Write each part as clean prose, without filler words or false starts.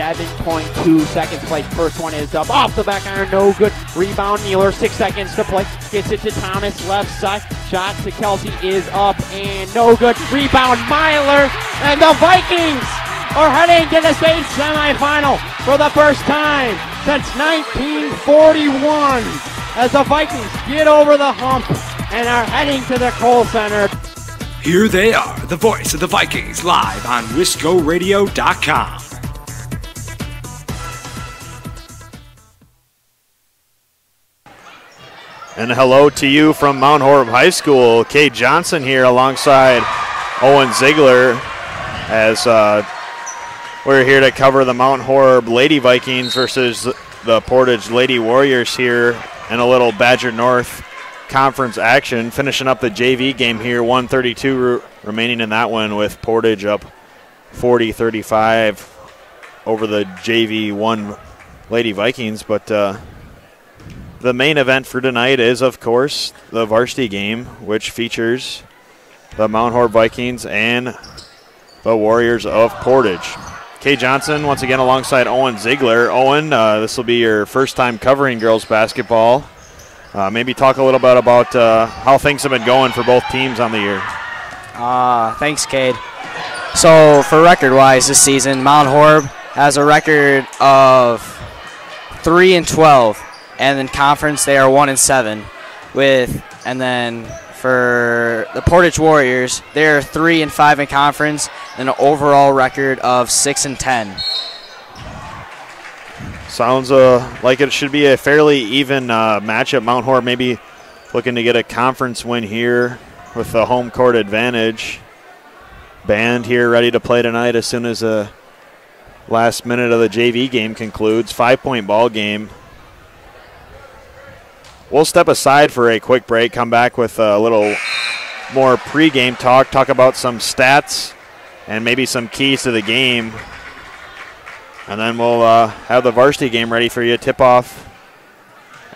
7.2 seconds played. First one is up off the back iron, no good. Rebound, Mueller, 6 seconds to play. Gets it to Thomas, left side. Shot to Kelsey is up and no good. Rebound, Myler, and the Vikings are heading to the state semifinal for the first time since 1941 as the Vikings get over the hump and are heading to the Kohl Center. Here they are, the voice of the Vikings, live on WiscoRadio.com. And hello to you from Mount Horeb High School. Kate Johnson here alongside Owen Ziegler as we're here to cover the Mount Horeb Lady Vikings versus the Portage Lady Warriors here in a little Badger North Conference action. Finishing up the JV game here, 1:32 remaining in that one with Portage up 40-35 over the JV 1 Lady Vikings. But the main event for tonight is, of course, the varsity game, which features the Mount Horeb Vikings and the Warriors of Portage. Kay Johnson once again alongside Owen Ziegler. Owen, this will be your first time covering girls basketball. Maybe talk a little bit about how things have been going for both teams on the year. Thanks, Cade. So for record-wise this season, Mount Horeb has a record of 3-12, and in conference they are 1-7. And then for the Portage Warriors, they are 3-5 in conference and an overall record of 6-10. Sounds like it should be a fairly even matchup. Mount Horeb maybe looking to get a conference win here with the home court advantage. Band here ready to play tonight as soon as the last minute of the JV game concludes. 5-point ball game. We'll step aside for a quick break, come back with a little more pregame talk about some stats and maybe some keys to the game. And then we'll have the varsity game ready for you. Tip off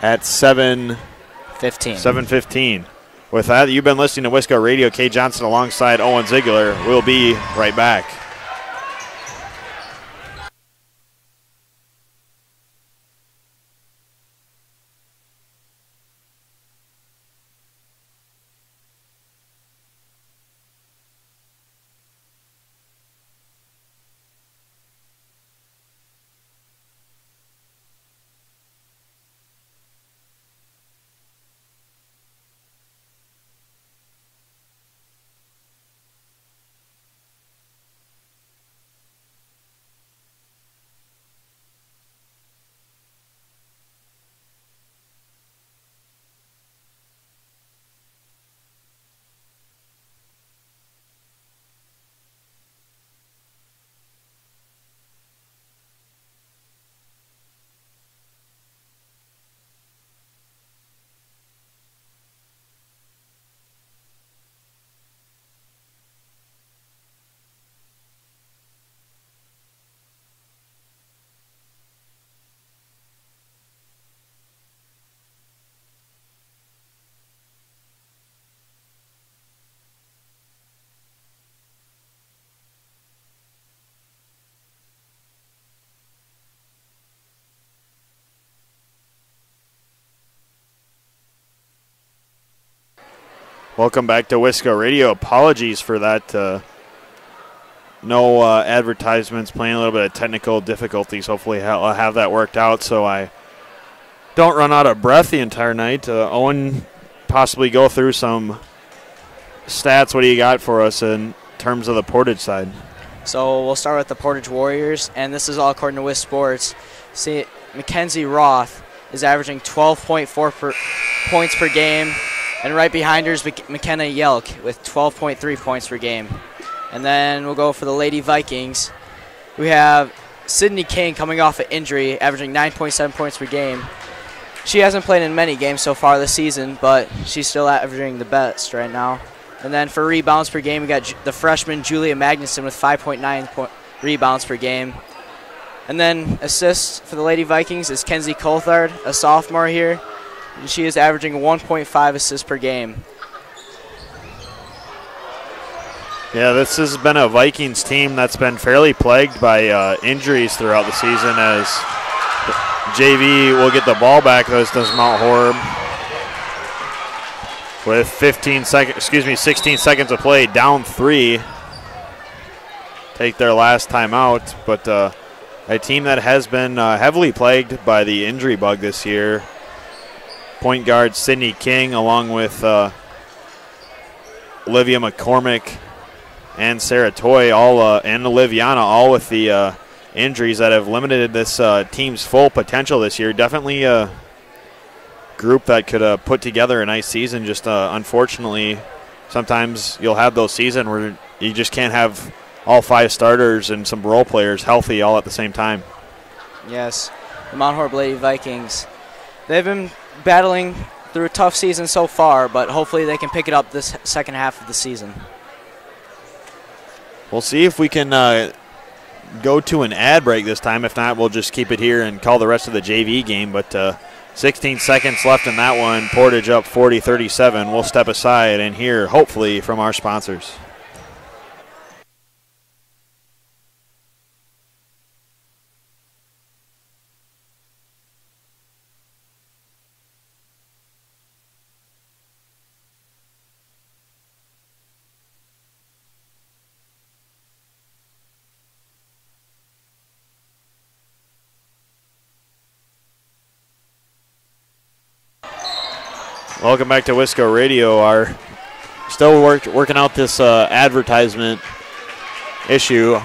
at 7:15. With that, you've been listening to Wisco Radio. Kay Johnson alongside Owen Ziegler. We'll be right back. Welcome back to Wisco Radio. Apologies for that. No advertisements, playing a little bit of technical difficulties. Hopefully I'll have that worked out so I don't run out of breath the entire night. Owen, possibly go through some stats. What do you got for us in terms of the Portage side? So we'll start with the Portage Warriors, and this is all according to Wisc Sports. See, Mackenzie Roth is averaging 12.4 points per game. And right behind her is McKenna Yelk with 12.3 points per game. And then we'll go for the Lady Vikings. We have Sydney King coming off an injury, averaging 9.7 points per game. She hasn't played in many games so far this season, but she's still averaging the best right now. And then for rebounds per game, we got the freshman Julia Magnuson with 5.9 rebounds per game. And then assists for the Lady Vikings is Kenzie Coulthard, a sophomore here. And she is averaging 1.5 assists per game. Yeah, this has been a Vikings team that's been fairly plagued by injuries throughout the season, as JV will get the ball back, as does Mount Horeb. With 16 seconds of play, down 3. Take their last timeout, but a team that has been heavily plagued by the injury bug this year. Point guard Sydney King, along with Olivia McCormick and Sarah Toy, and Oliviana, all with the injuries that have limited this team's full potential this year. Definitely a group that could put together a nice season. Just unfortunately, sometimes you'll have those seasons where you just can't have all 5 starters and some role players healthy all at the same time. Yes, the Mount Horeb Lady Vikings, they've been battling through a tough season so far, but hopefully they can pick it up this second half of the season. We'll see if we can go to an ad break this time. If not, we'll just keep it here and call the rest of the JV game. But 16 seconds left in that one. Portage up 40-37. We'll step aside and hear, hopefully, from our sponsors. Welcome back to Wisco Radio. Still working out this advertisement issue.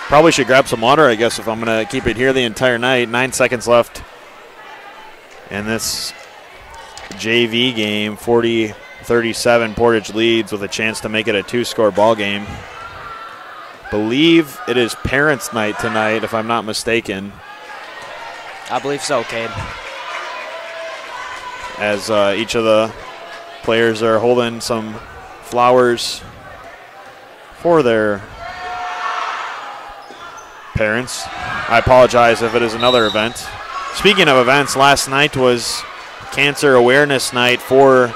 Probably should grab some water, I guess, if I'm going to keep it here the entire night. 9 seconds left in this JV game. 40-37, Portage leads with a chance to make it a 2-score ball game. Believe it is Parents' Night tonight, if I'm not mistaken. I believe so, Cade. As each of the players are holding some flowers for their parents. I apologize if it is another event. Speaking of events, last night was Cancer Awareness Night for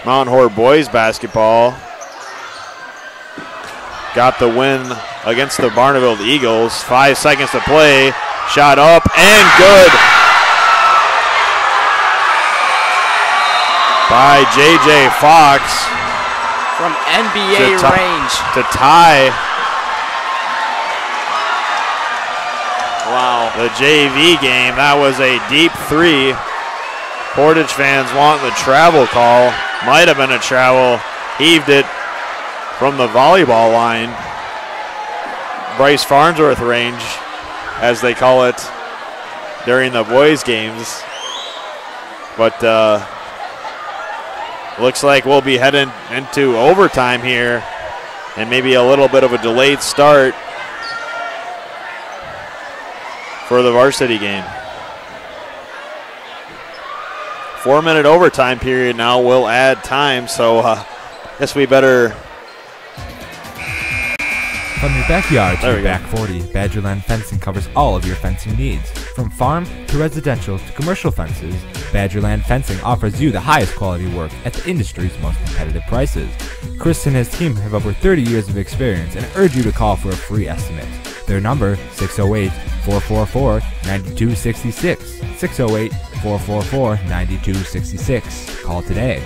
Mount Horeb boys basketball. Got the win against the Barneville Eagles. 5 seconds to play. Shot up and good. By J.J. Fox. From NBA range. To tie. Wow. The JV game. That was a deep 3. Portage fans want the travel call. Might have been a travel. Heaved it from the volleyball line. Bryce Farnsworth range, as they call it during the boys' games. But looks like we'll be heading into overtime here and maybe a little bit of a delayed start for the varsity game. 4-minute overtime period now will add time, so guess we better. From your backyard to your back 40, Badgerland Fencing covers all of your fencing needs. From farm to residential to commercial fences, Badgerland Fencing offers you the highest quality work at the industry's most competitive prices. Chris and his team have over 30 years of experience and urge you to call for a free estimate. Their number, 608-444-9266. 608-444-9266. Call today.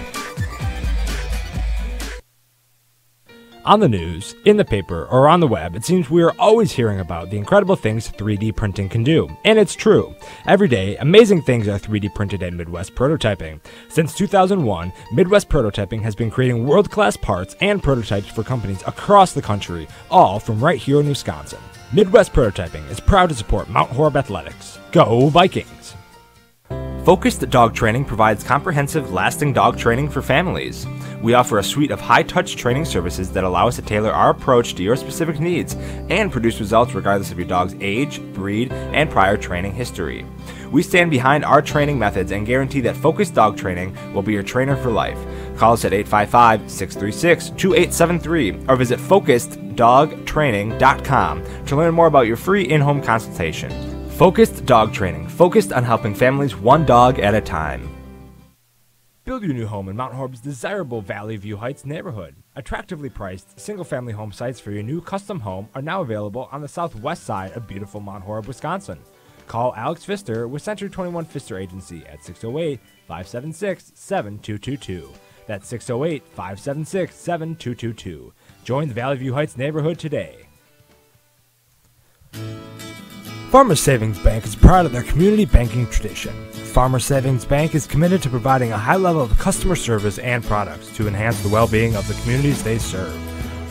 On the news, in the paper, or on the web, it seems we are always hearing about the incredible things 3D printing can do. And it's true. Every day, amazing things are 3D printed at Midwest Prototyping. Since 2001, Midwest Prototyping has been creating world-class parts and prototypes for companies across the country, all from right here in Wisconsin. Midwest Prototyping is proud to support Mount Horeb Athletics. Go Vikings! Focused Dog Training provides comprehensive, lasting dog training for families. We offer a suite of high-touch training services that allow us to tailor our approach to your specific needs and produce results regardless of your dog's age, breed, and prior training history. We stand behind our training methods and guarantee that Focused Dog Training will be your trainer for life. Call us at 855-636-2873 or visit FocusedDogTraining.com to learn more about your free in-home consultation. Focused Dog Training, focused on helping families one dog at a time. Build your new home in Mount Horeb's desirable Valley View Heights neighborhood. Attractively priced, single-family home sites for your new custom home are now available on the southwest side of beautiful Mount Horeb, Wisconsin. Call Alex Pfister with Century 21 Pfister Agency at 608-576-7222. That's 608-576-7222. Join the Valley View Heights neighborhood today. Farmers Savings Bank is proud of their community banking tradition. Farmers Savings Bank is committed to providing a high level of customer service and products to enhance the well-being of the communities they serve.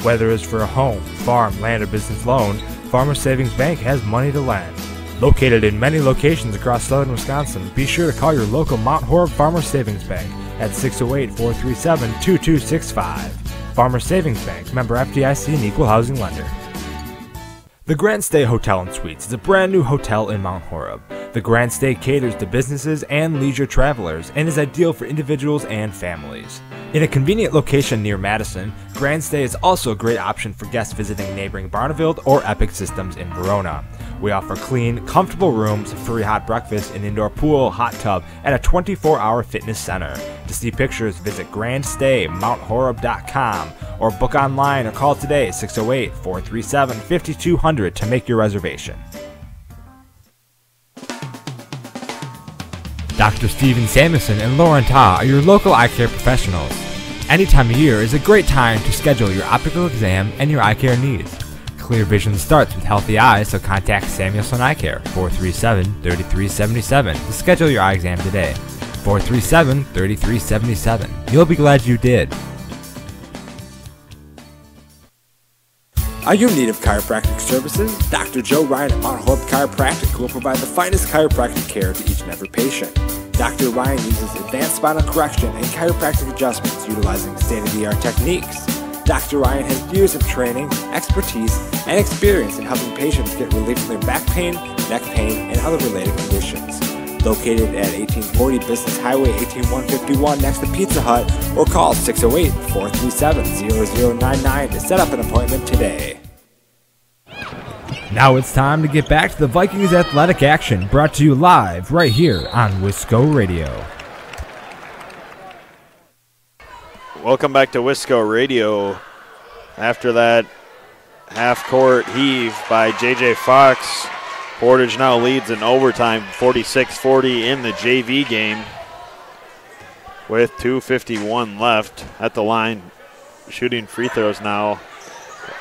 Whether it's for a home, farm, land, or business loan, Farmers Savings Bank has money to lend. Located in many locations across southern Wisconsin, be sure to call your local Mount Horeb Farmers Savings Bank at 608-437-2265. Farmers Savings Bank, member FDIC and equal housing lender. The GrandStay Hotel and Suites is a brand new hotel in Mount Horeb. The GrandStay caters to businesses and leisure travelers and is ideal for individuals and families. In a convenient location near Madison, GrandStay is also a great option for guests visiting neighboring Barneveld or Epic Systems in Verona. We offer clean, comfortable rooms, free hot breakfast, an indoor pool, hot tub, and a 24-hour fitness center. To see pictures, visit GrandStayMountHoreb.com or book online or call today 608-437-5200 to make your reservation. Dr. Steven Samuelson and Lauren Ta are your local eye care professionals. Any time of year is a great time to schedule your optical exam and your eye care needs. Clear vision starts with healthy eyes, so contact Samuelson Eye Care, 437-3377, to schedule your eye exam today. 437-3377. You'll be glad you did. Are you in need of chiropractic services? Dr. Joe Ryan at Mount Horeb Chiropractic will provide the finest chiropractic care to each and every patient. Dr. Ryan uses advanced spinal correction and chiropractic adjustments utilizing state-of-the-art techniques. Dr. Ryan has years of training, expertise, and experience in helping patients get relief from their back pain, neck pain, and other related conditions. Located at 1840 Business Highway 18151 next to Pizza Hut, or call 608-437-0099 to set up an appointment today. Now it's time to get back to the Vikings athletic action, brought to you live right here on Wisco Radio. Welcome back to Wisco Radio. After that half-court heave by J.J. Fox, Portage now leads in overtime 46-40 in the JV game with 2:51 left at the line. Shooting free throws now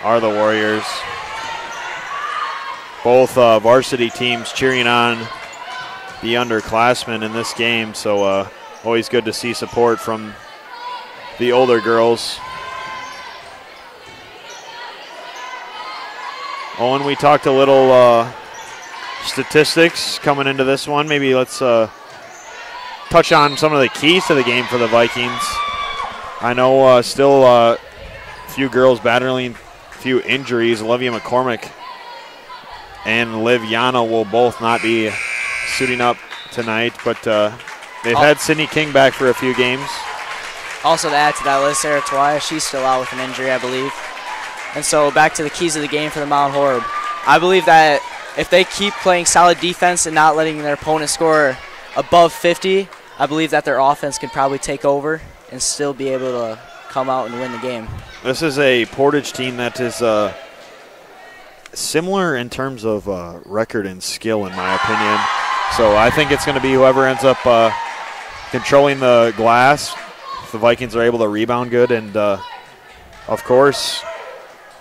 are the Warriors. Both varsity teams cheering on the underclassmen in this game, so always good to see support from the older girls. Owen, we talked a little statistics coming into this one. Maybe let's touch on some of the keys to the game for the Vikings. I know still a few girls battling a few injuries. Olivia McCormick and Liv Yana will both not be suiting up tonight, but they've had Sydney King back for a few games. Also to add to that list, Sarah Twaya, she's still out with an injury, I believe. And so back to the keys of the game for the Mount Horeb. I believe that if they keep playing solid defense and not letting their opponent score above 50, I believe that their offense can probably take over and still be able to come out and win the game. This is a Portage team that is similar in terms of record and skill, in my opinion. So I think it's going to be whoever ends up controlling the glass. The Vikings are able to rebound good, and of course,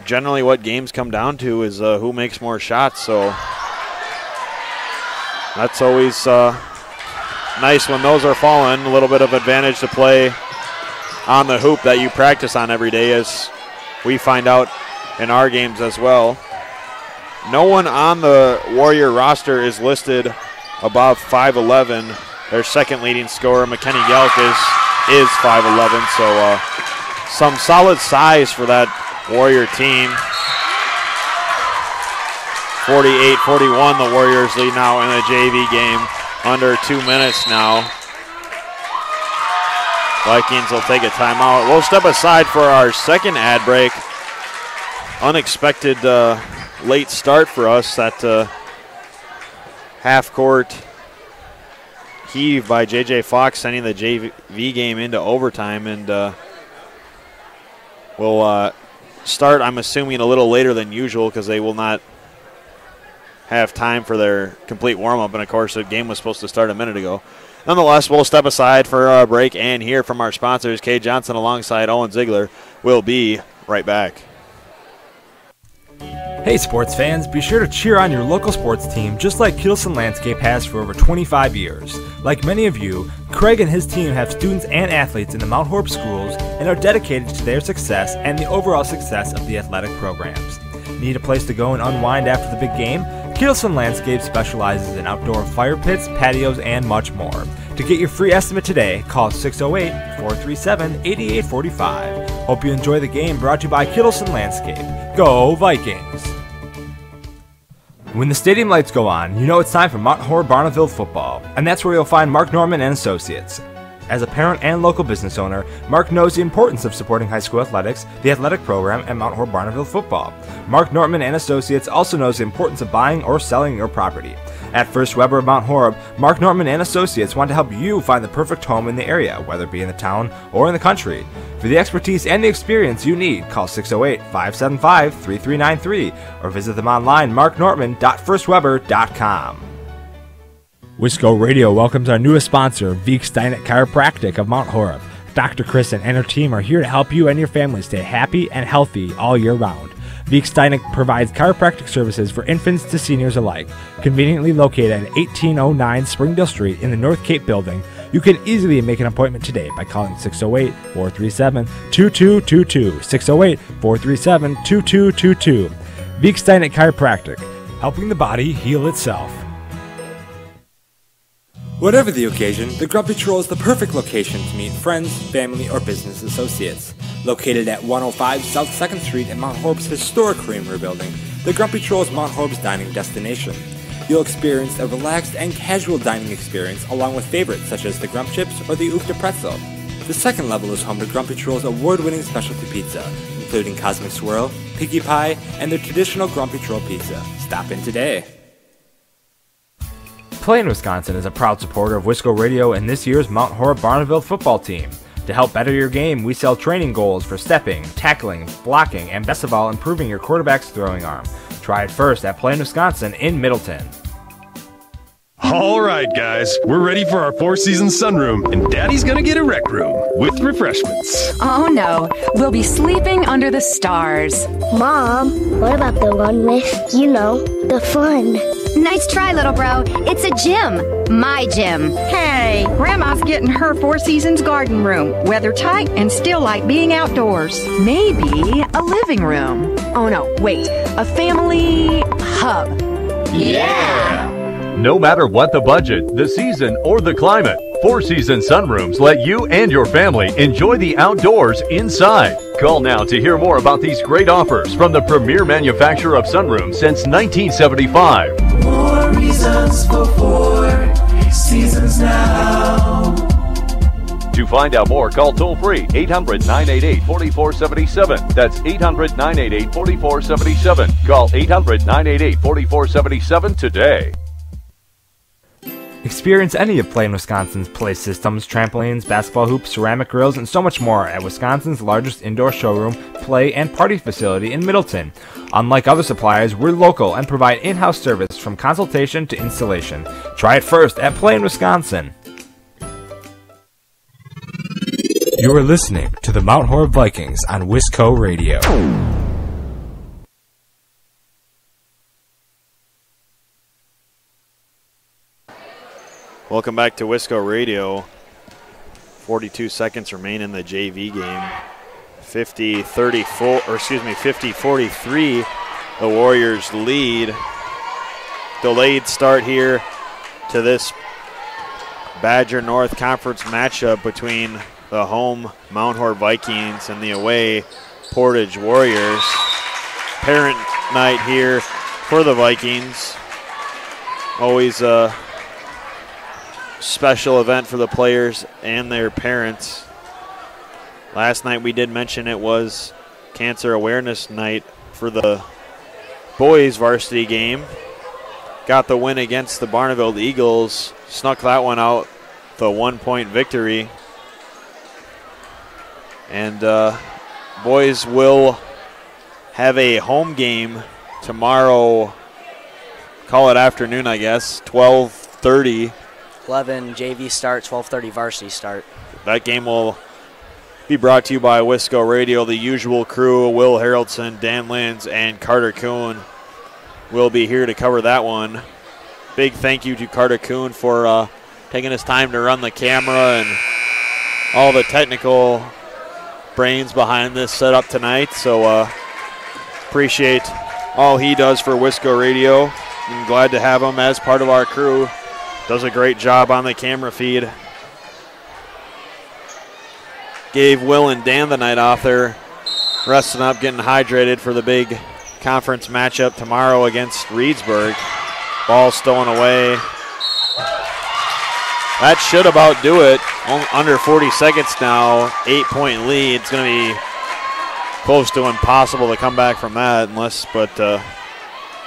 generally what games come down to is who makes more shots, so that's always nice when those are falling. A little bit of advantage to play on the hoop that you practice on every day, as we find out in our games as well. No one on the Warrior roster is listed above 5'11". Their second leading scorer, McKenny Yelk, is 5'11", so some solid size for that Warrior team. 48-41, the Warriors lead now in the JV game. Under 2 minutes now. Vikings will take a timeout. We'll step aside for our second ad break. Unexpected late start for us. That half-court heave by J.J. Fox, sending the JV game into overtime. And we'll start, I'm assuming, a little later than usual because they will not have time for their complete warm-up. And, of course, the game was supposed to start a minute ago. Nonetheless, we'll step aside for a break and hear from our sponsors. Kay Johnson alongside Owen Ziegler will be right back. Hey sports fans, be sure to cheer on your local sports team just like Kittleson Landscape has for over 25 years. Like many of you, Craig and his team have students and athletes in the Mount Horeb schools and are dedicated to their success and the overall success of the athletic programs. Need a place to go and unwind after the big game? Kittleson Landscape specializes in outdoor fire pits, patios, and much more. To get your free estimate today, call 608-437-8845. Hope you enjoy the game, brought to you by Kittleson Landscape. Go Vikings! When the stadium lights go on, you know it's time for Mount Horeb Barneville football, and that's where you'll find Mark Norman and Associates. As a parent and local business owner, Mark knows the importance of supporting high school athletics, the athletic program, and Mount Horeb Barneville football. Mark Norman and Associates also knows the importance of buying or selling your property. At First Weber of Mount Horeb, Mark Norman and Associates want to help you find the perfect home in the area, whether it be in the town or in the country. For the expertise and the experience you need, call 608-575-3393 or visit them online, marknorman.firstweber.com. Wisco Radio welcomes our newest sponsor, Veek Steinet Chiropractic of Mount Horeb. Dr. Kristen and her team are here to help you and your family stay happy and healthy all year round. Veek Steinet provides chiropractic services for infants to seniors alike. Conveniently located at 1809 Springdale Street in the North Cape building, you can easily make an appointment today by calling 608-437-2222. 608-437-2222. Veek Steinet Chiropractic, helping the body heal itself. Whatever the occasion, the Grumpy Troll is the perfect location to meet friends, family, or business associates. Located at 105 South 2nd Street in Mount Horeb's historic Creamery building, the Grumpy Troll is Mount Horeb's dining destination. You'll experience a relaxed and casual dining experience along with favorites such as the Grump Chips or the Oofta Pretzel. The second level is home to Grumpy Troll's award-winning specialty pizza, including Cosmic Swirl, Piggy Pie, and their traditional Grumpy Troll pizza. Stop in today. PlayN Wisconsin is a proud supporter of Wisco Radio and this year's Mount Horeb Barneville football team. To help better your game, we sell training goals for stepping, tackling, blocking, and best of all, improving your quarterback's throwing arm. Try it first at PlayN Wisconsin in Middleton. All right, guys, we're ready for our four-season sunroom, and Daddy's gonna get a rec room with refreshments. Oh no, we'll be sleeping under the stars. Mom, what about the one with, the fun? Nice try, little bro. It's a gym. My gym. Hey, Grandma's getting her Four Seasons garden room. Weather tight and still like being outdoors. Maybe a living room. Oh no, wait. A family hub. Yeah! No matter what the budget, the season, or the climate, Four Seasons Sunrooms let you and your family enjoy the outdoors inside. Call now to hear more about these great offers from the premier manufacturer of sunrooms since 1975. More reasons for Four Seasons now. To find out more, call toll-free 800-988-4477. That's 800-988-4477. Call 800-988-4477 today. Experience any of PlayN Wisconsin's play systems, trampolines, basketball hoops, ceramic grills, and so much more at Wisconsin's largest indoor showroom, play, and party facility in Middleton. Unlike other suppliers, we're local and provide in-house service from consultation to installation. Try it first at PlayN Wisconsin. You are listening to the Mount Horeb Vikings on Wisco Radio. Welcome back to Wisco Radio. 42 seconds remain in the JV game. 50-43, the Warriors lead. Delayed start here to this Badger North Conference matchup between the home Mount Horeb Vikings and the away Portage Warriors. Parent night here for the Vikings. Always a special event for the players and their parents. Last night we did mention it was Cancer Awareness Night for the boys varsity game. Got the win against the Barneville Eagles. Snuck that one out with a 1-point victory. And boys will have a home game tomorrow. Call it afternoon, I guess, 12:30. 11 JV start, 12:30 varsity start. That game will be brought to you by Wisco Radio. The usual crew, Will Haraldson, Dan Linz, and Carter Kuhn will be here to cover that one. Big thank you to Carter Kuhn for taking his time to run the camera and all the technical brains behind this setup tonight. So appreciate all he does for Wisco Radio. I'm glad to have him as part of our crew. Does a great job on the camera feed. Gave Will and Dan the night off. They're resting up, getting hydrated for the big conference matchup tomorrow against Reedsburg. Ball stolen away. That should about do it. Under 40 seconds now, 8-point lead. It's going to be close to impossible to come back from that, but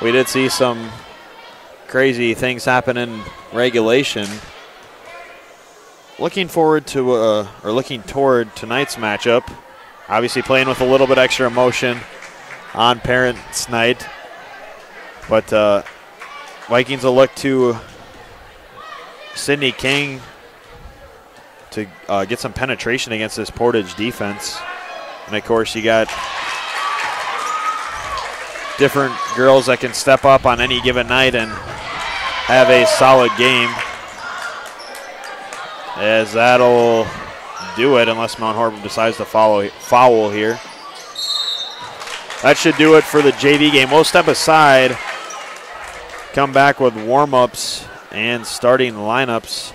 we did see some crazy things happen in regulation. Looking forward to, looking toward tonight's matchup. Obviously playing with a little bit extra emotion on Parents' Night, but Vikings will look to Sydney King to get some penetration against this Portage defense. And of course, you got different girls that can step up on any given night and have a solid game. As that'll do it, unless Mount Horeb decides to foul here. That should do it for the JV game. We'll step aside, come back with warm-ups and starting lineups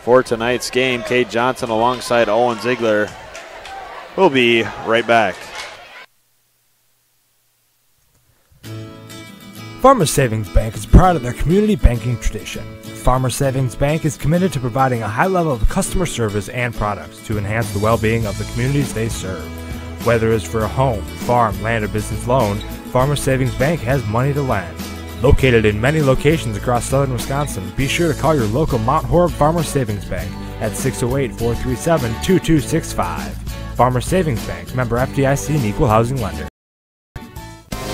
for tonight's game. Kate Johnson alongside Owen Ziegler. We'll be right back. Farmers Savings Bank is proud of their community banking tradition. Farmers Savings Bank is committed to providing a high level of customer service and products to enhance the well-being of the communities they serve. Whether it's for a home, farm, land, or business loan, Farmers Savings Bank has money to lend. Located in many locations across southern Wisconsin, be sure to call your local Mount Horeb Farmers Savings Bank at 608-437-2265. Farmers Savings Bank, member FDIC and equal housing lender.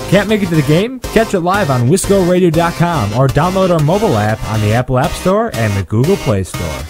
Can't make it to the game? Catch it live on WiscoRadio.com or download our mobile app on the Apple App Store and the Google Play Store.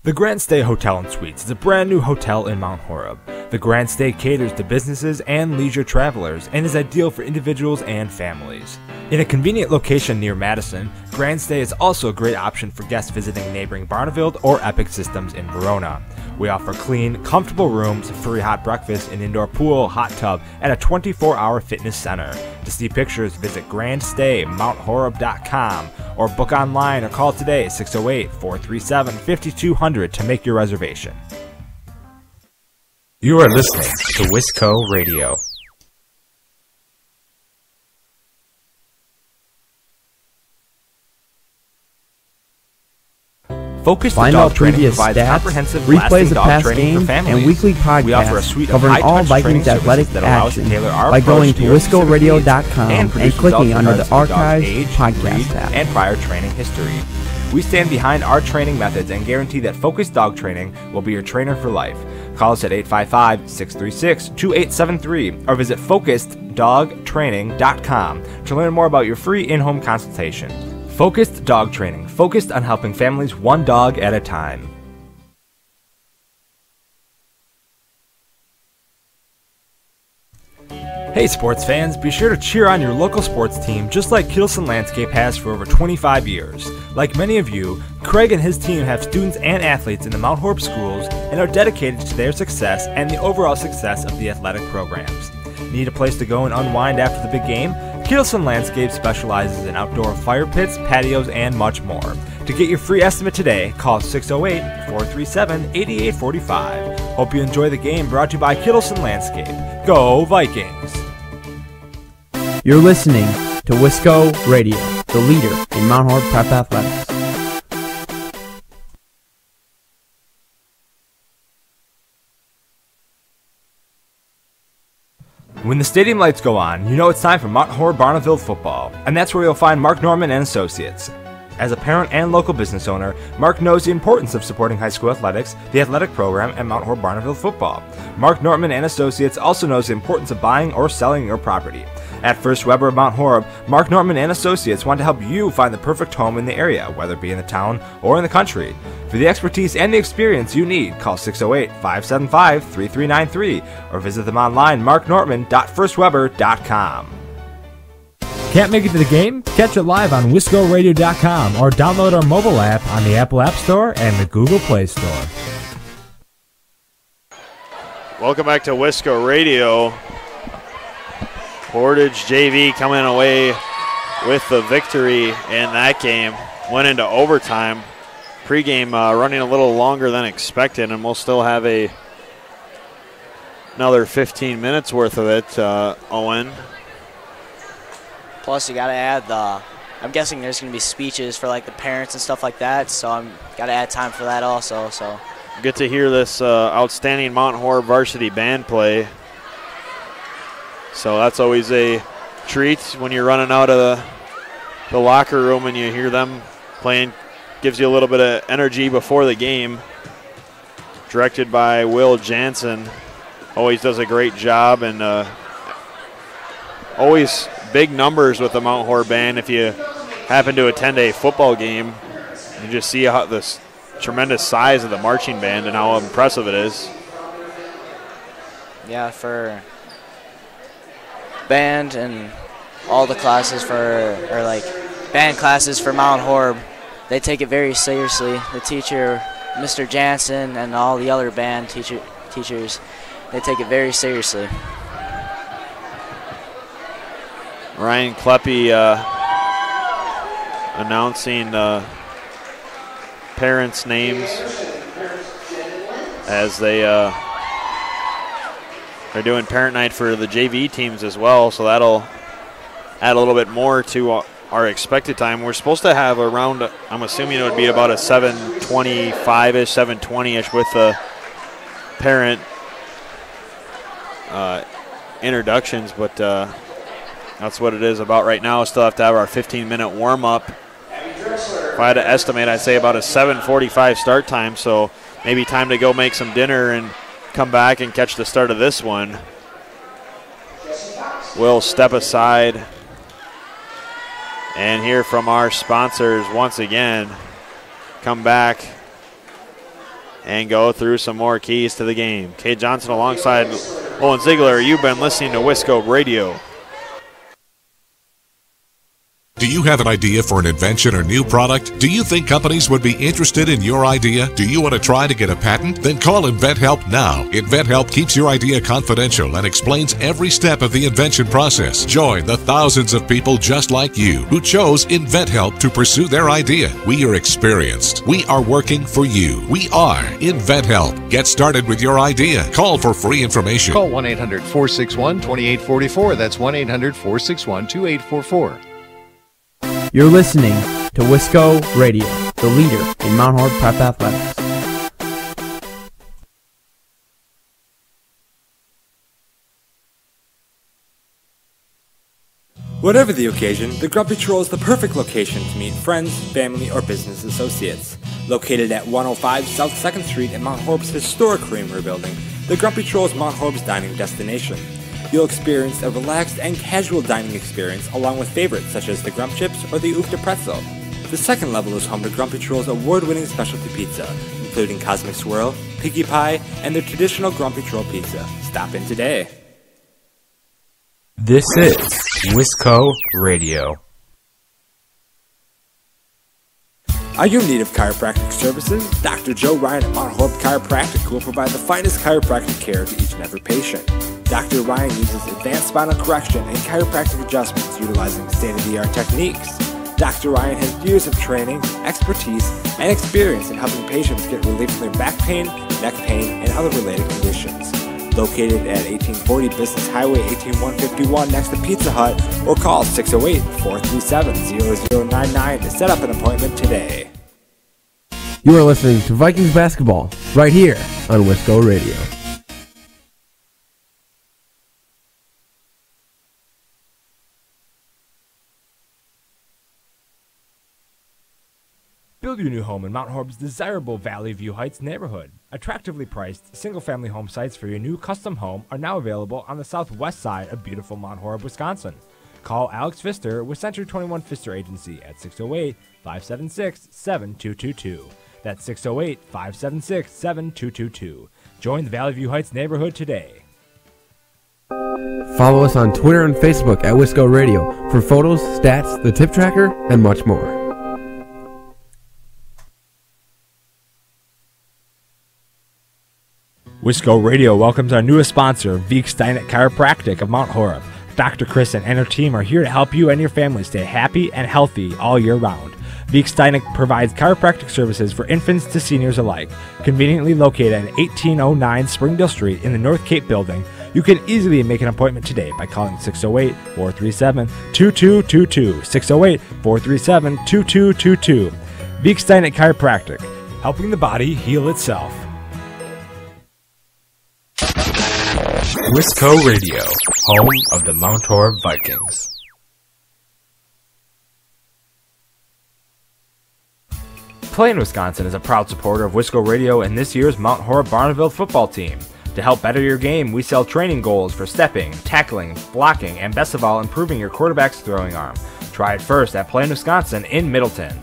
The GrandStay Hotel and Suites is a brand new hotel in Mount Horeb. The GrandStay caters to businesses and leisure travelers and is ideal for individuals and families. In a convenient location near Madison, GrandStay is also a great option for guests visiting neighboring Barneveld or Epic Systems in Verona. We offer clean, comfortable rooms, free hot breakfast, an indoor pool, hot tub, and a 24-hour fitness center. To see pictures, visit GrandStayMountHoreb.com or book online or call today 608-437-5200 to make your reservation. You are listening to Wisco Radio. Focus Find out previous stats, replays of past games, and weekly podcasts covering all Vikings athletic action by going to WiscoRadio.com and clicking under the Archives podcast tab. And prior training history. We stand behind our training methods and guarantee that Focused Dog Training will be your trainer for life. Call us at 855-636-2873 or visit FocusedDogTraining.com to learn more about your free in-home consultation. Focused Dog Training, focused on helping families one dog at a time. Hey sports fans, be sure to cheer on your local sports team just like Kittleson Landscape has for over 25 years. Like many of you, Craig and his team have students and athletes in the Mount Horeb schools and are dedicated to their success and the overall success of the athletic programs. Need a place to go and unwind after the big game? Kittleson Landscape specializes in outdoor fire pits, patios, and much more. To get your free estimate today, call 608-437-8845. Hope you enjoy the game, brought to you by Kittleson Landscape. Go Vikings! You're listening to Wisco Radio, the leader in Mount Horeb Prep Athletics. When the stadium lights go on, you know it's time for Mount Horeb Barneville football, and that's where you'll find Mark Norman and Associates. As a parent and local business owner, Mark knows the importance of supporting high school athletics, the athletic program, and Mount Horeb Barneville football. Mark Norman and Associates also knows the importance of buying or selling your property. At First Weber of Mount Horeb, Mark Norman and Associates want to help you find the perfect home in the area, whether it be in the town or in the country. For the expertise and the experience you need, call 608-575-3393 or visit them online, marknorman.firstweber.com. Can't make it to the game? Catch it live on wiscoradio.com or download our mobile app on the Apple App Store and the Google Play Store. Welcome back to Wisco Radio. Portage JV coming away with the victory in that game. Went into overtime. Pre-game running a little longer than expected, and we'll still have another 15 minutes worth of it, Owen. Plus, you got to add I'm guessing there's going to be speeches for like the parents and stuff like that, so I'm got to add time for that also. So get to hear this outstanding Mount Horeb varsity band play. So that's always a treat when you're running out of the locker room and you hear them playing. Gives you a little bit of energy before the game. Directed by Will Jansen. Always does a great job, and always big numbers with the Mount Horeb band. If you happen to attend a football game, you just see how this tremendous size of the marching band and how impressive it is. Yeah, for band and all the classes band classes for Mount Horeb, they take it very seriously. The teacher, Mr. Jansen, and all the other band teachers, they take it very seriously. Ryan Kleppe announcing parents' names as they're doing parent night for the JV teams as well, so that'll add a little bit more to our expected time. We're supposed to have around, I'm assuming it would be about a 7:25-ish, 7:20-ish with the parent introductions, but that's what it is about right now. Still have to have our 15-minute warm-up. If I had to estimate, I'd say about a 7:45 start time, so maybe time to go make some dinner and come back and catch the start of this one. We'll step aside and hear from our sponsors once again. Come back and go through some more keys to the game. Kay Johnson alongside Owen Ziegler. You've been listening to Wisco Radio. Do you have an idea for an invention or new product? Do you think companies would be interested in your idea? Do you want to try to get a patent? Then call InventHelp now. InventHelp keeps your idea confidential and explains every step of the invention process. Join the thousands of people just like you who chose InventHelp to pursue their idea. We are experienced. We are working for you. We are InventHelp. Get started with your idea. Call for free information. Call 1-800-461-2844. That's 1-800-461-2844. You're listening to Wisco Radio, the leader in Mount Horeb Prep Athletics. Whatever the occasion, the Grumpy Troll is the perfect location to meet friends, family, or business associates. Located at 105 South 2nd Street in Mount Horeb's historic Creamery building, the Grumpy Troll is Mount Horeb's dining destination. You'll experience a relaxed and casual dining experience along with favorites such as the Grump Chips or the Oofta Pretzel. The second level is home to Grumpy Troll's award-winning specialty pizza, including Cosmic Swirl, Piggy Pie, and their traditional Grumpy Troll pizza. Stop in today. This is Wisco Radio. Are you in need of chiropractic services? Dr. Joe Ryan at Mount Horeb Chiropractic will provide the finest chiropractic care to each and every patient. Dr. Ryan uses advanced spinal correction and chiropractic adjustments utilizing state-of-the-art techniques. Dr. Ryan has years of training, expertise, and experience in helping patients get relief from their back pain, neck pain, and other related conditions. Located at 1840 Business Highway 18151 next to Pizza Hut, or call 608-437-0099 to set up an appointment today. You are listening to Vikings basketball right here on Wisco Radio. Build your new home in Mount Horeb's desirable Valley View Heights neighborhood. Attractively priced, single-family home sites for your new custom home are now available on the southwest side of beautiful Mount Horeb, Wisconsin. Call Alex Pfister with Century 21 Pfister Agency at 608-576-7222. That's 608-576-7222. Join the Valley View Heights neighborhood today. Follow us on Twitter and Facebook at Wisco Radio for photos, stats, the tip tracker, and much more. Wisco Radio welcomes our newest sponsor, Veek Steinet Chiropractic of Mount Horeb. Dr. Kristen and her team are here to help you and your family stay happy and healthy all year round. Veek Steinet provides chiropractic services for infants to seniors alike. Conveniently located at 1809 Springdale Street in the North Cape building, you can easily make an appointment today by calling 608-437-2222, 608-437-2222. Veek Steinet Chiropractic, helping the body heal itself. Wisco Radio, home of the Mount Horeb Vikings. PlayN Wisconsin is a proud supporter of Wisco Radio and this year's Mount Horeb Barneville football team. To help better your game, we sell training goals for stepping, tackling, blocking, and best of all, improving your quarterback's throwing arm. Try it first at PlayN Wisconsin in Middleton.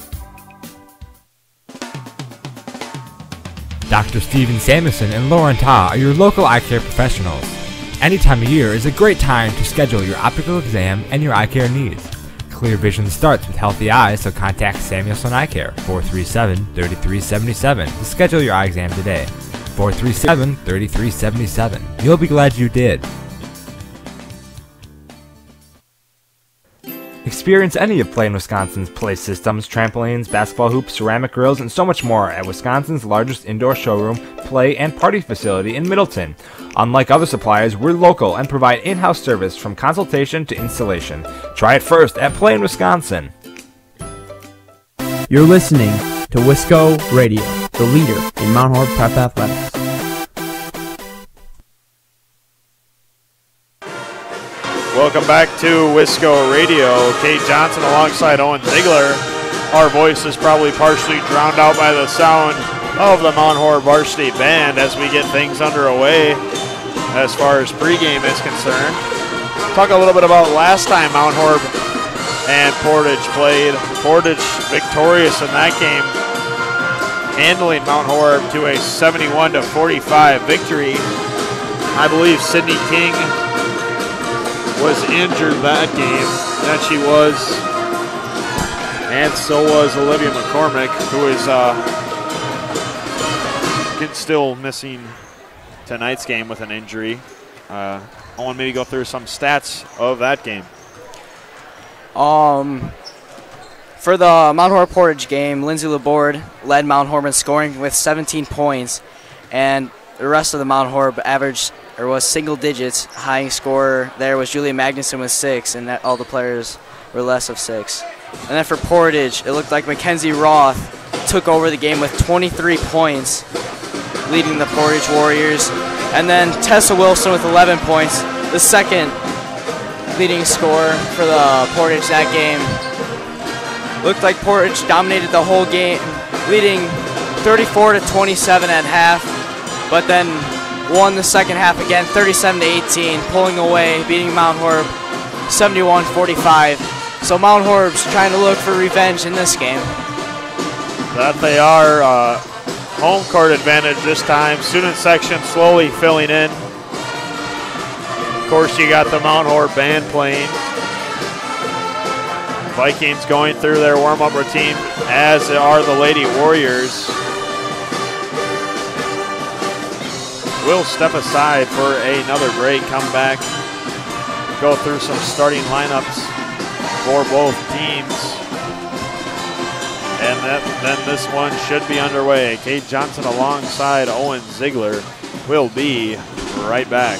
Dr. Steven Samuelson and Lauren Ta are your local eye care professionals. Any time of year is a great time to schedule your optical exam and your eye care needs. Clear vision starts with healthy eyes, so contact Samuelson Eye Care, 437-3377 to schedule your eye exam today. 437-3377. You'll be glad you did. Experience any of PlayN Wisconsin's play systems, trampolines, basketball hoops, ceramic grills, and so much more at Wisconsin's largest indoor showroom, play, and party facility in Middleton. Unlike other suppliers, we're local and provide in-house service from consultation to installation. Try it first at PlayN Wisconsin. You're listening to Wisco Radio, the leader in Mount Horeb Prep Athletics. Welcome back to Wisco Radio. Kate Johnson alongside Owen Ziegler. Our voice is probably partially drowned out by the sound of the Mount Horeb Varsity Band as we get things underway as far as pregame is concerned. Talk a little bit about last time Mount Horeb and Portage played. Portage victorious in that game, handling Mount Horeb to a 71-45 victory. I believe Sydney King was injured that game, that she was, and so was Olivia McCormick, who is still missing tonight's game with an injury. I want to maybe go through some stats of that game. For the Mount Horeb Portage game, Lindsay Laborde led Mount Horeb in scoring with 17 points, and the rest of the Mount Horeb averaged or was single digits. High scorer there was Julia Magnuson with 6, and that all the players were less of 6. And then for Portage, it looked like Mackenzie Roth took over the game with 23 points, leading the Portage Warriors. And then Tessa Wilson with 11 points, the second leading scorer for the Portage that game. Looked like Portage dominated the whole game, leading 34-27 at half, but then won the second half again, 37-18, pulling away, beating Mount Horeb 71-45. So Mount Horeb's trying to look for revenge in this game. That they are. Home court advantage this time. Student section slowly filling in. Of course, you got the Mount Horeb band playing. Vikings going through their warm-up routine, as are the Lady Warriors. We'll step aside for another break, come back, go through some starting lineups for both teams. And then this one should be underway. Kate Johnson alongside Owen Ziegler will be right back.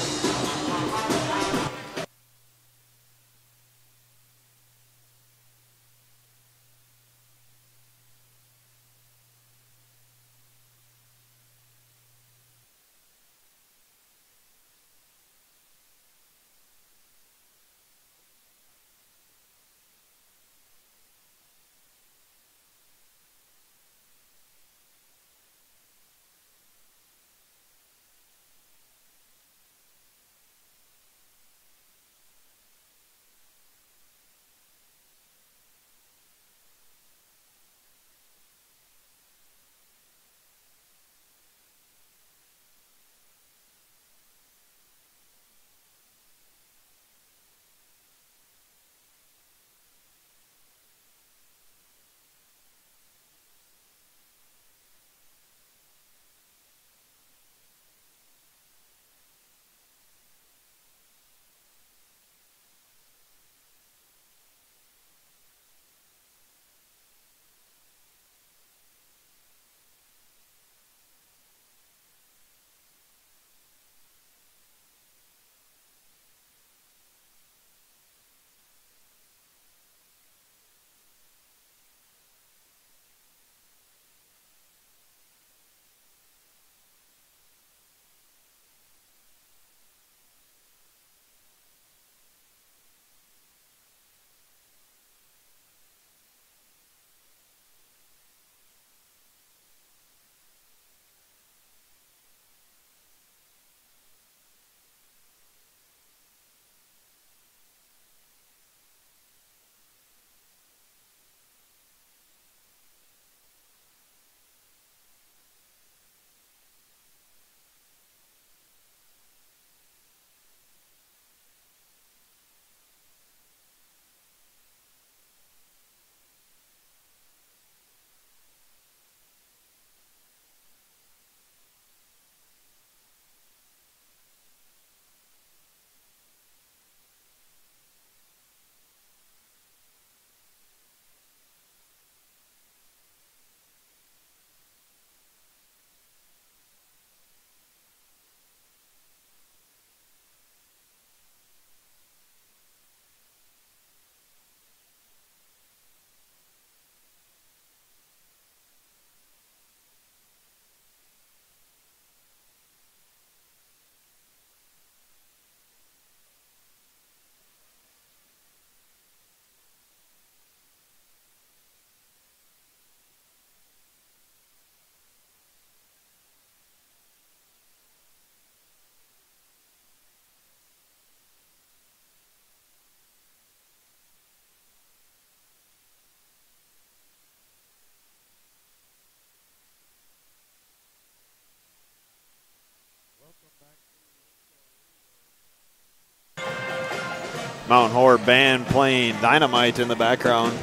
Mount Horeb band playing Dynamite in the background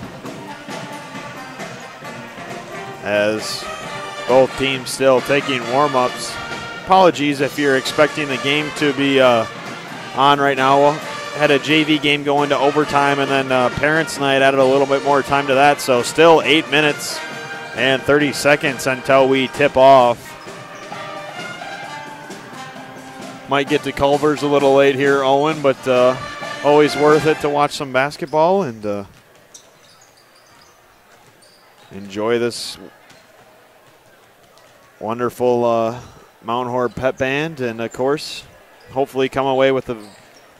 as both teams still taking warm-ups. Apologies if you're expecting the game to be on right now. Had a JV game going to overtime, and then Parents' Night added a little bit more time to that, so still 8 minutes and 30 seconds until we tip off. Might get to Culver's a little late here, Owen, but always worth it to watch some basketball and enjoy this wonderful Mount Horeb Pep Band, and of course, hopefully come away with the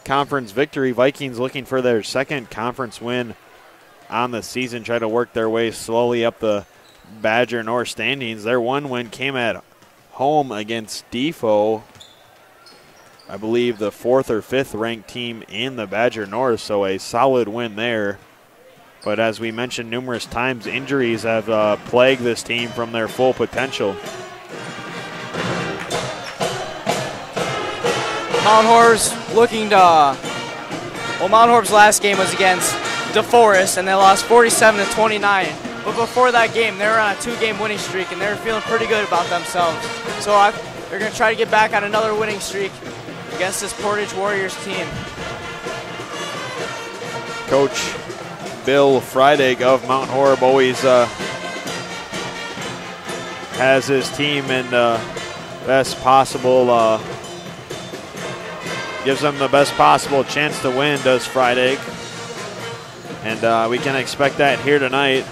conference victory. Vikings looking for their second conference win on the season, try to work their way slowly up the Badger North standings. Their one win came at home against Defoe, I believe the 4th or 5th ranked team in the Badger North, so a solid win there. But as we mentioned numerous times, injuries have plagued this team from their full potential. Mount Horeb's looking to, Mount Horeb's last game was against DeForest, and they lost 47-29. But before that game, they were on a 2-game winning streak, and they were feeling pretty good about themselves. So they're going to try to get back on another winning streak against this Portage Warriors team. Coach Bill Friedig of Mount Horeb always has his team in best possible, gives them the best possible chance to win, does Friedig. And we can expect that here tonight.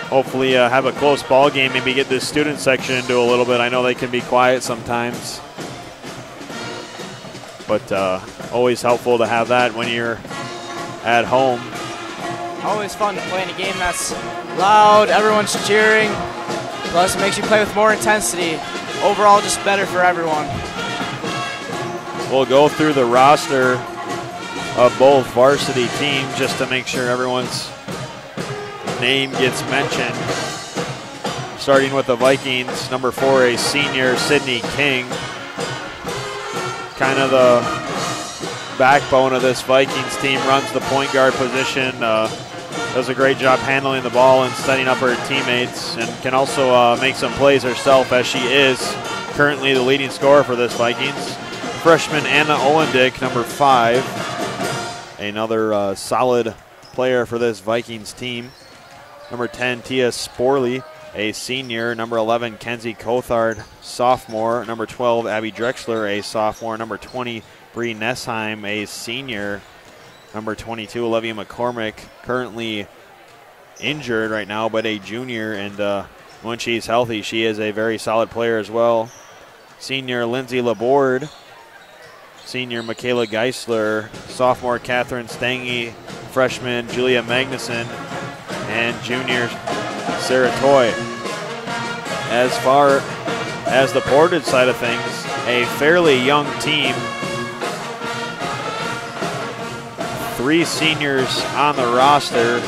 Hopefully have a close ball game, maybe get this student section into a little bit. I know they can be quiet sometimes, but always helpful to have that when you're at home. Always fun to play in a game that's loud, everyone's cheering, plus it makes you play with more intensity. Overall, just better for everyone. We'll go through the roster of both varsity teams just to make sure everyone's name gets mentioned. Starting with the Vikings, number 4, a senior, Sydney King. Kind of the backbone of this Vikings team, runs the point guard position, does a great job handling the ball and setting up her teammates, and can also make some plays herself, as she is currently the leading scorer for this Vikings. Freshman Anna Owendick, number 5, another solid player for this Vikings team. Number 10, Tia Sporley, a senior. Number 11, Kenzie Cothard, sophomore. Number 12, Abby Drexler, a sophomore. Number 20, Bree Nessheim, a senior. Number 22, Olivia McCormick, currently injured right now, but a junior. And when she's healthy, she is a very solid player as well. Senior Lindsay Laborde. Senior Michaela Geisler. Sophomore Catherine Stange. Freshman Julia Magnuson. And junior Sarah Toy. As far as the Portage side of things, a fairly young team. 3 seniors on the roster.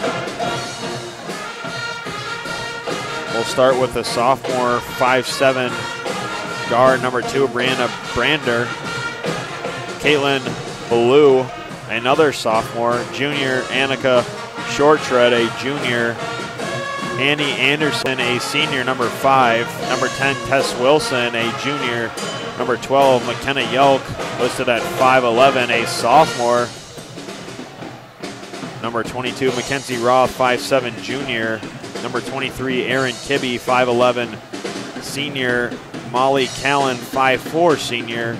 We'll start with the sophomore 5'7" guard, number 2, Brianna Brander. Caitlin Ballou, another sophomore. Junior Annika Shortshred, a junior. Annie Anderson, a senior, number 5. Number 10, Tess Wilson, a junior. Number 12, McKenna Yelk, listed at 5'11", a sophomore. Number 22, Mackenzie Roth, 5'7", junior. Number 23, Aaron Kibbe, 5'11", senior. Molly Callan, 5'4", senior.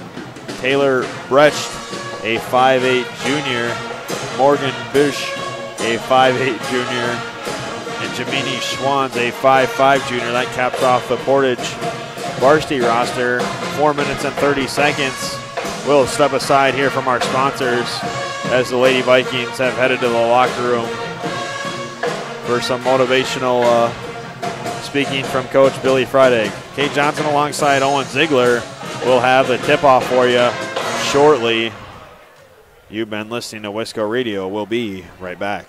Taylor Brecht, a 5'8", junior. Morgan Bush, a 5'8", junior. And Jamini Schwans, a 5'5", junior. That caps off the Portage varsity roster. 4 minutes and 30 seconds. We'll step aside here from our sponsors as the Lady Vikings have headed to the locker room for some motivational speaking from Coach Billy Friedig. Kate Johnson alongside Owen Ziegler will have the tip-off for you shortly. You've been listening to Wisco Radio. We'll be right back.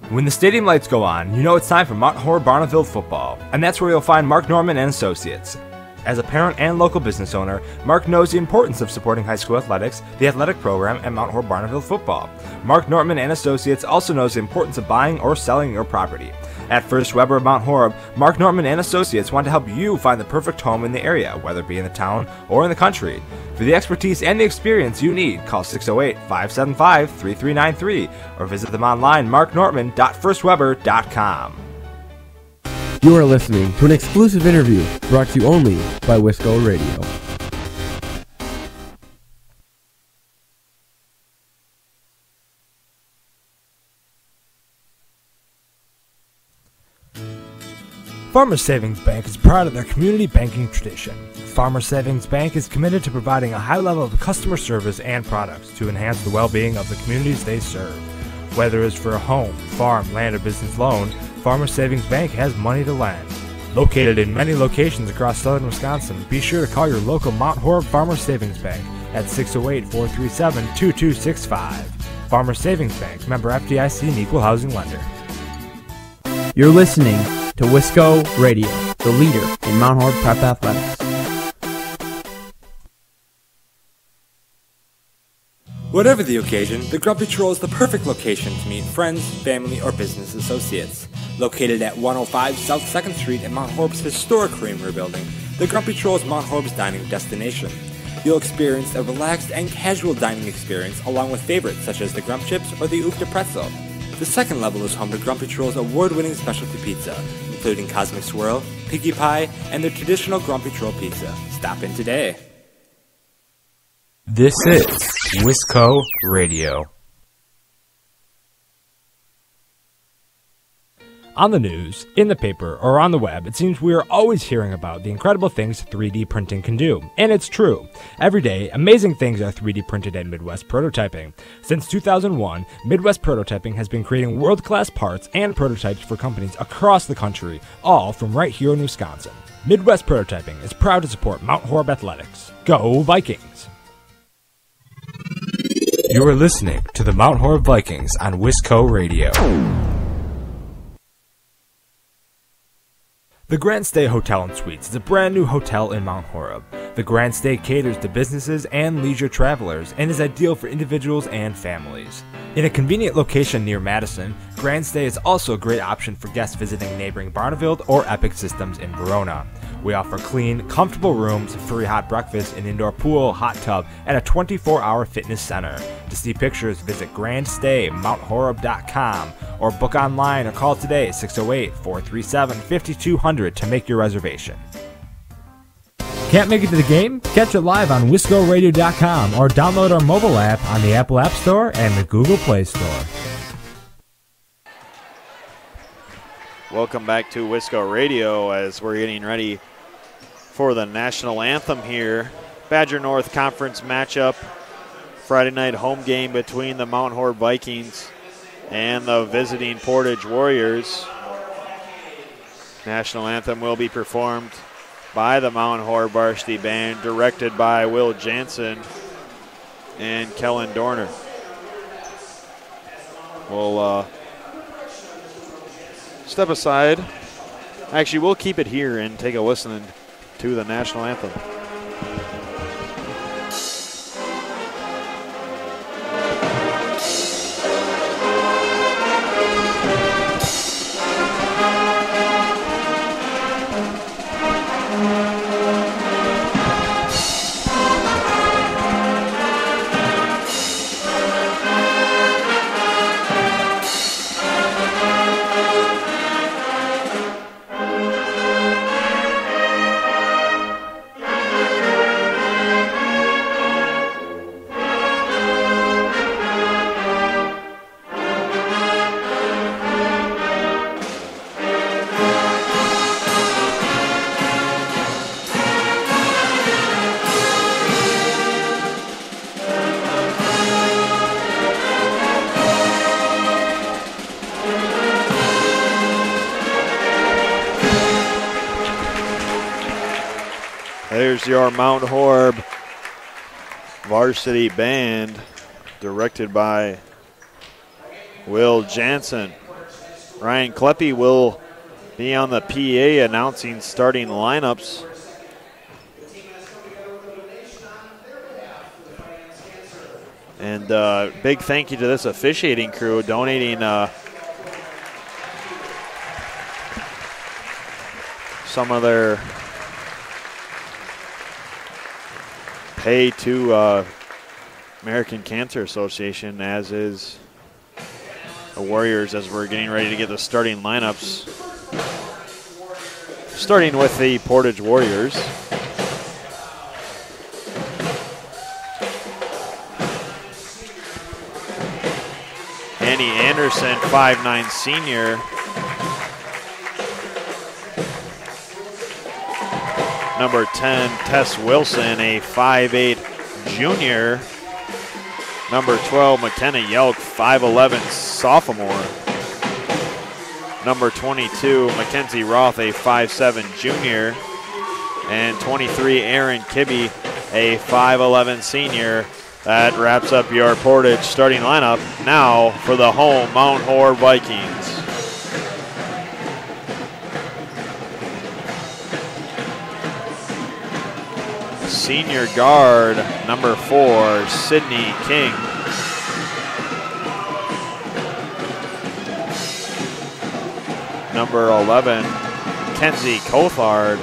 When the stadium lights go on, you know it's time for Mount Horeb Barneville football, and that's where you'll find Mark Norman and Associates. As a parent and local business owner, Mark knows the importance of supporting high school athletics, the athletic program, and Mount Horeb Barneville football. Mark Nortman and Associates also knows the importance of buying or selling your property. At First Weber of Mount Horeb, Mark Nortman and Associates want to help you find the perfect home in the area, whether it be in the town or in the country. For the expertise and the experience you need, call 608-575-3393 or visit them online, marknortman.firstweber.com. You are listening to an exclusive interview brought to you only by Wisco Radio. Farmers Savings Bank is proud of their community banking tradition. Farmers Savings Bank is committed to providing a high level of customer service and products to enhance the well-being of the communities they serve. Whether it's for a home, farm, land, or business loan, Farmers Savings Bank has money to lend. Located in many locations across southern Wisconsin, be sure to call your local Mount Horeb Farmers Savings Bank at 608-437-2265. Farmers Savings Bank, member FDIC and equal housing lender. You're listening to Wisco Radio, the leader in Mount Horeb Prep Athletics. Whatever the occasion, the Grumpy Troll is the perfect location to meet friends, family, or business associates. Located at 105 South 2nd Street in Mount Horeb's historic Creamery building, the Grumpy Troll is Mount Horeb's dining destination. You'll experience a relaxed and casual dining experience along with favorites such as the Grump Chips or the Oofta Pretzel. The second level is home to Grumpy Troll's award-winning specialty pizza, including Cosmic Swirl, Piggy Pie, and their traditional Grumpy Troll pizza. Stop in today. This is Wisco Radio. On the news, in the paper, or on the web, it seems we are always hearing about the incredible things 3D printing can do. And it's true. Every day, amazing things are 3D printed at Midwest Prototyping. Since 2001, Midwest Prototyping has been creating world-class parts and prototypes for companies across the country, all from right here in Wisconsin. Midwest Prototyping is proud to support Mount Horeb Athletics. Go Vikings! You are listening to the Mount Horeb Vikings on Wisco Radio. The GrandStay Hotel and Suites is a brand new hotel in Mount Horeb. The GrandStay caters to businesses and leisure travelers and is ideal for individuals and families. In a convenient location near Madison, GrandStay is also a great option for guests visiting neighboring Barneville or Epic Systems in Verona. We offer clean, comfortable rooms, free hot breakfast, an indoor pool, hot tub, and a 24-hour fitness center. To see pictures, visit GrandStayMountHoreb.com or book online or call today 608-437-5200 to make your reservation. Can't make it to the game? Catch it live on WiscoRadio.com or download our mobile app on the Apple App Store and the Google Play Store. Welcome back to Wisco Radio as we're getting ready for the national anthem here. Badger North Conference matchup. Friday night home game between the Mount Horeb Vikings and the visiting Portage Warriors. National anthem will be performed by the Mount Horeb Varsity Band, directed by Will Jansen and Kellen Dorner. We'll step aside. Actually, we'll keep it here and take a listen to the national anthem. There's your Mount Horeb Varsity Band, directed by Will Jansen. Ryan Kleppe will be on the PA announcing starting lineups And big thank you to this officiating crew donating some of their pay to American Cancer Association, as is the Warriors, as we're getting ready to get the starting lineups. Starting with the Portage Warriors. Annie Anderson, 5'9" senior. Number 10, Tess Wilson, a 5'8" junior. Number 12, McKenna Yelk, 5'11", sophomore. Number 22, Mackenzie Roth, a 5'7" junior. And 23, Aaron Kibbe, a 5'11" senior. That wraps up your Portage starting lineup. Now for the home Mount Horeb Vikings. Senior guard, number 4, Sydney King. Number 11, Kenzie Cothard,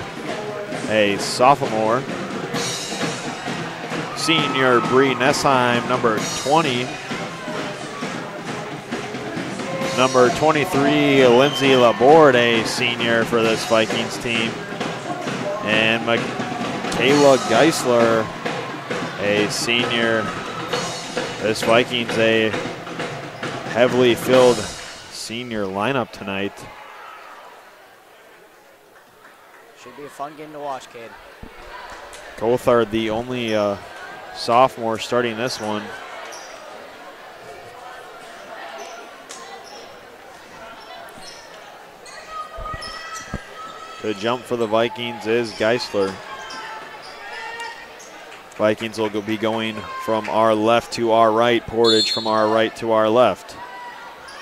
a sophomore. Senior Bree Nessheim, number 20. Number 23, Lindsay Laborde, a senior for this Vikings team. And Kayla Geisler, a senior. This Vikings, a heavily filled senior lineup tonight. Should be a fun game to watch, kid. Cothard, the only sophomore starting this one. To jump for the Vikings is Geisler. Vikings will be going from our left to our right, Portage from our right to our left.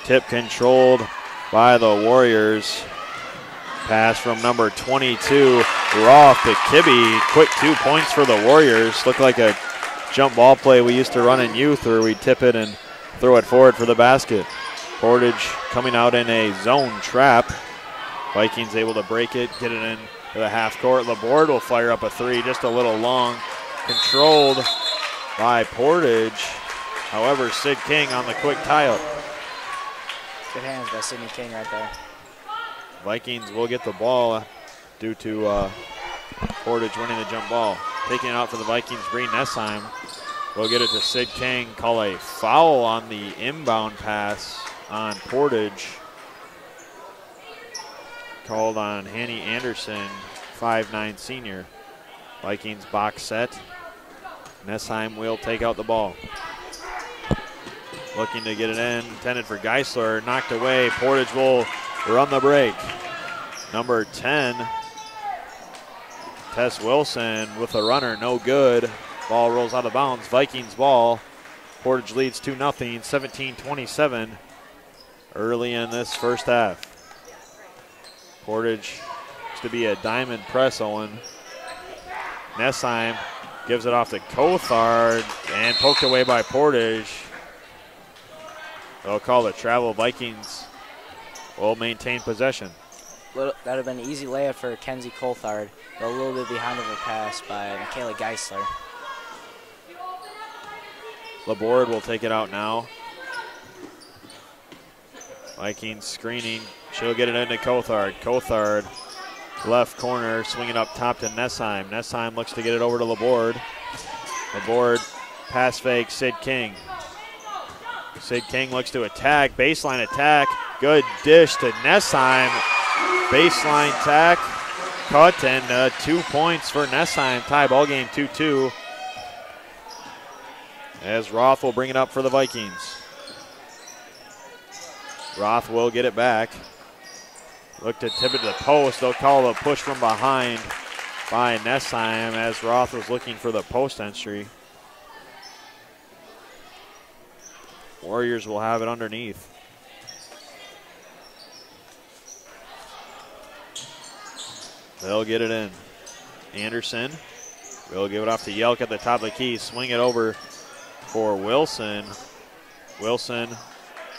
Tip controlled by the Warriors. Pass from number 22, Roth to Kibbe. Quick 2 points for the Warriors. Looked like a jump ball play we used to run in youth, where we tip it and throw it forward for the basket. Portage coming out in a zone trap. Vikings able to break it, get it in to the half court. Laborde will fire up a three, just a little long. Controlled by Portage. However, Sid King on the quick tie-up. Good hands by Sydney King right there. Vikings will get the ball due to Portage winning the jump ball. Taking it out for the Vikings, Bree Nessheim will get it to Sid King. Call a foul on the inbound pass on Portage. Called on Hanny Anderson, 5'9" senior. Vikings box set. Nessheim will take out the ball. Looking to get it in, intended for Geisler, knocked away. Portage will run the break. Number 10, Tess Wilson with a runner, no good. Ball rolls out of bounds, Vikings ball. Portage leads 2-0, 17-27 early in this first half. Portage used to be a diamond press, Owen. Nessheim gives it off to Cothard and poked away by Portage. They'll call it travel. Vikings will maintain possession. That would have been an easy layup for Kenzie Cothard, but a little bit behind of a pass by Michaela Geisler. Laborde will take it out now. Vikings screening. She'll get it into Cothard. Cothard, left corner, swinging up top to Nessheim. Nessheim looks to get it over to Laborde. Laborde, pass fake, Sid King. Sid King looks to attack, baseline attack. Good dish to Nessheim. Baseline tack, cut, and 2 points for Nessheim. Tie ball game 2-2. As Roth will bring it up for the Vikings. Roth will get it back. Look to tip it to the post. They'll call a push from behind by Nessheim as Roth was looking for the post entry. Warriors will have it underneath. They'll get it in. Anderson will give it off to Yelk at the top of the key. Swing it over for Wilson. Wilson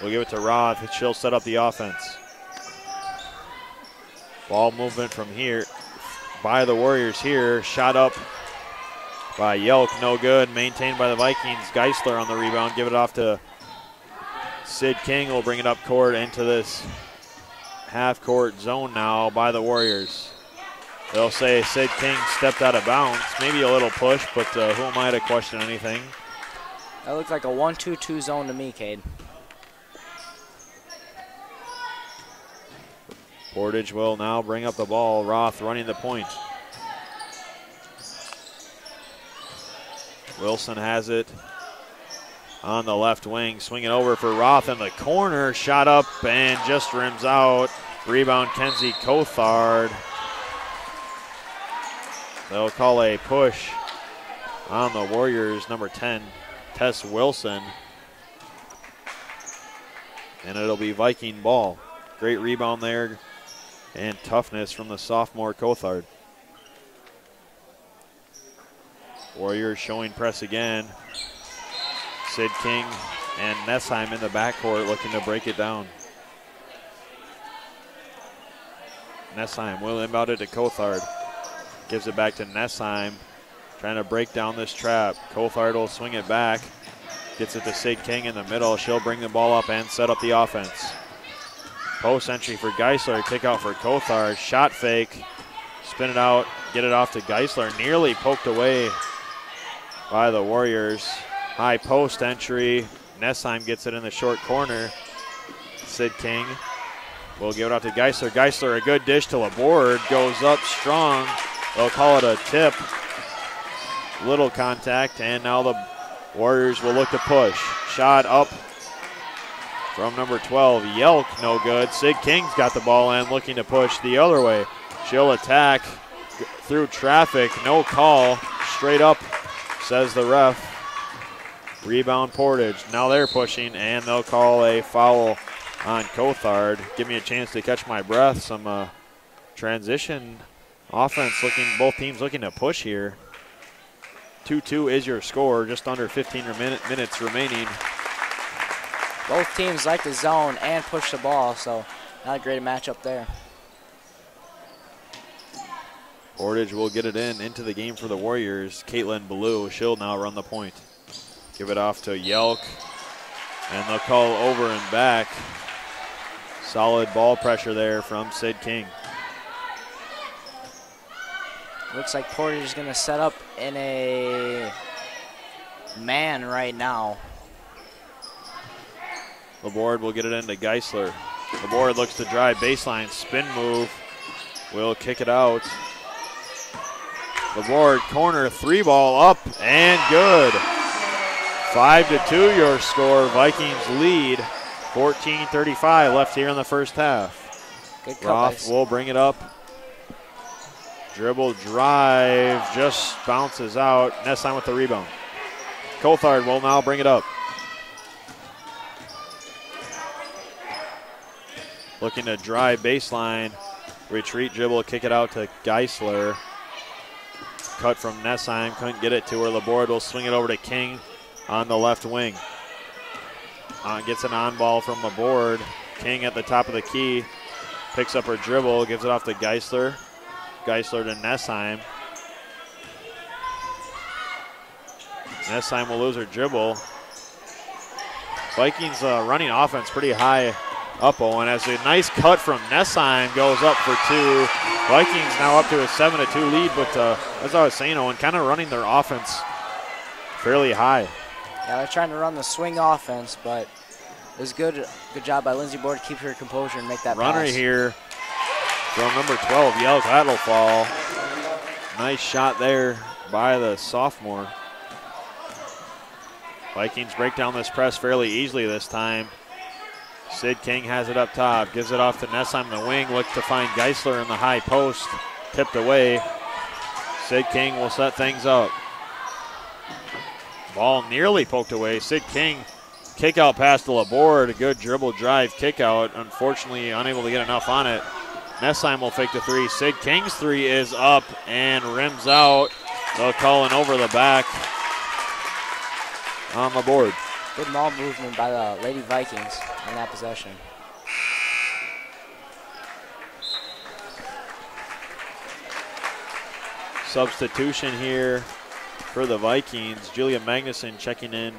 will give it to Roth. She'll set up the offense. Ball movement from here by the Warriors here. Shot up by Yelk, no good. Maintained by the Vikings. Geisler on the rebound. Give it off to Sid King. Will bring it up court into this half-court zone now by the Warriors. They'll say Sid King stepped out of bounds. Maybe a little push, but who am I to question anything? That looked like a 1-2-2 zone to me, Cade. Portage will now bring up the ball. Roth running the point. Wilson has it on the left wing. Swing it over for Roth in the corner. Shot up and just rims out. Rebound Kenzie Cothard. They'll call a push on the Warriors, number 10, Tess Wilson. And it'll be Viking ball. Great rebound there and toughness from the sophomore Cothard. Warriors showing press again. Sid King and Nessheim in the backcourt looking to break it down. Nessheim will inbound it to Cothard. Gives it back to Nessheim. Trying to break down this trap. Cothard will swing it back. Gets it to Sid King in the middle. She'll bring the ball up and set up the offense. Post entry for Geisler. Kick out for Cothard. Shot fake. Spin it out. Get it off to Geisler. Nearly poked away by the Warriors. High post entry. Nessheim gets it in the short corner. Sid King will give it off to Geisler. Geisler, a good dish to Laborde. Goes up strong. They'll call it a tip. Little contact, and now the Warriors will look to push. Shot up from number 12, Yelk, no good. Sid King's got the ball and looking to push the other way. She'll attack through traffic, no call. Straight up, says the ref. Rebound Portage. Now they're pushing, and they'll call a foul on Cothard. Give me a chance to catch my breath. Some transition offense looking, both teams looking to push here. 2-2 is your score, just under 15 minutes remaining. Both teams like to zone and push the ball, so not a great matchup there. Portage will get it into the game for the Warriors. Caitlin Ballou, she'll now run the point. Give it off to Yelk, and they'll call over and back. Solid ball pressure there from Sid King. Looks like Portage is going to set up in a man right now. Laborde will get it into Geisler. Laborde looks to drive baseline, spin move. Will kick it out. Laborde corner, three ball up and good. 5-2 your score. Vikings lead. 14:35 left here in the first half. Good Roth will bring it up. Dribble drive, just bounces out. Nessheim with the rebound. Cothard will now bring it up. Looking to drive baseline. Retreat dribble, kick it out to Geisler. Cut from Nessheim, couldn't get it to her. Laborde will swing it over to King on the left wing. Gets an on ball from Laborde. King at the top of the key. Picks up her dribble, gives it off to Geisler. Geisler to Nessheim. Nessheim will lose her dribble. Vikings running offense pretty high up, Owen, as a nice cut from Nessheim goes up for two. Vikings now up to a 7-2 lead, but as I was saying, Owen, kind of running their offense fairly high. Yeah, they're trying to run the swing offense, but it was good job by Lindsay Board to keep her composure and make that runner pass. Here from number 12, Yelk, that'll fall. Nice shot there by the sophomore. Vikings break down this press fairly easily this time. Sid King has it up top, gives it off to Nessheim in the wing, looks to find Geisler in the high post, tipped away. Sid King will set things up. Ball nearly poked away. Sid King, kick out pass to Laborde, a good dribble drive kick out. Unfortunately, unable to get enough on it. Nessheim will fake the three. Sid King's three is up and rims out. They'll call an over the back on the board. Good ball movement by the Lady Vikings in that possession. Substitution here for the Vikings. Julia Magnuson checking in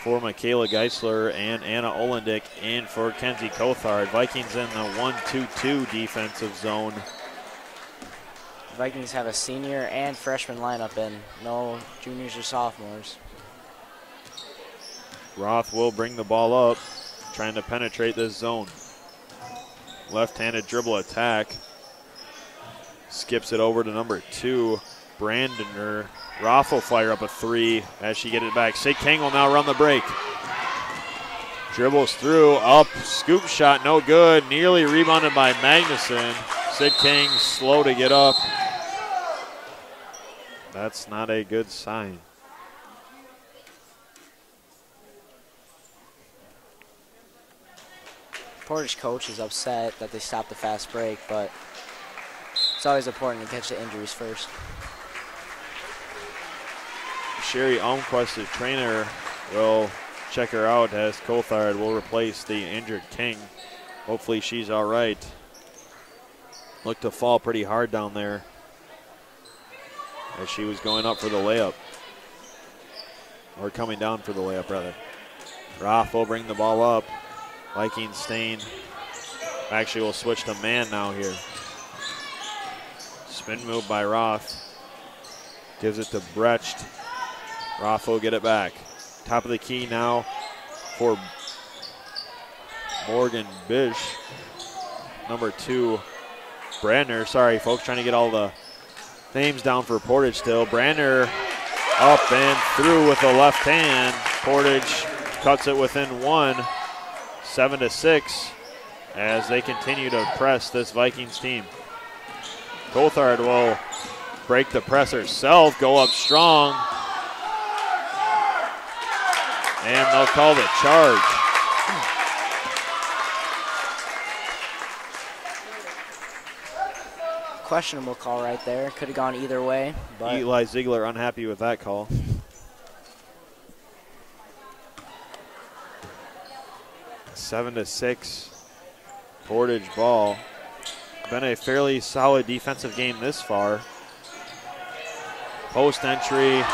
for Michaela Geisler and Anna Olendick in for Kenzie Cothard. Vikings in the 1-2-2 defensive zone. Vikings have a senior and freshman lineup in. No juniors or sophomores. Roth will bring the ball up, trying to penetrate this zone. Left-handed dribble attack. Skips it over to number 2, Brandener. Roth will fire up a 3 as she gets it back. Sid King will now run the break. Dribbles through, up, scoop shot, no good. Nearly rebounded by Magnuson. Sid King slow to get up. That's not a good sign. Portage coach is upset that they stopped the fast break, but it's always important to catch the injuries first. Sherry Almquist, the trainer, will check her out as Cothard will replace the injured King. Hopefully she's all right. Looked to fall pretty hard down there as she was going up for the layup. Or coming down for the layup, rather. Roth will bring the ball up. Vikings staying. Actually, we'll switch to man now here. Spin move by Roth. Gives it to Brecht. Roth will get it back. Top of the key now for Morgan Bish. Number 2, Brandner. Sorry, folks, trying to get all the names down for Portage still. Brandner up and through with the left hand. Portage cuts it within 1, 7-6, as they continue to press this Vikings team. Cothard will break the press herself, go up strong, and they'll call the charge. Questionable call right there. Could have gone either way. But Eli Ziegler unhappy with that call. Seven to 6, Portage ball. Been a fairly solid defensive game this far. Post entry,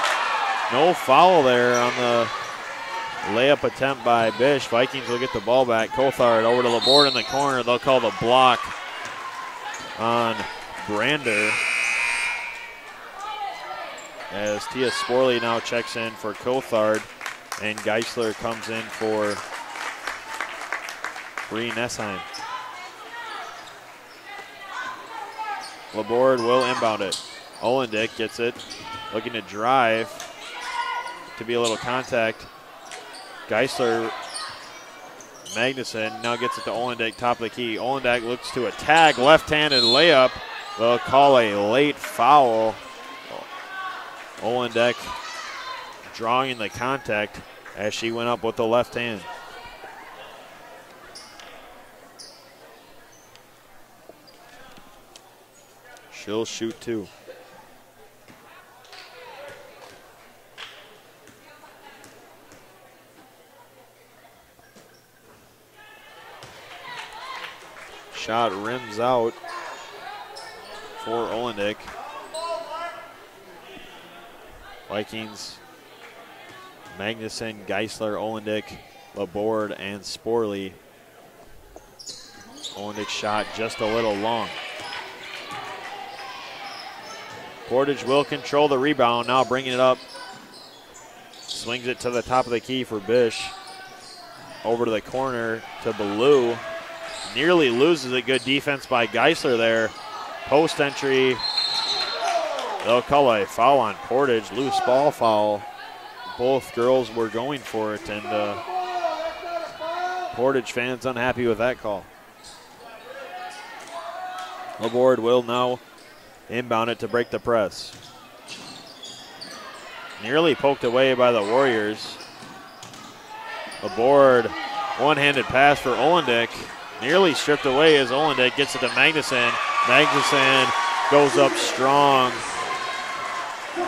no foul there on the layup attempt by Bish. Vikings will get the ball back. Cothard over to Laborde in the corner. They'll call the block on Brander, as Tia Sporley now checks in for Cothard, and Geisler comes in for Bree Nessheim. Laborde will inbound it. Olendick gets it, looking to drive, to be a little contact. Geisler, Magnuson now gets it to Olendick, top of the key. Olendick looks to a tag, left-handed layup. They'll call a late foul. Olendick drawing the contact as she went up with the left hand. She'll shoot 2. Shot rims out for Olendick. Vikings, Magnuson, Geisler, Olendick, Laborde, and Sporley. Olendick shot just a little long. Portage will control the rebound, now bringing it up. Swings it to the top of the key for Bish. Over to the corner to Ballou. Nearly loses it. Good defense by Geisler there. Post entry. They'll call a foul on Portage. Loose ball foul. Both girls were going for it, and Portage fans unhappy with that call. Laborde will now inbound it to break the press. Nearly poked away by the Warriors. Laborde, one-handed pass for Olendick. Nearly stripped away as Olendick gets it to Magnuson. Magnuson goes up strong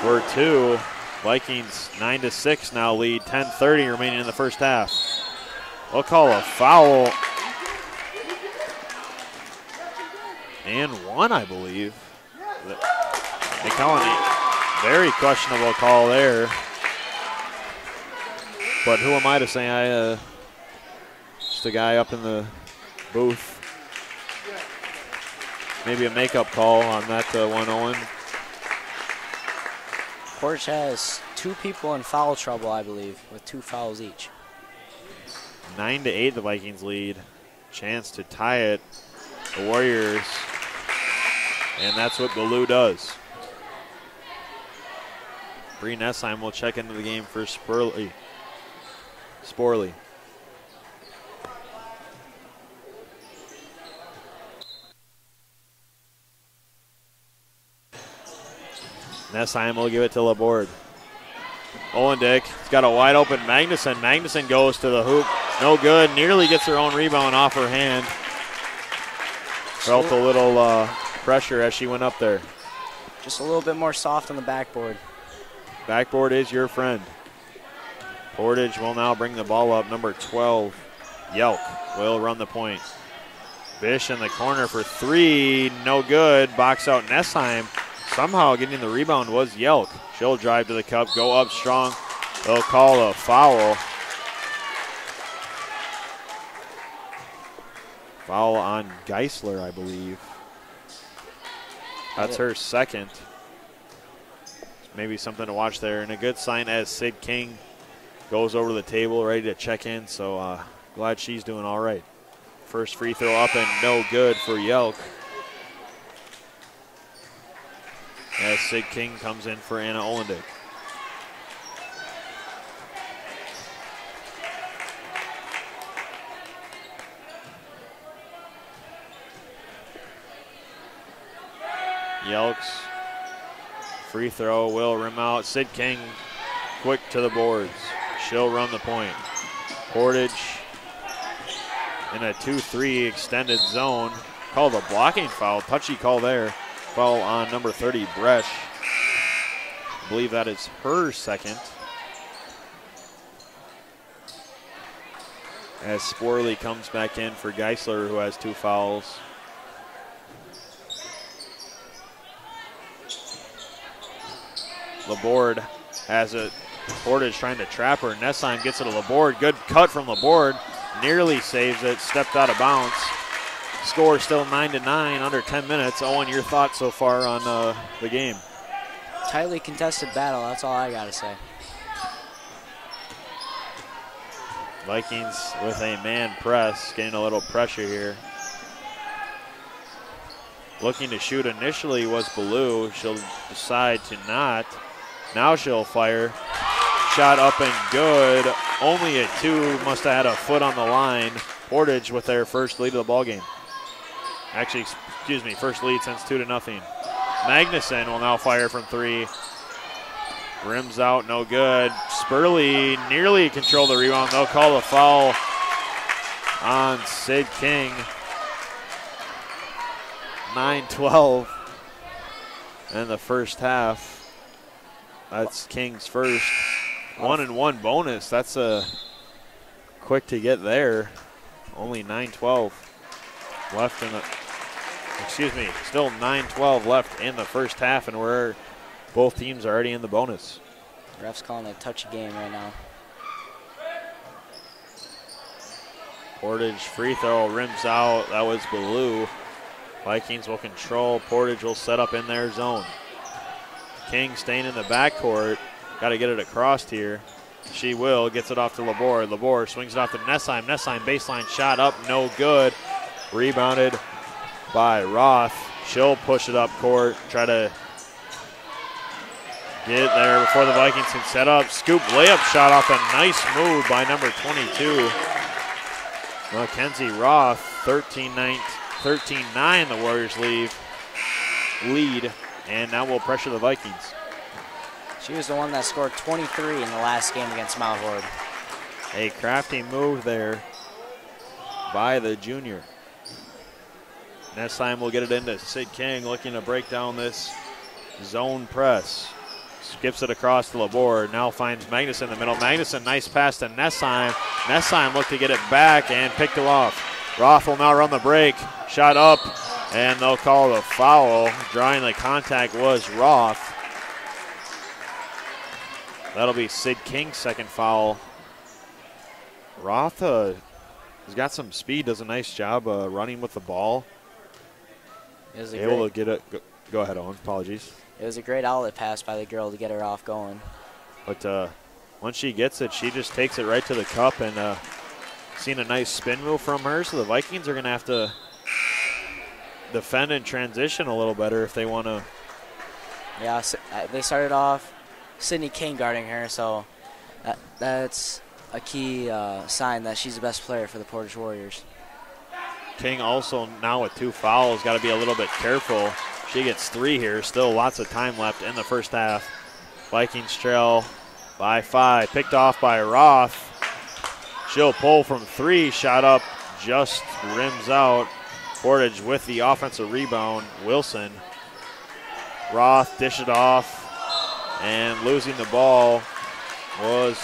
for 2. Vikings 9-6 now lead, 10:30 remaining in the first half. We'll call a foul. And one, I believe. They call a very questionable call there. But who am I to say? Just a guy up in the booth. Maybe a makeup call on that one, Owen. Portage has 2 people in foul trouble, I believe, with 2 fouls each. 9-8 the Vikings lead. Chance to tie it. The Warriors. And that's what Ballou does. Bree Nessheim will check into the game for Sporley. Nessheim will give it to Laborde. Olendick has got a wide open Magnuson. Magnuson goes to the hoop. No good. Nearly gets her own rebound off her hand. Felt a little pressure as she went up there. Just a little bit more soft on the backboard. Backboard is your friend. Portage will now bring the ball up. Number 12, Yelk, will run the point. Bish in the corner for 3. No good. Box out Nessheim. Somehow getting the rebound was Yelk. She'll drive to the cup, go up strong. They'll call a foul. Foul on Geisler, I believe. That's her second. Maybe something to watch there. And a good sign as Sid King goes over to the table, ready to check in. So glad she's doing all right. First free throw up and no good for Yelk. As Sid King comes in for Anna Olendick. Yelks free throw will rim out. Sid King quick to the boards. She'll run the point. Portage in a 2-3 extended zone. Called a blocking foul. Touchy call there. Foul on number 30, Bresch. I believe that is her second. As Sporley comes back in for Geisler, who has 2 fouls. Laborde has it. Portage trying to trap her. Nessheim gets it to Laborde. Good cut from Laborde. Nearly saves it. Stepped out of bounds. Score still 9-9, under 10 minutes. Owen, your thoughts so far on the game? Tightly contested battle, that's all I gotta say. Vikings with a man press, getting a little pressure here. Looking to shoot initially was Ballou. She'll decide to not. Now she'll fire. Shot up and good. Only a 2, must have had a foot on the line. Portage with their first lead of the ballgame. Actually, excuse me, first lead since 2-0. Magnuson will now fire from 3. Rims out, no good. Spurley nearly controlled the rebound. They'll call a foul on Sid King. 9-12 in the first half. That's King's first. 1-1 bonus. That's quick to get there. Only 9-12 left in the, still 9-12 left in the first half, and both teams are already in the bonus. Ref's calling a touchy game right now. Portage free throw rims out. That was Ballou. Vikings will control. Portage will set up in their zone. King staying in the backcourt. Got to get it across here. She will. Gets it off to Laborde. Laborde swings it off to Nessheim. Nessheim baseline shot up. No good. Rebounded by Roth. She'll push it up court. Try to get it there before the Vikings can set up. Scoop layup shot off. A nice move by number 22. Mackenzie Roth. 13-9 the Warriors lead. And now we'll pressure the Vikings. She was the one that scored 23 in the last game against Mount Horeb. A crafty move there by the junior. Next time we'll get it into Sid King, looking to break down this zone press. Skips it across to Laborde. Now finds Magnuson in the middle. Magnuson, nice pass to Nessheim. Nessheim looked to get it back and picked it off. Roth will now run the break. Shot up, and they'll call the foul. Drawing the contact was Roth. That'll be Sid King's second foul. Roth has got some speed, does a nice job running with the ball. Able to get it. Go ahead, Owen. Apologies. It was a great outlet pass by the girl to get her off going. But once she gets it, she just takes it right to the cup, and seen a nice spin move from her. So the Vikings are going to have to defend and transition a little better if they want to. Yeah, they started off Sydney King guarding her, so that's a key sign that she's the best player for the Portage Warriors. King also now with 2 fouls, got to be a little bit careful. She gets 3 here. Still lots of time left in the first half. Vikings trail by 5. Picked off by Roth. She'll pull from 3. Shot up, just rims out. Portage with the offensive rebound. Wilson. Roth dish it off. And losing the ball was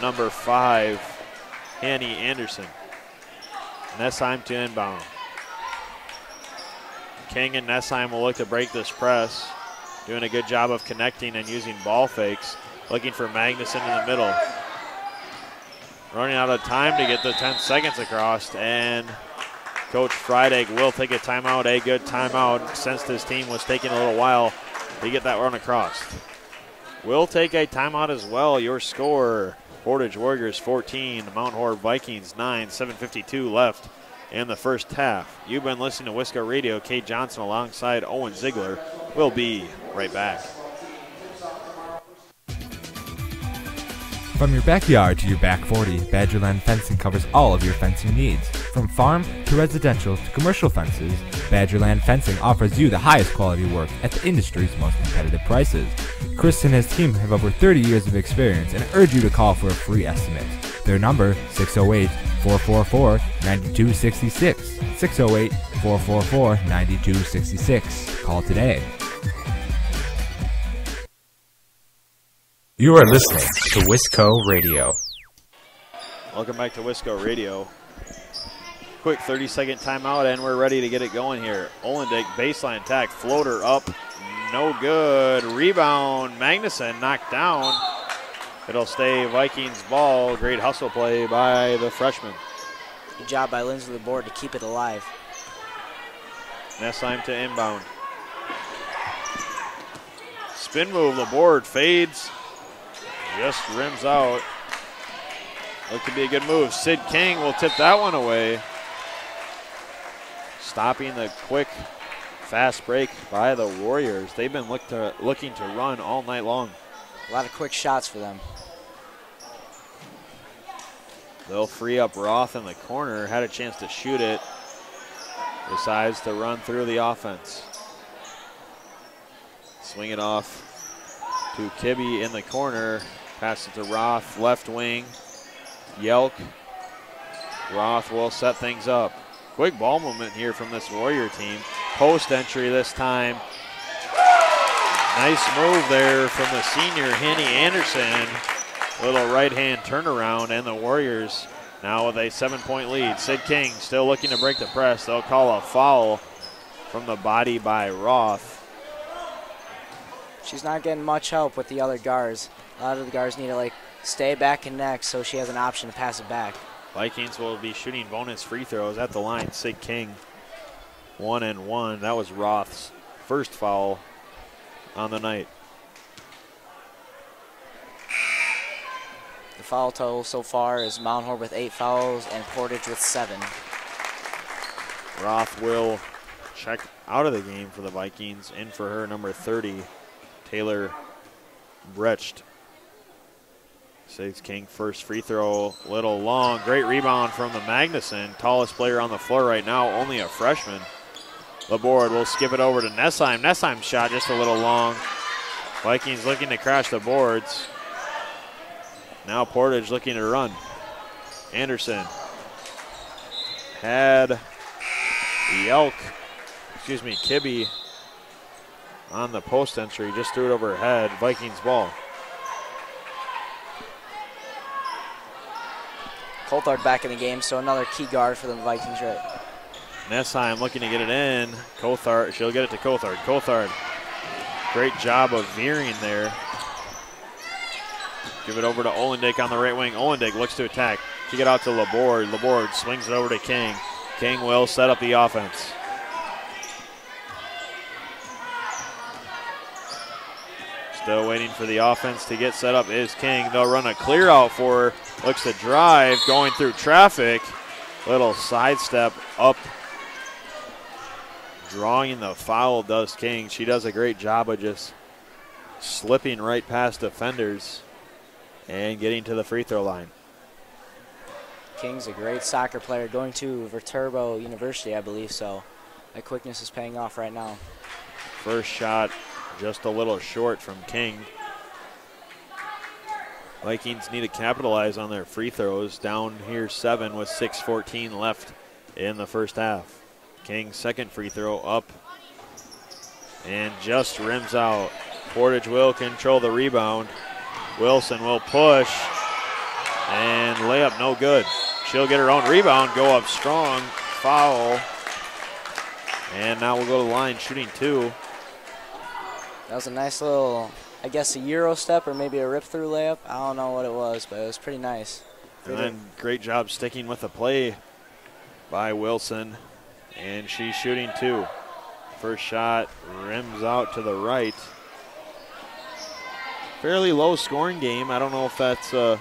number 5, Hanny Anderson. Nessheim to inbound. King and Nessheim will look to break this press. Doing a good job of connecting and using ball fakes. Looking for Magnuson in the middle. Running out of time to get the 10 seconds across. And Coach Friedig will take a timeout, a good timeout. Since this team was taking a little while to get that run across. We'll take a timeout as well. Your score, Portage Warriors 14, Mount Horeb Vikings 9, 7:52 left in the first half. You've been listening to Wisco Radio. Kate Johnson alongside Owen Ziegler. We'll be right back. From your backyard to your back 40, Badgerland Fencing covers all of your fencing needs. From farm to residential to commercial fences, Badgerland Fencing offers you the highest quality work at the industry's most competitive prices. Chris and his team have over 30 years of experience and urge you to call for a free estimate. Their number, 608-444-9266. 608-444-9266. Call today. You are listening to Wisco Radio. Welcome back to Wisco Radio. Quick 30-second timeout, and we're ready to get it going here. Olendick baseline attack, floater up, no good. Rebound, Magnuson knocked down. It'll stay Vikings ball. Great hustle play by the freshman. Good job by Lindsay with the board to keep it alive. Nessheim to inbound. Spin move, the board fades. Just rims out. Look to be a good move. Sid King will tip that one away. Stopping the quick, fast break by the Warriors. They've been looking to run all night long. A lot of quick shots for them. They'll free up Roth in the corner. Had a chance to shoot it. Decides to run through the offense. Swing it off to Kibbe in the corner. Pass it to Roth, left wing. Yelk. Roth will set things up. Quick ball movement here from this Warrior team. Post entry this time. Nice move there from the senior, Hanny Anderson. Little right-hand turnaround, and the Warriors now with a 7-point lead. Sid King still looking to break the press. They'll call a foul from the body by Roth. She's not getting much help with the other guards. A lot of the guards need to stay back and next so she has an option to pass it back. Vikings will be shooting bonus free throws at the line. Sid King, 1-and-1. That was Roth's first foul on the night. The foul total so far is Mount Horeb with 8 fouls and Portage with 7. Roth will check out of the game for the Vikings. In for her, number 30, Taylor Brecht. Sid King, first free throw, little long. Great rebound from the Magnuson. Tallest player on the floor right now, only a freshman. Laborde will skip it over to Nessheim. Nessheim's shot just a little long. Vikings looking to crash the boards. Now Portage looking to run. Anderson had Kibbe on the post entry. Just threw it over her head. Vikings ball. Coulthard back in the game, so another key guard for the Vikings, right? Nessheim looking to get it in. Coulthard, she'll get it to Coulthard. Coulthard, great job of veering there. Give it over to Olendick on the right wing. Olendick looks to attack. Kick it out to Laborde. Laborde swings it over to King. King will set up the offense. Still waiting for the offense to get set up is King. They'll run a clear out for her. Looks to drive, going through traffic. Little sidestep up. Drawing the foul does King. She does a great job of just slipping right past defenders and getting to the free throw line. King's a great soccer player, going to Viterbo University, I believe, so that quickness is paying off right now. First shot just a little short from King. Vikings need to capitalize on their free throws. Down here 7 with 6:14 left in the first half. King's second free throw up and just rims out. Portage will control the rebound. Wilson will push and layup no good. She'll get her own rebound, go up strong, foul. And now we'll go to the line shooting 2. That was a nice little, I guess, a Euro step or maybe a rip-through layup. I don't know what it was, but it was pretty nice. And then great job sticking with the play by Wilson. And she's shooting 2. First shot rims out to the right. Fairly low scoring game. I don't know if that's a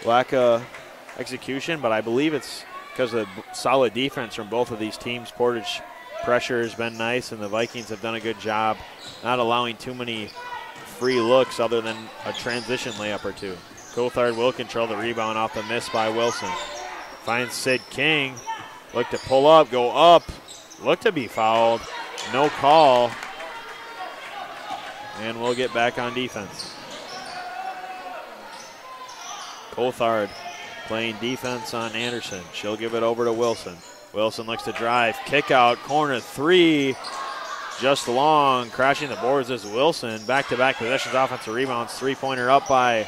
lack of execution, but I believe it's because of solid defense from both of these teams. Portage pressure has been nice, and the Vikings have done a good job not allowing too many free looks other than a transition layup or 2. Coulthard will control the rebound off the miss by Wilson. Finds Sid King. Look to pull up, go up. Look to be fouled. No call. And we'll get back on defense. Coulthard playing defense on Anderson. She'll give it over to Wilson. Wilson looks to drive. Kick out, corner 3. Just long. Crashing the boards is Wilson. Back-to-back possessions, offensive rebounds. 3-pointer up by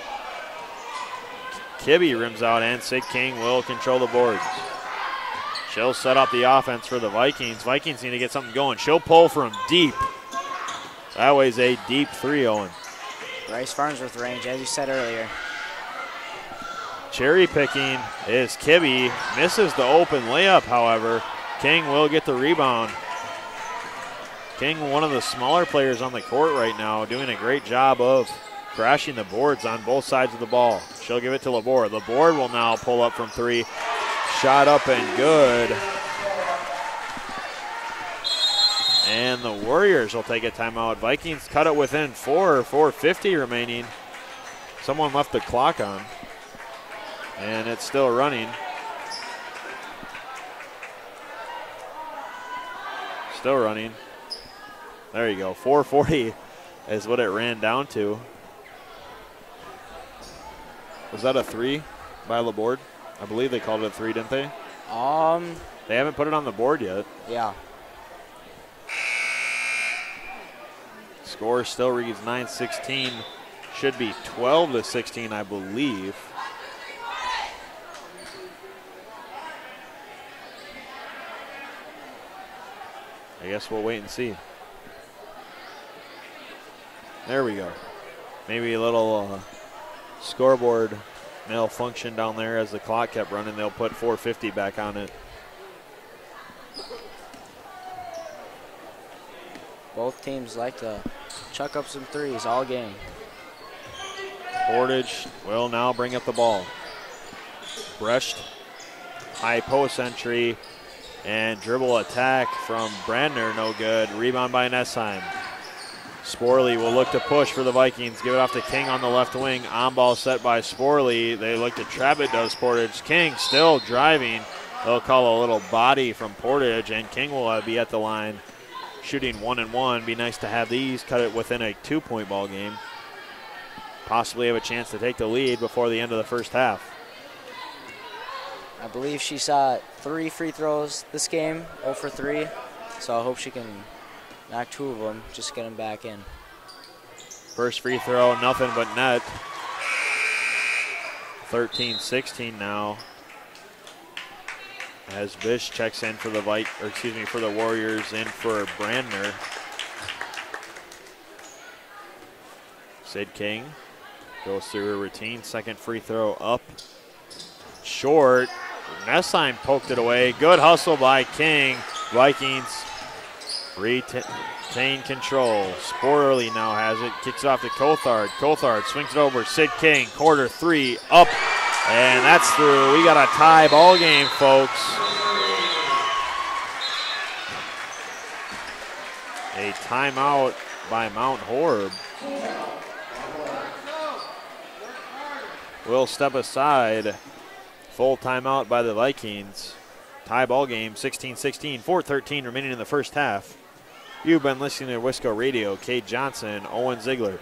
Kibbe. Rims out, and Sid King will control the boards. She'll set up the offense for the Vikings. Vikings need to get something going. She'll pull from deep. That was a deep 3, Owen. Bryce Farnsworth range, as you said earlier. Cherry picking is Kibbe. Misses the open layup, however. King will get the rebound. King, one of the smaller players on the court right now, doing a great job of crashing the boards on both sides of the ball. She'll give it to Laborde. Laborde will now pull up from 3. Shot up and good. And the Warriors will take a timeout. Vikings cut it within 4:50 remaining. Someone left the clock on. And it's still running. Still running. There you go. 4:40 is what it ran down to. Was that a 3 by Laborde? I believe they called it a 3, didn't they? They haven't put it on the board yet. Yeah. Score still reads 9-16. Should be 12-16, I believe. I guess we'll wait and see. There we go. Maybe a little scoreboard malfunction down there as the clock kept running. They'll put 4:50 back on it. Both teams like to chuck up some threes all game. Portage will now bring up the ball. Brecht, high post entry, and dribble attack from Brandner, no good. Rebound by Nessheim. Sporley will look to push for the Vikings. Give it off to King on the left wing. On ball set by Sporley. They look to trap it, does Portage. King still driving. They'll call a little body from Portage, and King will be at the line shooting 1-1. Be nice to have these cut it within a 2-point ball game. Possibly have a chance to take the lead before the end of the first half. I believe she shot 3 free throws this game, 0 for 3. So I hope she can Knocked 2 of them, just get them back in. First free throw, nothing but net. 13-16 now. As Bish checks in for the for the Warriors, in for Brandner. Sid King goes through a routine. Second free throw up. Short. Nessheim poked it away. Good hustle by King. Vikings retain control. Sporley now has it. Kicks it off to Coulthard. Coulthard swings it over. Sid King. Quarter 3 up. And that's through. We got a tie ball game, folks. A timeout by Mount Horeb. Will step aside. Full timeout by the Vikings. Tie ball game, 16-16, 4:13 remaining in the first half. You've been listening to Wisco Radio. Kate Johnson, Owen Ziegler.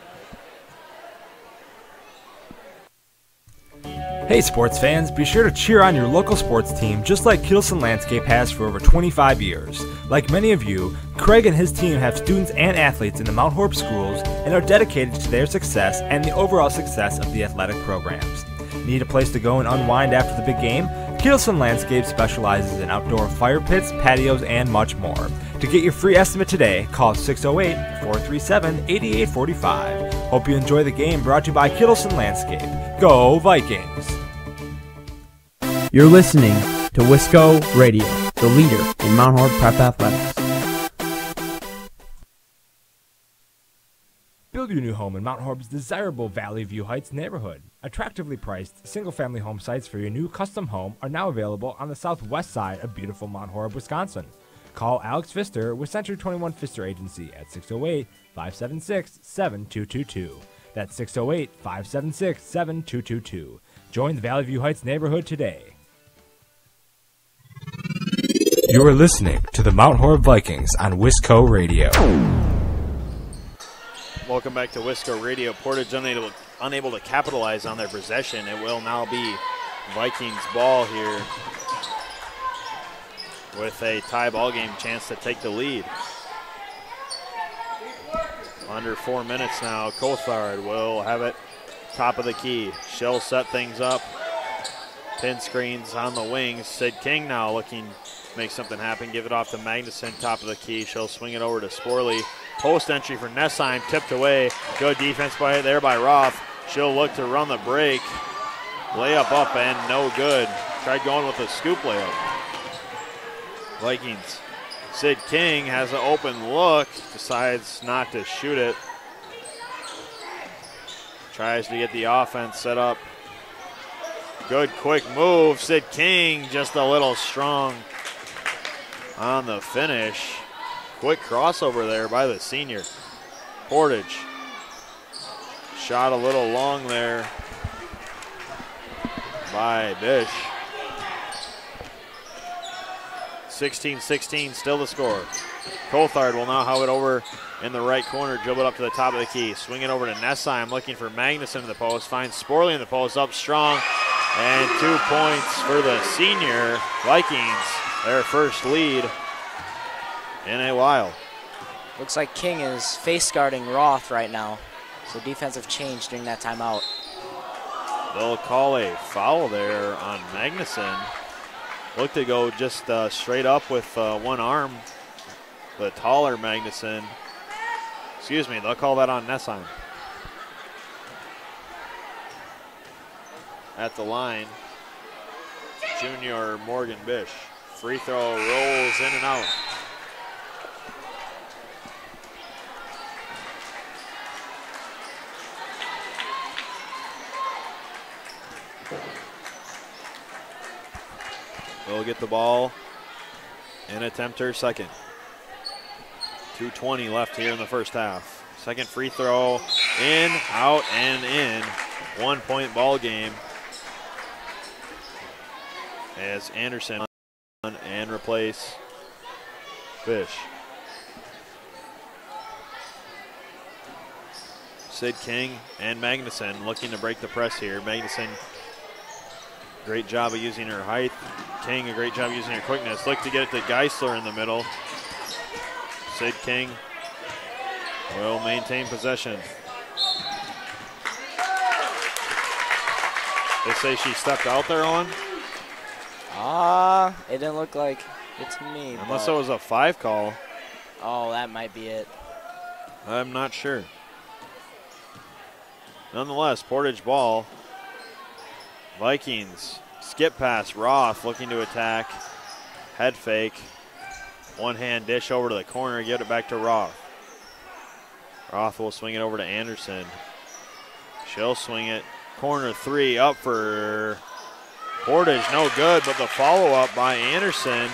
Hey sports fans, be sure to cheer on your local sports team just like Kittleson Landscape has for over 25 years. Like many of you, Craig and his team have students and athletes in the Mount Horeb schools and are dedicated to their success and the overall success of the athletic programs. Need a place to go and unwind after the big game? Kittleson Landscape specializes in outdoor fire pits, patios, and much more. To get your free estimate today, call 608-437-8845. Hope you enjoy the game, brought to you by Kittleson Landscape. Go Vikings! You're listening to Wisco Radio, the leader in Mount Horeb Prep Athletics. Build your new home in Mount Horeb's desirable Valley View Heights neighborhood. Attractively priced, single-family home sites for your new custom home are now available on the southwest side of beautiful Mount Horeb, Wisconsin. Call Alex Pfister with Century 21 Pfister Agency at 608-576-7222. That's 608-576-7222. Join the Valley View Heights neighborhood today. You are listening to the Mount Horeb Vikings on Wisco Radio. Welcome back to Wisco Radio. Portage unable to capitalize on their possession. It will now be Vikings ball here with a tie ball game chance to take the lead. Under 4 minutes now. Coulthard will have it top of the key. She'll set things up. Pin screens on the wings. Sid King now looking to make something happen. Give it off to Magnuson, top of the key. She'll swing it over to Sporley. Post entry for Nessheim, tipped away. Good defense there by Roth. She'll look to run the break. Layup up and no good. Tried going with a scoop layup. Vikings. Sid King has an open look, decides not to shoot it. Tries to get the offense set up. Good quick move. Sid King just a little strong on the finish. Quick crossover there by the senior. Portage. Shot a little long there by Bish. 16-16, still the score. Coulthard will now have it over in the right corner, dribble it up to the top of the key. Swing it over to Nessheim, looking for Magnuson in the post. Finds Sporley in the post, up strong. And 2 points for the senior Vikings. Their first lead in a while. Looks like King is face guarding Roth right now. So defensive change during that timeout. They'll call a foul there on Magnuson. Look to go just straight up with one arm. The taller Magnuson. Excuse me, they'll call that on Nessheim. At the line, junior Morgan Bish. Free throw rolls in and out. They'll get the ball and attempt her second. 2:20 left here in the first half. Second free throw, in, out, and in. 1 point ball game. As Anderson and replace Bish. Sid King and Magnuson looking to break the press here. Magnuson, great job of using her height. King, a great job using her quickness. Look to get it to Geisler in the middle. Sid King will maintain possession. They say she stepped out there, Owen? It didn't look like it to me. Unless it was a 5 call. Oh, that might be it. I'm not sure. Nonetheless, Portage ball. Vikings skip pass. Roth looking to attack. Head fake. One-hand dish over to the corner. Get it back to Roth. Roth will swing it over to Anderson. She'll swing it. Corner 3 up for Portage. No good, but the follow-up by Anderson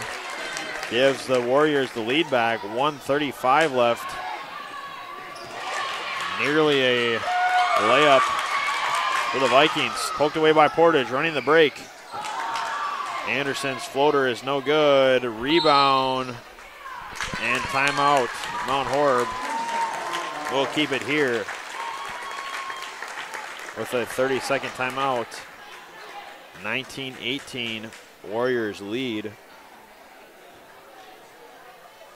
gives the Warriors the lead back. 1:35 left. Nearly a layup for the Vikings. Poked away by Portage, running the break. Anderson's floater is no good. Rebound and timeout. Mount Horeb will keep it here with a 30-second timeout. 19-18 Warriors lead.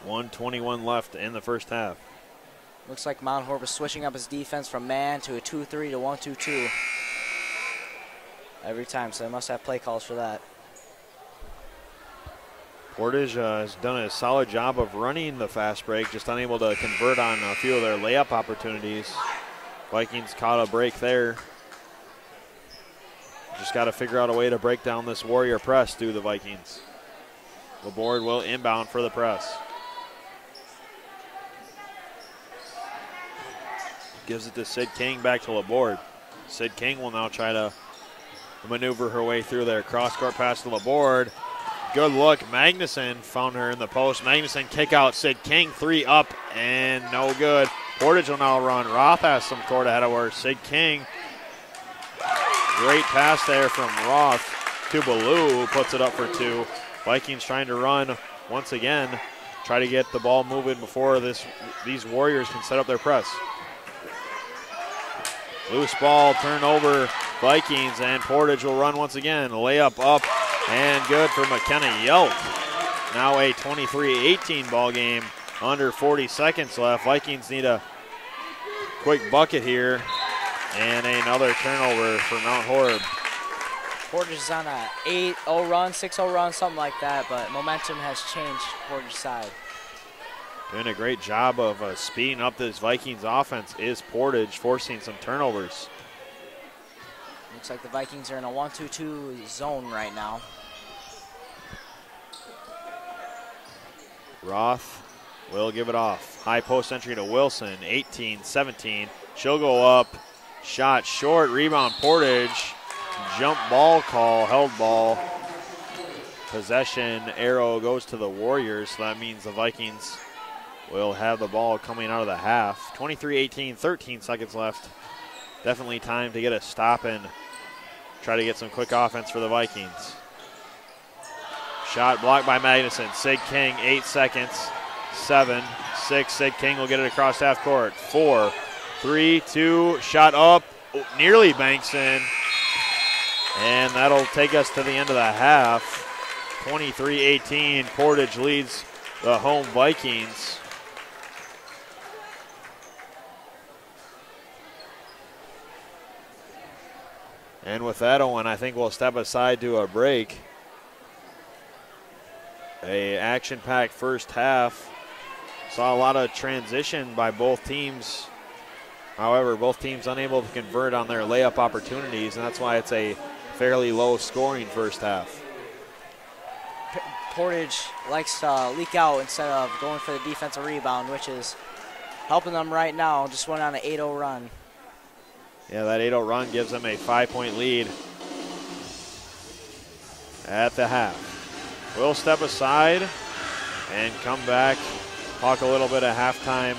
1:21 left in the first half. Looks like Mount Horeb is switching up his defense from man to a 2-3 to 1-2-2 every time, so they must have play calls for that. Portage has done a solid job of running the fast break, just unable to convert on a few of their layup opportunities. Vikings caught a break there. Just got to figure out a way to break down this Warrior press, do the Vikings. LeBoard will inbound for the press. Gives it to Sid King, back to LeBoard. Sid King will now try to maneuver her way through there. Cross-court pass to LeBoard. Good look. Magnuson found her in the post. Magnuson kick out. Sid King 3 up and no good. Portage will now run. Roth has some court ahead of her. Sid King. Great pass there from Roth to Ballou. Puts it up for 2. Vikings trying to run once again. Try to get the ball moving before these Warriors can set up their press. Loose ball, turnover, Vikings, and Portage will run once again. Layup up and good for McKenna Yelk. Now a 23-18 ball game, under 40 seconds left. Vikings need a quick bucket here, and another turnover for Mount Horeb. Portage is on a 8-0 run, 6-0 run, something like that, but momentum has changed Portage's side. Doing a great job of speeding up this Vikings offense is Portage, forcing some turnovers. Looks like the Vikings are in a 1-2-2 zone right now. Roth will give it off. High post entry to Wilson, 18-17. She'll go up, shot short, rebound Portage. Jump ball call, held ball. Possession arrow goes to the Warriors, so that means the Vikings will have the ball coming out of the half. 23-18, 13 seconds left. Definitely time to get a stop and try to get some quick offense for the Vikings. Shot blocked by Magnuson. Sid King, 8 seconds. 7, 6, Sid King will get it across half court. 4, 3, 2, shot up, nearly banks in. And that'll take us to the end of the half. 23-18, Portage leads the home Vikings. And with that, Owen, I think we'll step aside to a break. A action-packed first half. Saw a lot of transition by both teams. However, both teams unable to convert on their layup opportunities, and that's why it's a fairly low-scoring first half. Portage likes to leak out instead of going for the defensive rebound, which is helping them right now. Just went on an 8-0 run. Yeah, that 8-0 run gives them a 5-point lead at the half. We'll step aside and come back, talk a little bit of halftime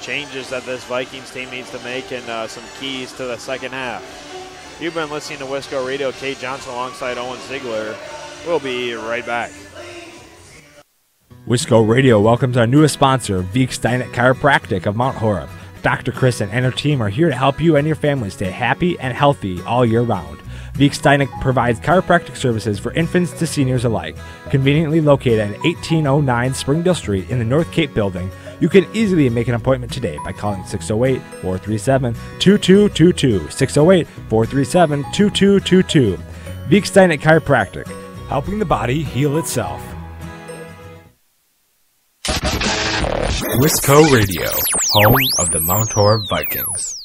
changes that this Vikings team needs to make and some keys to the second half. You've been listening to Wisco Radio. Kate Johnson alongside Owen Ziegler. We'll be right back. Wisco Radio welcomes our newest sponsor, Viek Steinet Chiropractic of Mount Horeb. Dr. Kristen and her team are here to help you and your family stay happy and healthy all year round. Viek Steinet provides chiropractic services for infants to seniors alike. Conveniently located at 1809 Springdale Street in the North Cape building, You can easily make an appointment today by calling 608-437-2222, 608-437-2222. Viekstein Chiropractic, helping the body heal itself. Wisco Radio, home of the Mount Horeb Vikings.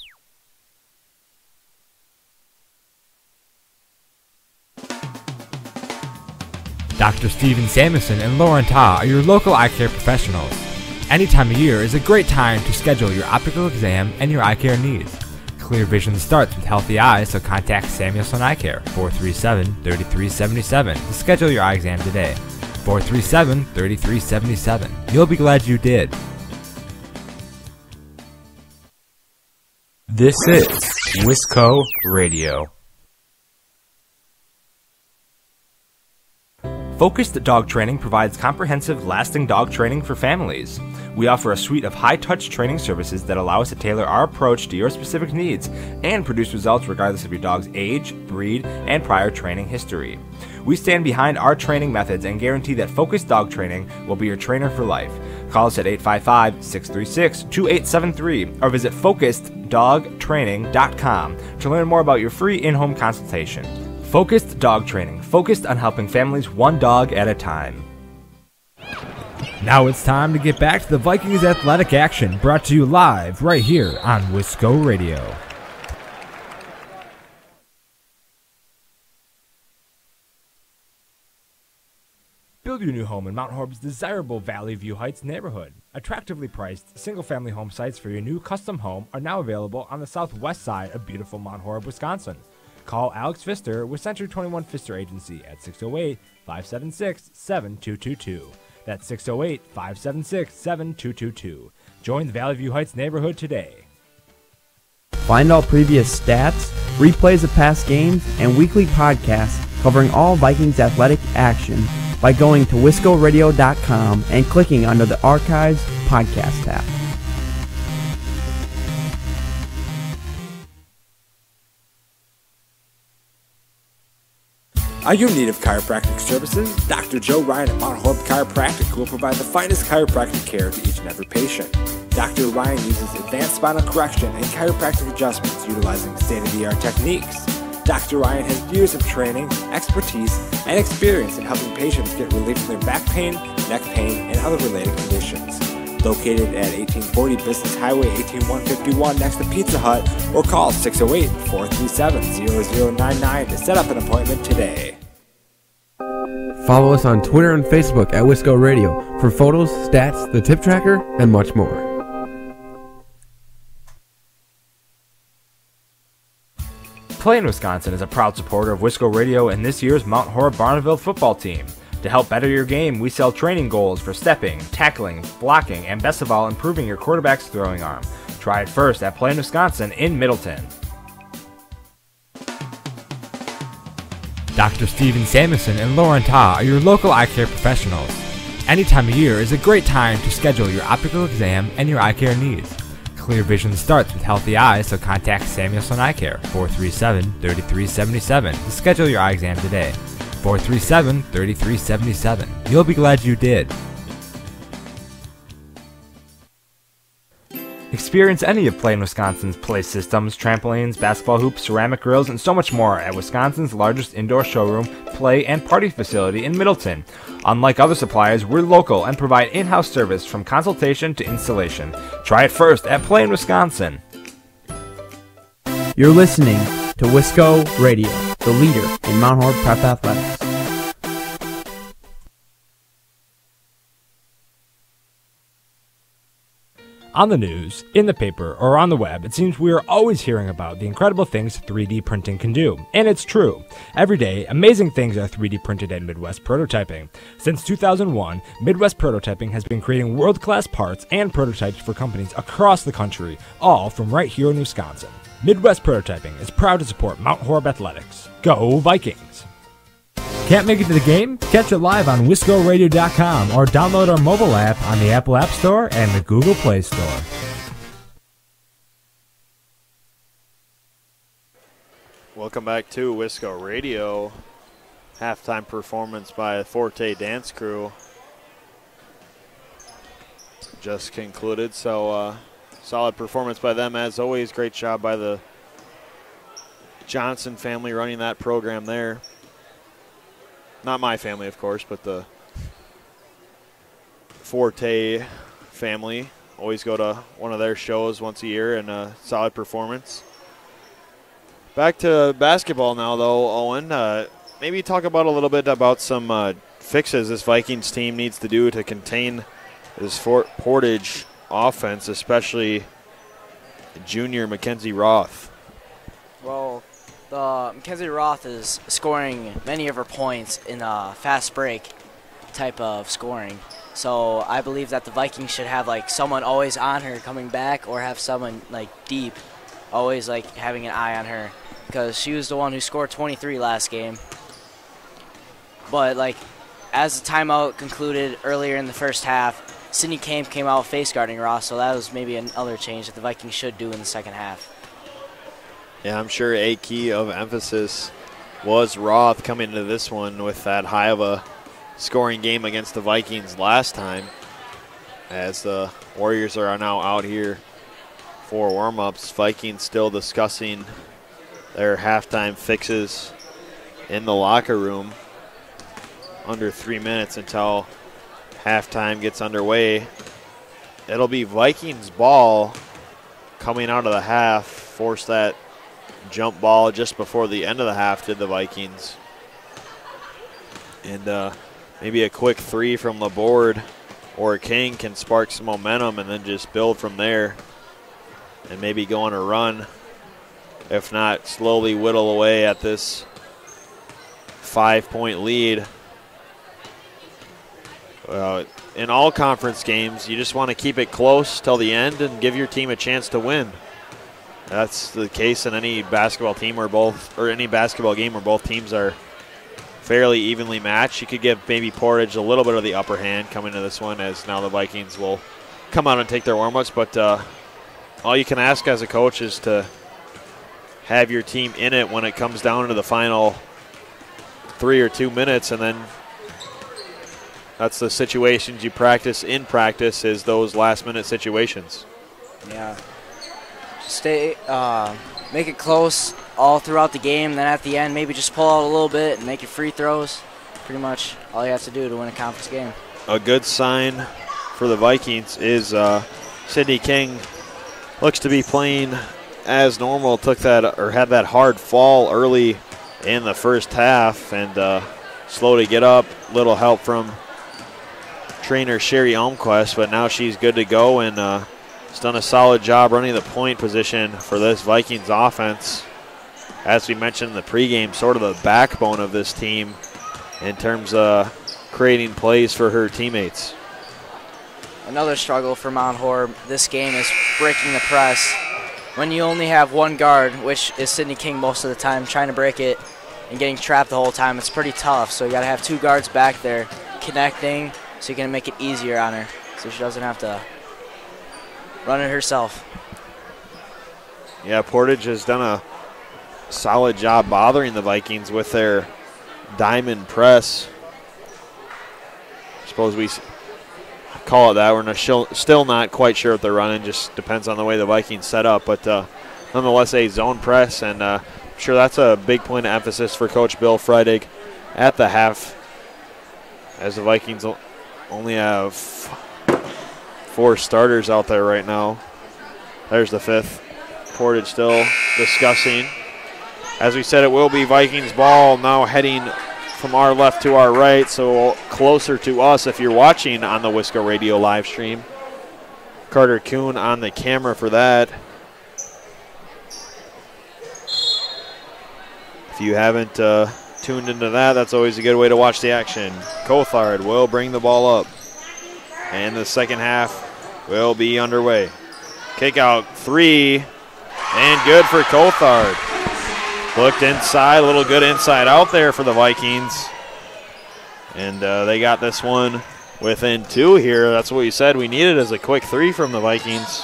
Dr. Steven Samuelson and Lauren Ta are your local eye care professionals. Any time of year is a great time to schedule your optical exam and your eye care needs. Clear vision starts with healthy eyes, so contact Samuelson Eye Care, 437-3377, to schedule your eye exam today. 437-3377. You'll be glad you did. This is Wisco Radio. Focused Dog Training provides comprehensive, lasting dog training for families. We offer a suite of high-touch training services that allow us to tailor our approach to your specific needs and produce results regardless of your dog's age, breed, and prior training history. We stand behind our training methods and guarantee that Focused Dog Training will be your trainer for life. Call us at 855-636-2873 or visit FocusedDogTraining.com to learn more about your free in-home consultation. Focused Dog Training, focused on helping families one dog at a time. Now it's time to get back to the Vikings athletic action, brought to you live right here on Wisco Radio. Build your new home in Mount Horeb's desirable Valley View Heights neighborhood. Attractively priced, single-family home sites for your new custom home are now available on the southwest side of beautiful Mount Horeb, Wisconsin. Call Alex Pfister with Century 21 Pfister Agency at 608-576-7222. That's 608-576-7222. Join the Valley View Heights neighborhood today. Find all previous stats, replays of past games, and weekly podcasts covering all Vikings athletic action by going to wiscoradio.com and clicking under the Archives podcast tab. Are you in need of chiropractic services? Dr. Joe Ryan at Mount Horeb Chiropractic will provide the finest chiropractic care to each and every patient. Dr. Ryan uses advanced spinal correction and chiropractic adjustments utilizing state-of-the-art techniques. Dr. Ryan has years of training, expertise, and experience in helping patients get relief from their back pain, neck pain, and other related conditions. Located at 1840 Business Highway 18151 next to Pizza Hut, or call 608-437-0099 to set up an appointment today. Follow us on Twitter and Facebook at Wisco Radio for photos, stats, the tip tracker, and much more. PlayN Wisconsin is a proud supporter of Wisco Radio and this year's Mount Horeb Barneville football team. To help better your game, we sell training goals for stepping, tackling, blocking, and best of all, improving your quarterback's throwing arm. Try it first at PlayN Wisconsin in Middleton. Dr. Steven Samuelson and Lauren Ta are your local eye care professionals. Any time of year is a great time to schedule your optical exam and your eye care needs. Clear vision starts with healthy eyes, so contact Samuelson Eye Care, 437-3377, to schedule your eye exam today. 437-3377. You'll be glad you did. Experience any of PlayN Wisconsin's play systems, trampolines, basketball hoops, ceramic grills, and so much more at Wisconsin's largest indoor showroom, play, and party facility in Middleton. Unlike other suppliers, we're local and provide in-house service from consultation to installation. Try it first at PlayN Wisconsin. You're listening to Wisco Radio, the leader in Mount Horeb Prep Athletics. On the news, in the paper, or on the web, it seems we are always hearing about the incredible things 3D printing can do. And it's true. Every day, amazing things are 3D printed at Midwest Prototyping. Since 2001, Midwest Prototyping has been creating world-class parts and prototypes for companies across the country, all from right here in Wisconsin. Midwest Prototyping is proud to support Mount Horeb Athletics. Go Vikings! Can't make it to the game? Catch it live on WiscoRadio.com or download our mobile app on the Apple App Store and the Google Play Store. Welcome back to Wisco Radio. Halftime performance by Forte Dance Crew. just concluded. So solid performance by them as always. Great job by the Johnson family running that program there. Not my family, of course, but the Forte family. Always go to one of their shows once a year, and a solid performance. Back to basketball now, though, Owen. Maybe talk about a little bit about some fixes this Vikings team needs to do to contain this Portage offense, especially junior Mackenzie Roth. Well, Mackenzie Roth is scoring many of her points in a fast break type of scoring. So I believe that the Vikings should have like someone always on her coming back, or have someone like deep, always like having an eye on her, because she was the one who scored 23 last game. But like as the timeout concluded earlier in the first half, Sydney Camp came out face guarding Roth, so that was maybe another change that the Vikings should do in the second half. Yeah, I'm sure a key of emphasis was Roth coming into this one with that high of a scoring game against the Vikings last time, as the Warriors are now out here for warm-ups. Vikings still discussing their halftime fixes in the locker room. Under 3 minutes until halftime gets underway. It'll be Vikings ball coming out of the half. Force that jump ball just before the end of the half did the Vikings. And maybe a quick three from the board or King can spark some momentum and then just build from there and maybe go on a run. If not, slowly whittle away at this 5-point lead. In all conference games, you just want to keep it close till the end and give your team a chance to win. That's the case in any basketball team or any basketball game where both teams are fairly evenly matched. You could give maybe Portage a little bit of the upper hand coming to this one, as now the Vikings will come out and take their warm-ups. But all you can ask as a coach is to have your team in it when it comes down to the final 3 or 2 minutes, and then that's the situations you practice in practice, is those last-minute situations. Yeah. Make it close all throughout the game, then at the end maybe just pull out a little bit and make it free throws. Pretty much all you have to do to win a conference game. A good sign for the Vikings is Sydney King looks to be playing as normal. Had that hard fall early in the first half and slow to get up. Little help from trainer Sherry Almquist, but now she's good to go and has done a solid job running the point position for this Vikings offense. As we mentioned in the pregame, sort of the backbone of this team in terms of creating plays for her teammates. Another struggle for Mount Horeb this game is breaking the press. When you only have one guard, which is Sydney King most of the time, trying to break it and getting trapped the whole time, it's pretty tough. So you got to have two guards back there connecting, so you can make it easier on her so she doesn't have to run it herself. Yeah, Portage has done a solid job bothering the Vikings with their diamond press. I suppose we call it that. We're still not quite sure what they're running. Just depends on the way the Vikings set up. But nonetheless, a zone press, and I'm sure that's a big point of emphasis for Coach Bill Freydig at the half, as the Vikings only have 4 starters out there right now. There's the 5th. Portage still discussing. As we said, it will be Vikings ball, now heading from our left to our right, so closer to us if you're watching on the Wisco Radio live stream. Carter Kuhn on the camera for that. If you haven't tuned into that, that's always a good way to watch the action. Cothard will bring the ball up, and the second half will be underway. Kick out 3, and good for Cothard. Looked inside, a little good inside out there for the Vikings. And they got this one within 2 here. That's what we said we needed, as a quick 3 from the Vikings.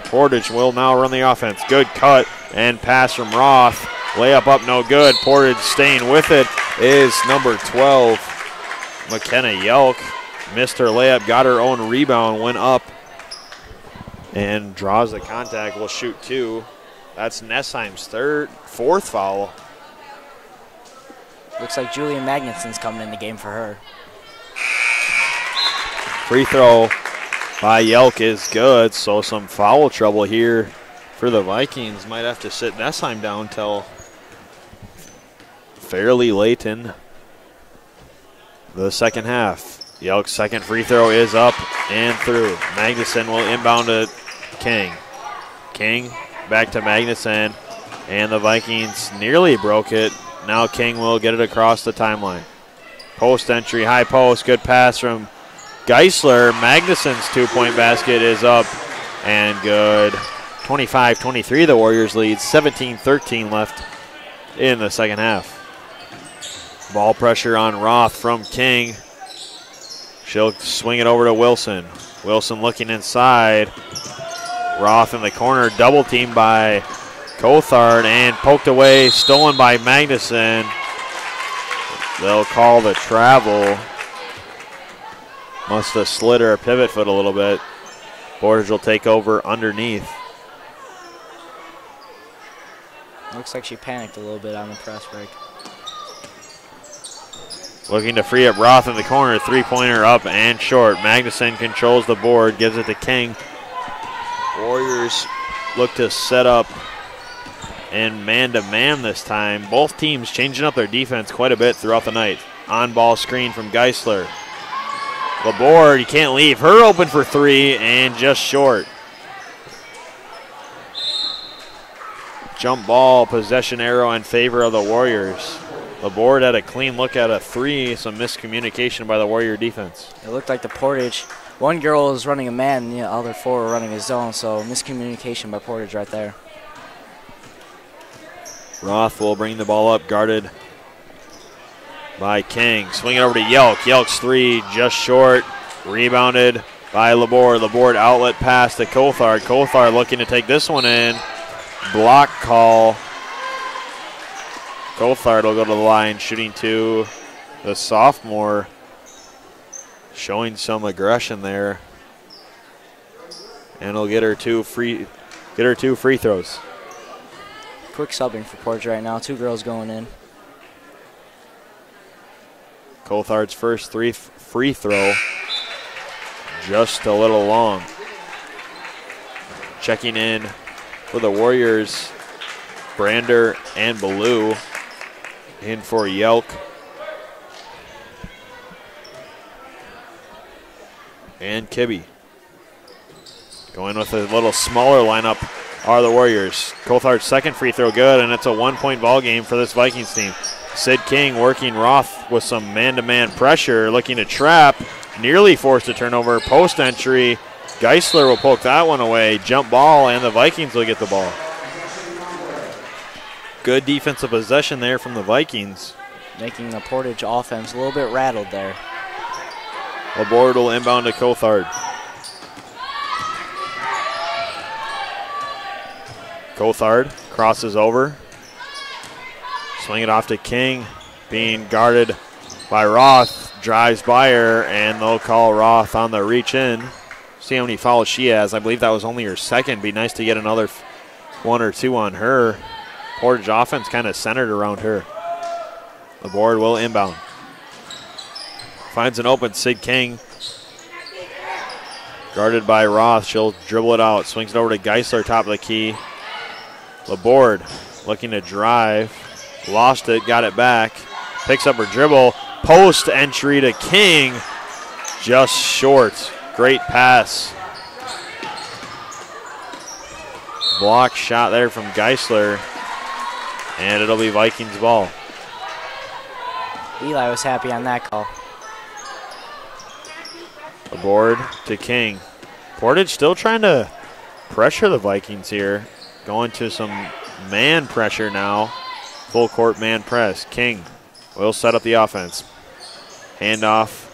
Portage will now run the offense. Good cut and pass from Roth. Layup up, no good. Portage staying with it is number 12, McKenna Yelk. missed her layup, got her own rebound, went up and draws the contact. Will shoot 2. That's Nessheim's fourth foul. Looks like Julian Magnuson's coming in the game for her. Free throw by Yelk is good, so some foul trouble here for the Vikings. Might have to sit Nessheim down till fairly late in the second half. Yelk's second free throw is up and through. Magnuson will inbound to King. King back to Magnuson, and the Vikings nearly broke it. Now King will get it across the timeline. Post entry, high post, good pass from Geisler. Magnuson's two-point basket is up and good. 25-23 the Warriors lead, 17-13 left in the second half. Ball pressure on Roth from King. She'll swing it over to Wilson. Wilson looking inside. Roth in the corner, double teamed by Cothard and poked away, stolen by Magnuson. They'll call the travel. Must have slid her pivot foot a little bit. Portage will take over underneath. Looks like she panicked a little bit on the press break. Looking to free up Roth in the corner, three-pointer up and short. Magnuson controls the board, gives it to King. Warriors look to set up and man-to-man this time. Both teams changing up their defense quite a bit throughout the night. On-ball screen from Geisler. Laborde, you can't leave. Her open for 3 and just short. Jump ball, possession arrow in favor of the Warriors. Laborde had a clean look at a 3, some miscommunication by the Warrior defense. It looked like the Portage, one girl was running a man, and the other 4 were running a zone, so miscommunication by Portage right there. Roth will bring the ball up, guarded by King. Swing it over to Yelk. Yelk's 3 just short. Rebounded by Laborde. Laborde outlet pass to Cothard. Cothard looking to take this one in. Block call. Cothard will go to the line, shooting 2. The sophomore showing some aggression there. And he'll get her 2 free throws. Quick subbing for Portage right now. 2 girls going in. Cothard's first free throw, just a little long. Checking in for the Warriors, Brander and Ballou. In for Yelk. And Kibbe. Going with a little smaller lineup are the Warriors. Cothard's second free throw good, and it's a 1-point ball game for this Vikings team. Sid King working Roth with some man-to-man pressure, looking to trap, nearly forced a turnover. Post entry, Geisler will poke that one away. Jump ball, and the Vikings will get the ball. Good defensive possession there from the Vikings. Making the Portage offense a little bit rattled there. Laborde will inbound to Cothard. Cothard crosses over. Swing it off to King, being guarded by Roth. Drives by her, and they'll call Roth on the reach in. See how many fouls she has. I believe that was only her second. Be nice to get another 1 or 2 on her. Portage offense kind of centered around her. The board will inbound. Finds an open Sid King. Guarded by Roth. She'll dribble it out. Swings it over to Geisler, top of the key. Laborde looking to drive. Lost it, got it back. Picks up her dribble. Post entry to King. Just short. Great pass. Block shot there from Geisler. And it'll be Vikings ball. Eli was happy on that call. Laborde to King. Portage still trying to pressure the Vikings here. Going to some man pressure now. Full court man press. King will set up the offense. Handoff.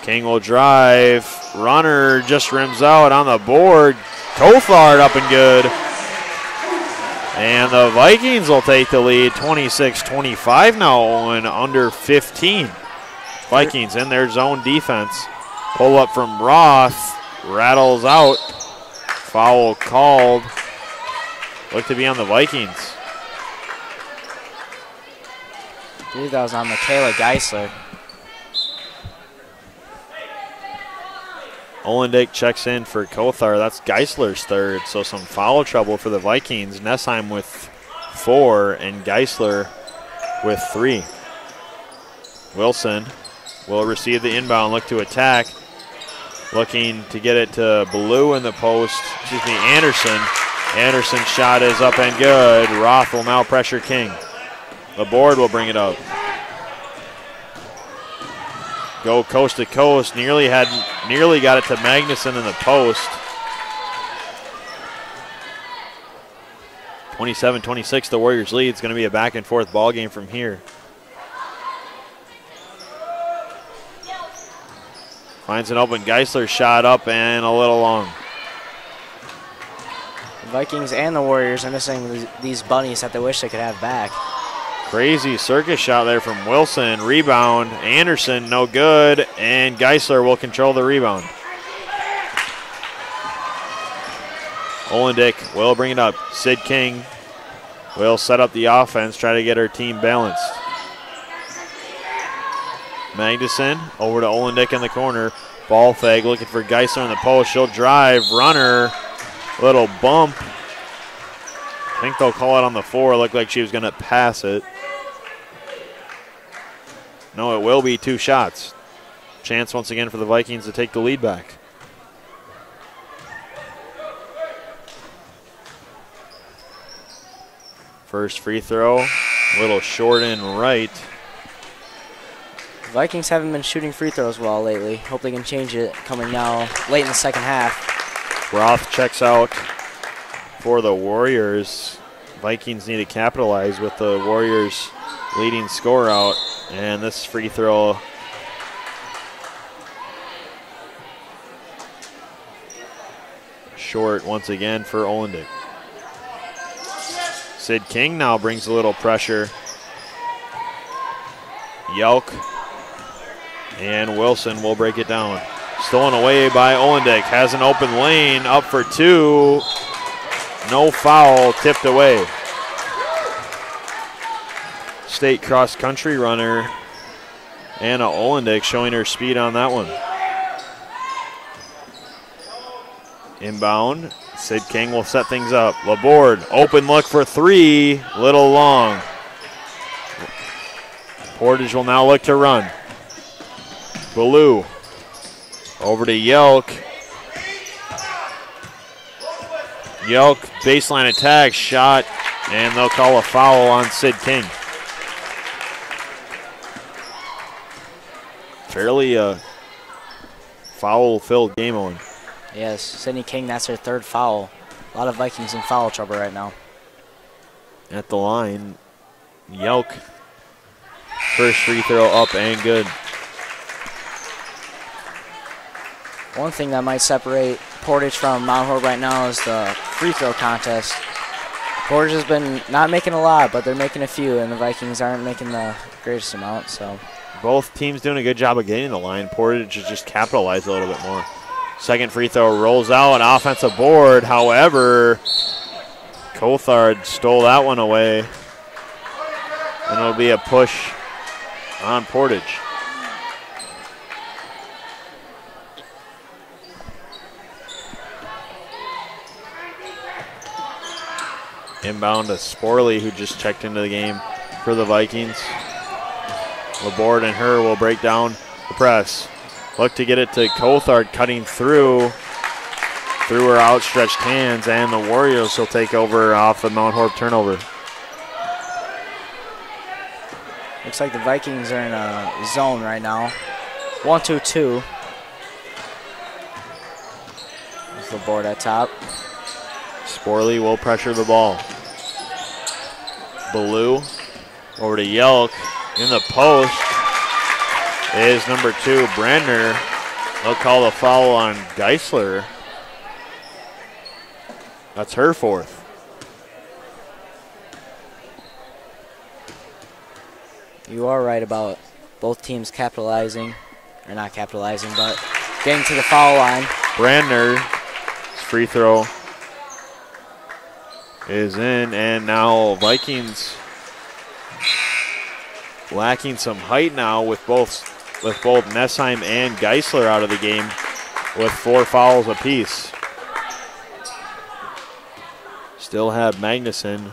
King will drive. Runner just rims out on the board. Cothard up and good. And the Vikings will take the lead, 26-25 now, Owen, under 15. Vikings in their zone defense. Pull up from Roth. Rattles out. Foul called. Looked to be on the Vikings. I believe that was on Michaela Geisler. Olendick checks in for Kothar. That's Geisler's third, so some foul trouble for the Vikings. Nessheim with 4 and Geisler with 3. Wilson will receive the inbound, look to attack. Looking to get it to Blue in the post. Anderson. Anderson's shot is up and good. Roth will now pressure King. The board will bring it up. Go coast to coast. Nearly got it to Magnuson in the post. 27-26, the Warriors lead. It's going to be a back and forth ball game from here. Finds an open Geisler shot up and a little long. The Vikings and the Warriors are missing these bunnies that they wish they could have back. Crazy circus shot there from Wilson. Rebound. Anderson, no good. And Geisler will control the rebound. Olendick will bring it up. Sid King will set up the offense, try to get her team balanced. Magnuson over to Olendick in the corner. Ball fake looking for Geisler in the post. She'll drive. Runner. Little bump. I think they'll call it on the 4. Looked like she was going to pass it. No, it will be 2 shots. Chance once again for the Vikings to take the lead back. First free throw, a little short and right. Vikings haven't been shooting free throws well lately. Hope they can change it coming now late in the second half. Roth checks out for the Warriors. Vikings need to capitalize with the Warriors leading score out. And this free throw short once again for Olendick. Sid King now brings a little pressure. Yelk and Wilson will break it down. Stolen away by Olendick. Has an open lane, up for 2. No foul, tipped away. State cross-country runner Anna Olendick showing her speed on that one. Inbound. Sid King will set things up. Laborde, open look for 3. Little long. Portage will now look to run. Ballou over to Yelk. Yelk, baseline attack, shot, and they'll call a foul on Sid King. Fairly foul-filled game on. Yes, Sydney King, that's her 3rd foul. A lot of Vikings in foul trouble right now. At the line, Yelk. First free throw up and good. One thing that might separate Portage from Mount Horeb right now is the free throw contest. Portage has been not making a lot, but they're making a few, and the Vikings aren't making the greatest amount. So both teams doing a good job of getting the line. Portage has just capitalized a little bit more. Second free throw rolls out, an offensive board. However, Cothard stole that one away. And it'll be a push on Portage. Inbound to Sporley, who just checked into the game for the Vikings. Laborde and her will break down the press. Look to get it to Cothard, cutting through her outstretched hands, and the Warriors will take over off the Mount Horeb turnover. Looks like the Vikings are in a zone right now. 1-2-2. There's Laborde at top. Sporley will pressure the ball. Ballou over to Yelk. In the post is number 2, Brandner. They'll call a foul on Geisler. That's her 4th. You are right about both teams capitalizing, or not capitalizing, but getting to the foul line. Brandner's free throw is in, and now Vikings lacking some height now with both Nessheim and Geisler out of the game with 4 fouls apiece. Still have Magnuson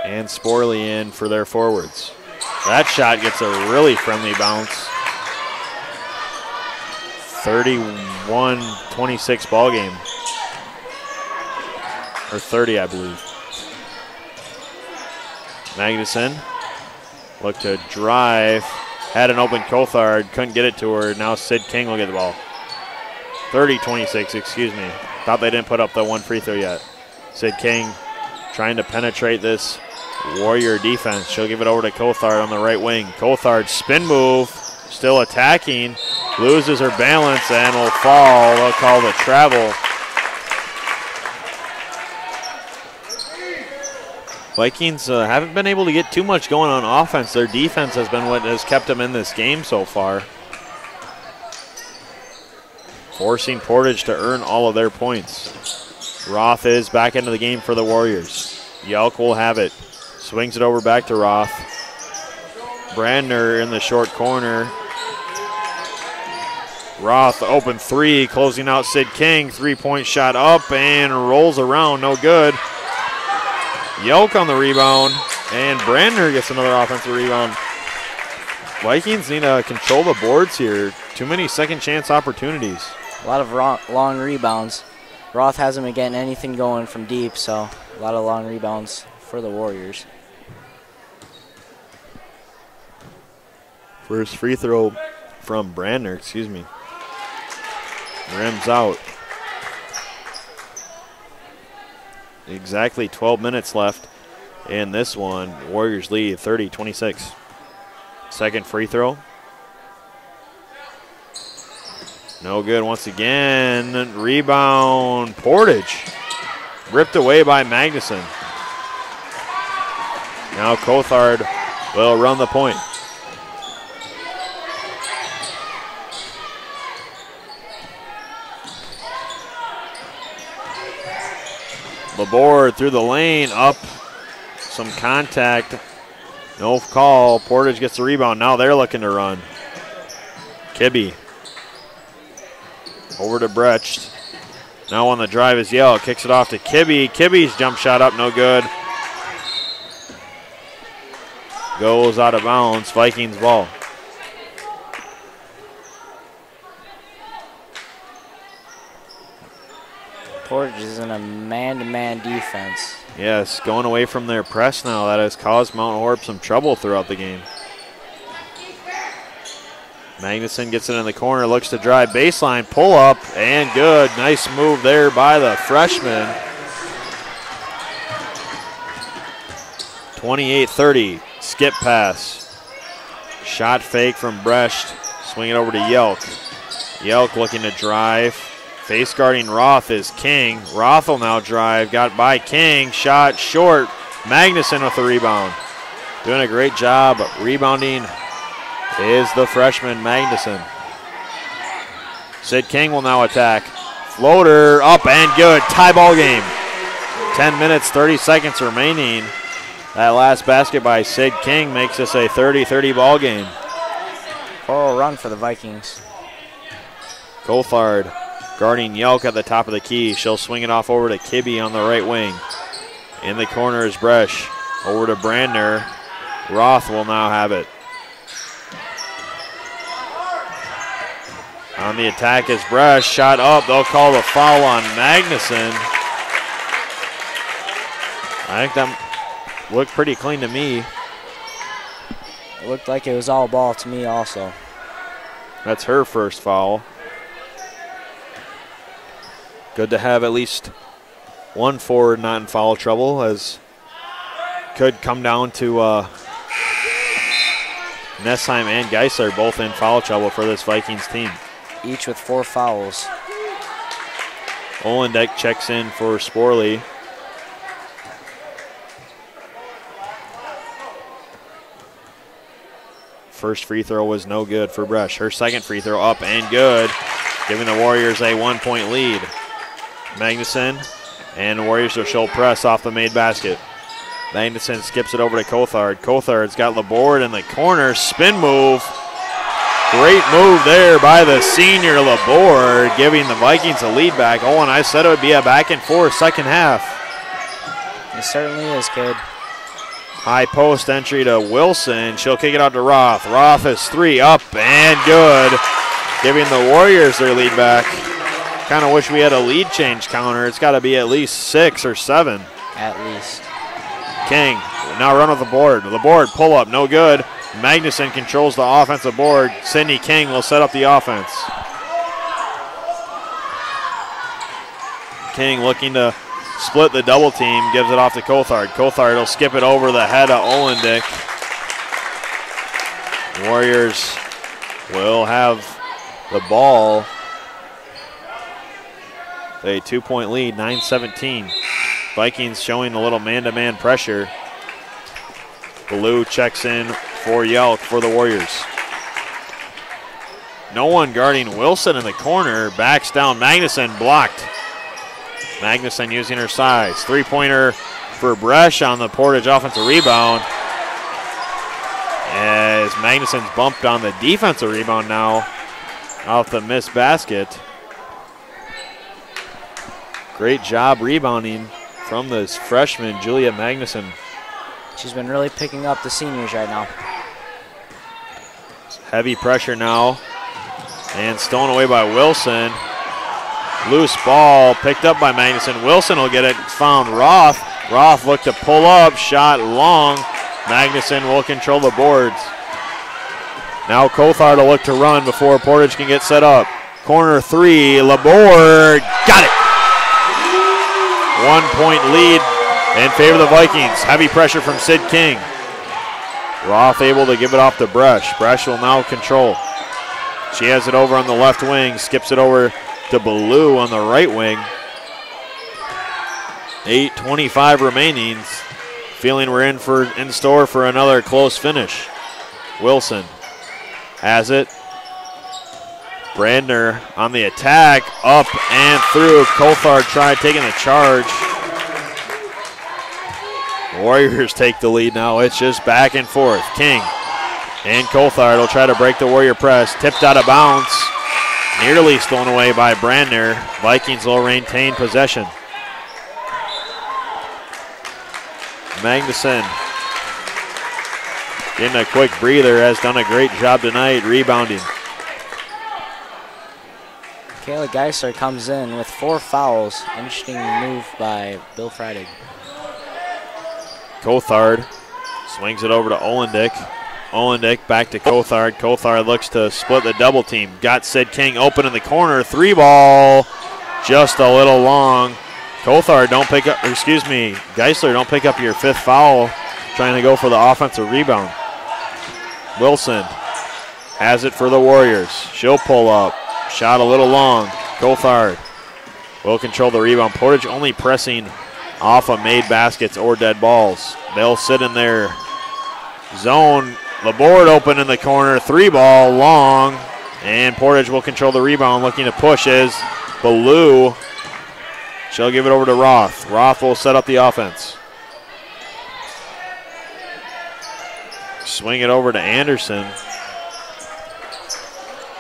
and Sporley in for their forwards. That shot gets a really friendly bounce. 31-26 ball game. Or 30, I believe. Magnuson looked to drive. Had an open Cothard. Couldn't get it to her. Now Sid King will get the ball. 30-26, excuse me. Thought they didn't put up the 1 free throw yet. Sid King trying to penetrate this Warrior defense. She'll give it over to Cothard on the right wing. Cothard spin move. Still attacking. Loses her balance and will fall. They'll call the travel. Vikings haven't been able to get too much going on offense. Their defense has been what has kept them in this game so far. Forcing Portage to earn all of their points. Roth is back into the game for the Warriors. Yelk will have it. Swings it over back to Roth. Brandner in the short corner. Roth open 3, closing out Sid King. 3-point shot up and rolls around, no good. Yelk on the rebound, and Brandner gets another offensive rebound. Vikings need to control the boards here. Too many second chance opportunities. A lot of long rebounds. Roth hasn't been getting anything going from deep, so a lot of long rebounds for the Warriors. First free throw from Brandner, excuse me. Rims out. Exactly 12 minutes left in this one. Warriors lead 30-26. Second free throw. No good once again. Rebound, Portage. Ripped away by Magnuson. Now Cothard will run the point. Laborde through the lane, up, some contact, no call. Portage gets the rebound. Now they're looking to run. Kibbe over to Brecht. Now on the drive is Yell. Kicks it off to Kibbe. Kibbe's jump shot up, no good. Goes out of bounds. Vikings ball. Portage is in a man-to-man defense. Yes, going away from their press now. That has caused Mount Horeb some trouble throughout the game. Magnuson gets it in the corner, looks to drive baseline, pull up, and good. Nice move there by the freshman. 28-30, skip pass. Shot fake from Brecht. Swing it over to Yelk. Yelk looking to drive. Face guarding Roth is King. Roth will now drive. Got by King. Shot short. Magnuson with the rebound. Doing a great job rebounding is the freshman Magnuson. Sid King will now attack. Floater up and good. Tie ball game. 10 minutes, 30 seconds remaining. That last basket by Sid King makes this a 30-30 ball game. Oral run for the Vikings. Cothard guarding Yelk at the top of the key. She'll swing it off over to Kibbe on the right wing. In the corner is Bresch. Over to Brandner. Roth will now have it. On the attack is Bresch. Shot up. They'll call the foul on Magnuson. I think that looked pretty clean to me. It looked like it was all ball to me also. That's her first foul. Good to have at least one forward not in foul trouble, as could come down to Nessheim and Geisler both in foul trouble for this Vikings team. Each with 4 fouls. Olendek checks in for Sporley. First free throw was no good for Bresch. Her second free throw up and good, giving the Warriors a 1-point lead. Magnuson and the Warriors will show press off the made basket. Magnuson skips it over to Cothard. Cothard's got Laborde in the corner, spin move. Great move there by the senior Laborde, giving the Vikings a lead back. Oh, and I said it would be a back and forth second half. It certainly is, kid. High post entry to Wilson. She'll kick it out to Roth. Roth is 3 up and good, giving the Warriors their lead back. Kind of wish we had a lead change counter. It's got to be at least 6 or 7. At least. King now run with the board. The board pull up, no good. Magnuson controls the offensive board. Sydney King will set up the offense. King looking to split the double team, gives it off to Cothard. Cothard will skip it over the head of Olendick. Warriors will have the ball. A 2-point lead, 9-17. Vikings showing a little man-to-man pressure. Blue checks in for Yelk for the Warriors. No one guarding Wilson in the corner. Backs down. Magnuson blocked. Magnuson using her size. 3-pointer for Bresch on the Portage offensive rebound. As Magnuson's bumped on the defensive rebound now off the missed basket. Great job rebounding from this freshman, Julia Magnuson. She's been really picking up the seniors right now. Heavy pressure now. And stolen away by Wilson. Loose ball picked up by Magnuson. Wilson will get it, found Roth. Roth looked to pull up, shot long. Magnuson will control the boards. Now Cothard will look to run before Portage can get set up. Corner 3, Laborde, got it. 1-point lead in favor of the Vikings. Heavy pressure from Sid King. Roth able to give it off to Bresch. Bresch will now control. She has it over on the left wing, skips it over to Ballou on the right wing. 8:25 remaining. Feeling we're in store for another close finish. Wilson has it. Brandner on the attack, up and through. Cothard tried taking the charge. Warriors take the lead now. It's just back and forth. King and Cothard will try to break the Warrior press. Tipped out of bounds. Nearly stolen away by Brandner. Vikings will retain possession. Magnuson getting a quick breather, has done a great job tonight rebounding. Kayla Geisler comes in with 4 fouls. Interesting move by Bill Freidig. Cothard swings it over to Olendick. Olendick back to Cothard. Cothard looks to split the double team. Got Sid King open in the corner. 3 ball, just a little long. Cothard Geisler don't pick up your 5th foul, trying to go for the offensive rebound. Wilson has it for the Warriors. She'll pull up. Shot a little long. Cothard will control the rebound. Portage only pressing off of made baskets or dead balls. They'll sit in their zone. Laborde open in the corner. 3 ball, long. And Portage will control the rebound, looking to push as Ballou. She'll give it over to Roth. Roth will set up the offense. Swing it over to Anderson.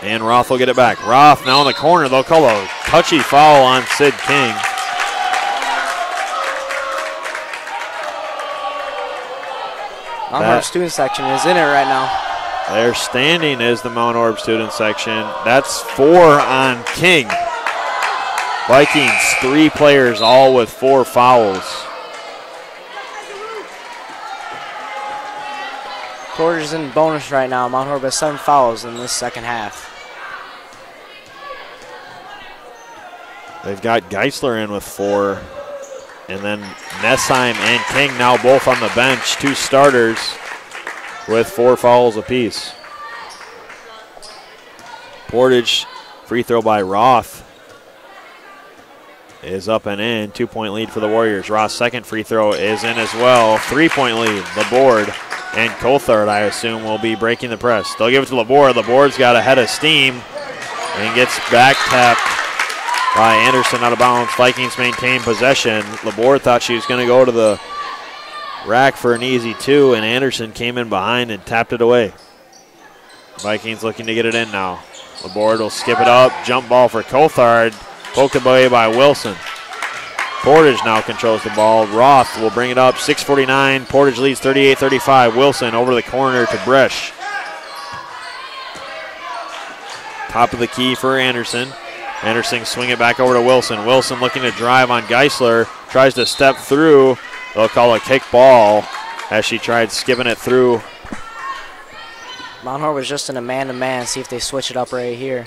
And Roth will get it back. Roth now in the corner. They'll call a touchy foul on Sid King. Mount Horeb student section is in it right now. They're standing as the Mount Horeb student section. That's 4 on King. Vikings, 3 players, all with 4 fouls. Porter's in bonus right now. Mount Horeb has 7 fouls in this second half. They've got Geisler in with 4. And then Nessheim and King now both on the bench. 2 starters with 4 fouls apiece. Portage, free throw by Roth, is up and in. 2-point lead for the Warriors. Roth's second free throw is in as well. 3-point lead. The board and Coulthard, I assume, will be breaking the press. They'll give it to Laborde. Laborde's got a head of steam and gets back tapped by Anderson out of bounds. Vikings maintain possession. Laborde thought she was going to go to the rack for an easy 2, and Anderson came in behind and tapped it away. Vikings looking to get it in now. Laborde will skip it up. Jump ball for Coulthard. Poked away by Wilson. Portage now controls the ball. Roth will bring it up. 6:49. Portage leads 38-35. Wilson over the corner to Bresch. Top of the key for Anderson. Anderson swing it back over to Wilson. Wilson looking to drive on Geisler. Tries to step through. They'll call a kick ball as she tried skipping it through. Mount Horeb was just in a man-to-man. See if they switch it up right here.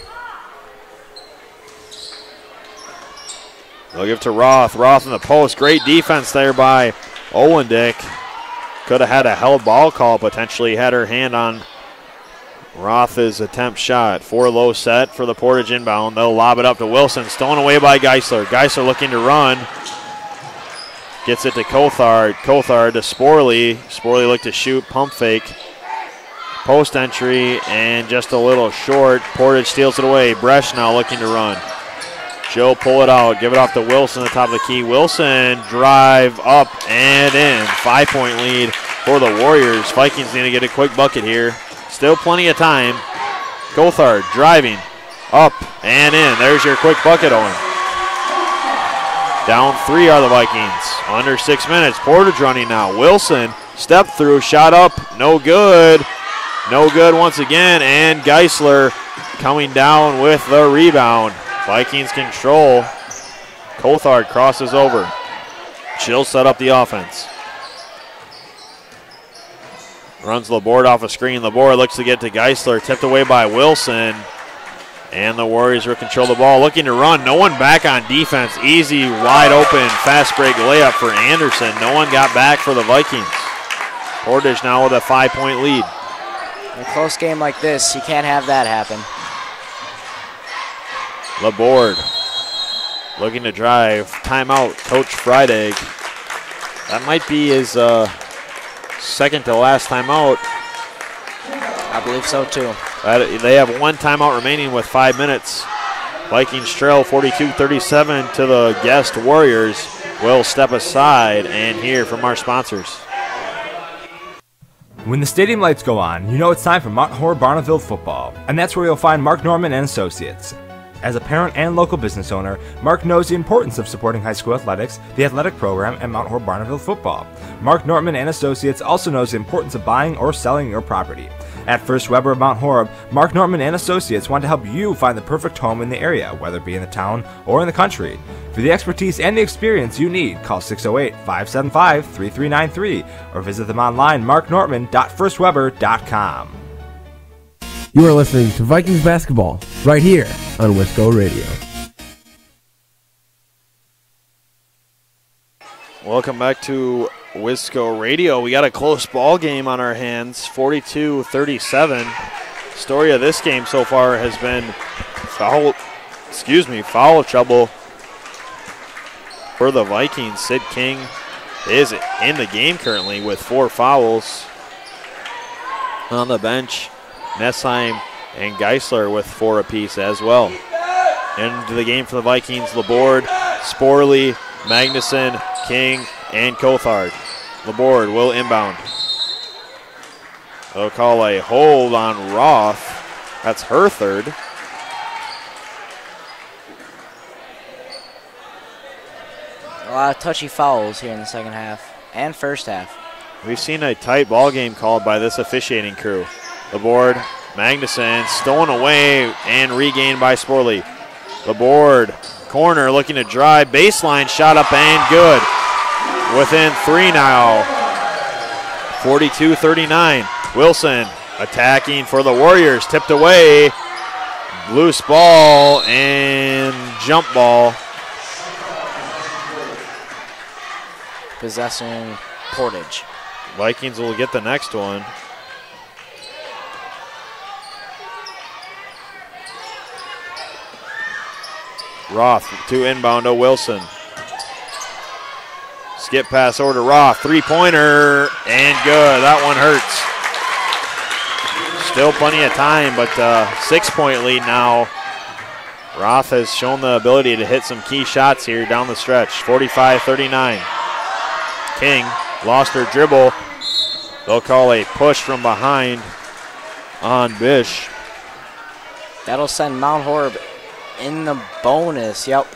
They'll give it to Roth. Roth in the post. Great defense there by Owendick. Could have had a held ball call potentially. Had her hand on Roth's attempt shot. 4 low set for the Portage inbound. They'll lob it up to Wilson. Stolen away by Geisler. Geisler looking to run. Gets it to Coulthard. Coulthard to Sporley. Sporley looked to shoot. Pump fake. Post entry and just a little short. Portage steals it away. Bresch now looking to run. She'll pull it out. Give it off to Wilson at the top of the key. Wilson drive up and in. 5-point lead for the Warriors. Vikings need to get a quick bucket here. Still plenty of time. Coulthard driving up and in. There's your quick bucket, Owen. Down 3 are the Vikings. Under 6 minutes. Portage running now. Wilson step through. Shot up. No good. No good once again. And Geisler coming down with the rebound. Vikings control. Coulthard crosses over. She'll set up the offense. Runs Laborde off a screen. Laborde looks to get to Geisler. Tipped away by Wilson. And the Warriors will control the ball. Looking to run. No one back on defense. Easy, wide open, fast break layup for Anderson. No one got back for the Vikings. Portage now with a 5-point lead. In a close game like this, you can't have that happen. Laborde looking to drive. Timeout, Coach Freitag. That might be his second to last timeout. I believe so too. They have 1 timeout remaining with 5 minutes. Vikings trail 42-37 to the guest Warriors. We'll step aside and hear from our sponsors. When the stadium lights go on, you know it's time for Mount Horeb Barneville football, and that's where you'll find Mark Norman and Associates. As a parent and local business owner, Mark knows the importance of supporting high school athletics, the athletic program, and Mount Horeb Barneville football. Mark Norman and Associates also knows the importance of buying or selling your property. At First Weber of Mount Horeb, Mark Norman and Associates want to help you find the perfect home in the area, whether it be in the town or in the country. For the expertise and the experience you need, call 608-575-3393 or visit them online, marknorman.firstweber.com. You are listening to Vikings basketball right here on Wisco Radio. Welcome back to Wisco Radio. We got a close ball game on our hands, 42-37. Story of this game so far has been foul trouble for the Vikings. Sid King is in the game currently with 4 fouls. On the bench, Nessheim and Geisler with 4 apiece as well. Into the game for the Vikings, Laborde, Sporley, Magnuson, King, and Coulthard. Laborde will inbound. They'll call a hold on Roth. That's her 3rd. A lot of touchy fouls here in the second half and first half. We've seen a tight ball game called by this officiating crew. Laborde, Magnuson, stolen away and regained by Sporley. Laborde, corner, looking to drive, baseline, shot up and good. Within 3 now, 42-39. Wilson attacking for the Warriors, tipped away, loose ball and jump ball. Possessing Portage. Vikings will get the next one. Roth to inbound to Wilson. Skip pass over to Roth. Three-pointer, and good. That one hurts. Still plenty of time, but 6-point lead now. Roth has shown the ability to hit some key shots here down the stretch. 45-39. King lost her dribble. They'll call a push from behind on Bish. That'll send Mount Horeb in the bonus. Yep.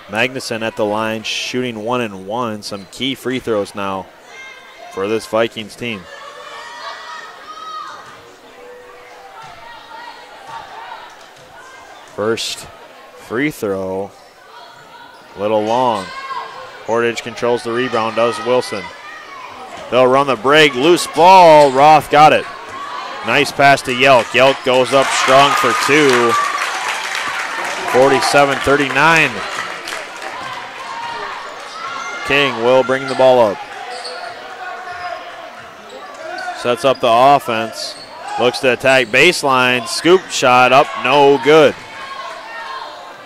Magnuson at the line, shooting 1-1. Some key free throws now for this Vikings team. First free throw, little long. Portage controls the rebound, does Wilson. They'll run the break, loose ball, Roth got it. Nice pass to Yelk. Yelk goes up strong for two. 47-39. King will bring the ball up. Sets up the offense. Looks to attack baseline. Scoop shot up, no good.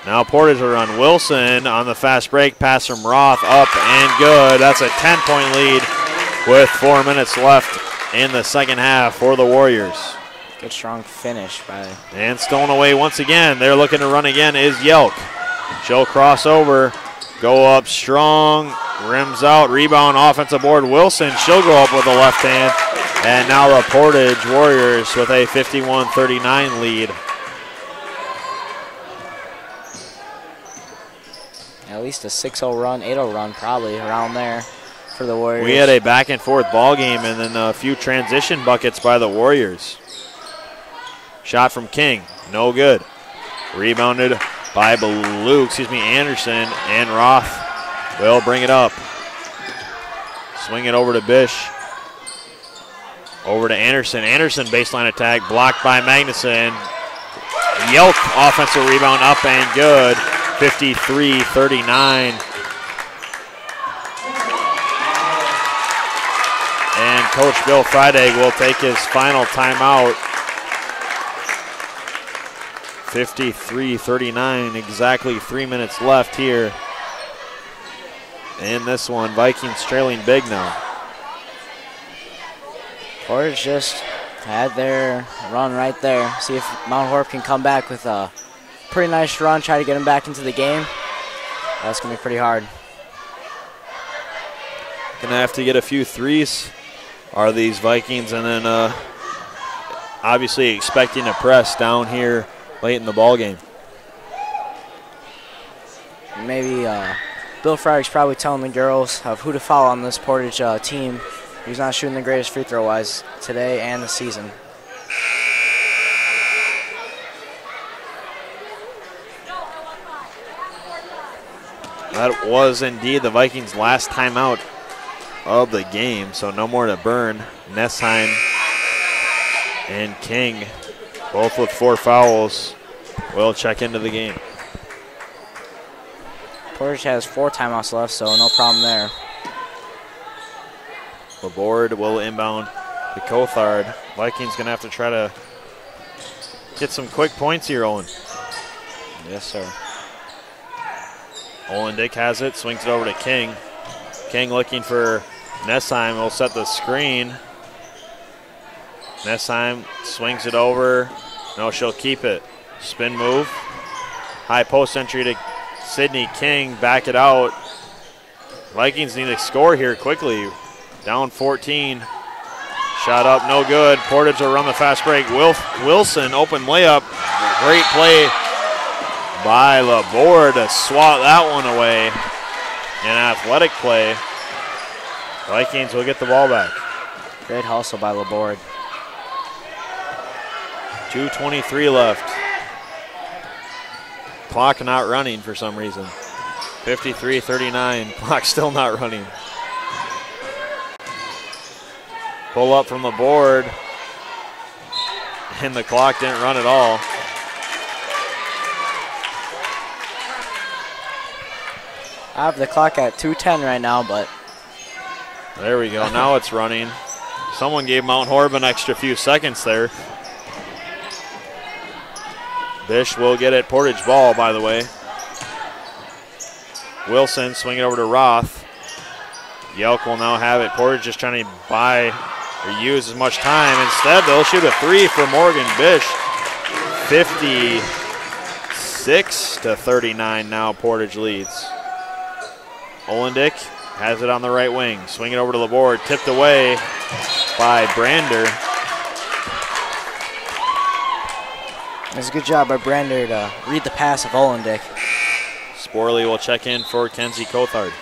Now Portage will run. Wilson on the fast break. Pass from Roth up and good. That's a 10-point lead with 4 minutes left in the second half for the Warriors. Good strong finish by. And stolen away once again. They're looking to run again is Yelk. She'll cross over. Go up strong. Rims out. Rebound offensive board. Wilson. She'll go up with the left hand. And now the Portage Warriors with a 51-39 lead. At least a 6-0 run, 8-0 run probably around there for the Warriors. We had a back and forth ball game and then a few transition buckets by the Warriors. Shot from King, no good. Rebounded by Anderson, and Roth will bring it up. Swing it over to Bish. Over to Anderson. Anderson baseline attack, blocked by Magnuson. Yelk offensive rebound up and good. 53-39. And Coach Bill Friedag will take his final timeout. 53-39, exactly 3 minutes left here in this one. Vikings trailing big now. Portage just had their run right there. See if Mount Horeb can come back with a pretty nice run, try to get him back into the game. That's going to be pretty hard. Going to have to get a few threes, are these Vikings, and then obviously expecting to press down here late in the ball game. Maybe Bill Freidag's probably telling the girls of who to follow on this Portage team. He's not shooting the greatest free throw-wise today and the season. That was indeed the Vikings' last timeout of the game, so no more to burn. Nessheim and King, both with 4 fouls, will check into the game. Portage has 4 timeouts left, so no problem there. The board will inbound to Cothard. Vikings going to have to try to get some quick points here, Owen. Yes, sir. Olin Dick has it, swings it over to King. King looking for Nessheim, will set the screen. Nessheim swings it over. No, she'll keep it. Spin move. High post entry to Sydney King, back it out. Vikings need to score here quickly. Down 14. Shot up, no good. Portage will run the fast break. Wilson, open layup. Great play by Laborde to swat that one away. An athletic play. Vikings will get the ball back. Great hustle by Laborde. 2:23 left. Clock not running for some reason. 53-39. Clock still not running. Pull up from the board. And the clock didn't run at all. I have the clock at 2:10 right now, but. There we go. Now it's running. Someone gave Mount Horeb an extra few seconds there. Bish will get it. Portage ball, by the way. Wilson swinging over to Roth. Yelk will now have it. Portage just trying to buy or use as much time. Instead, they'll shoot a three for Morgan Bish. 56-39 now, Portage leads. Olendick has it on the right wing. Swing it over to the board. Tipped away by Brander. It's a good job by Brander to read the pass of Olendick. Sporley will check in for Kenzie Cothard.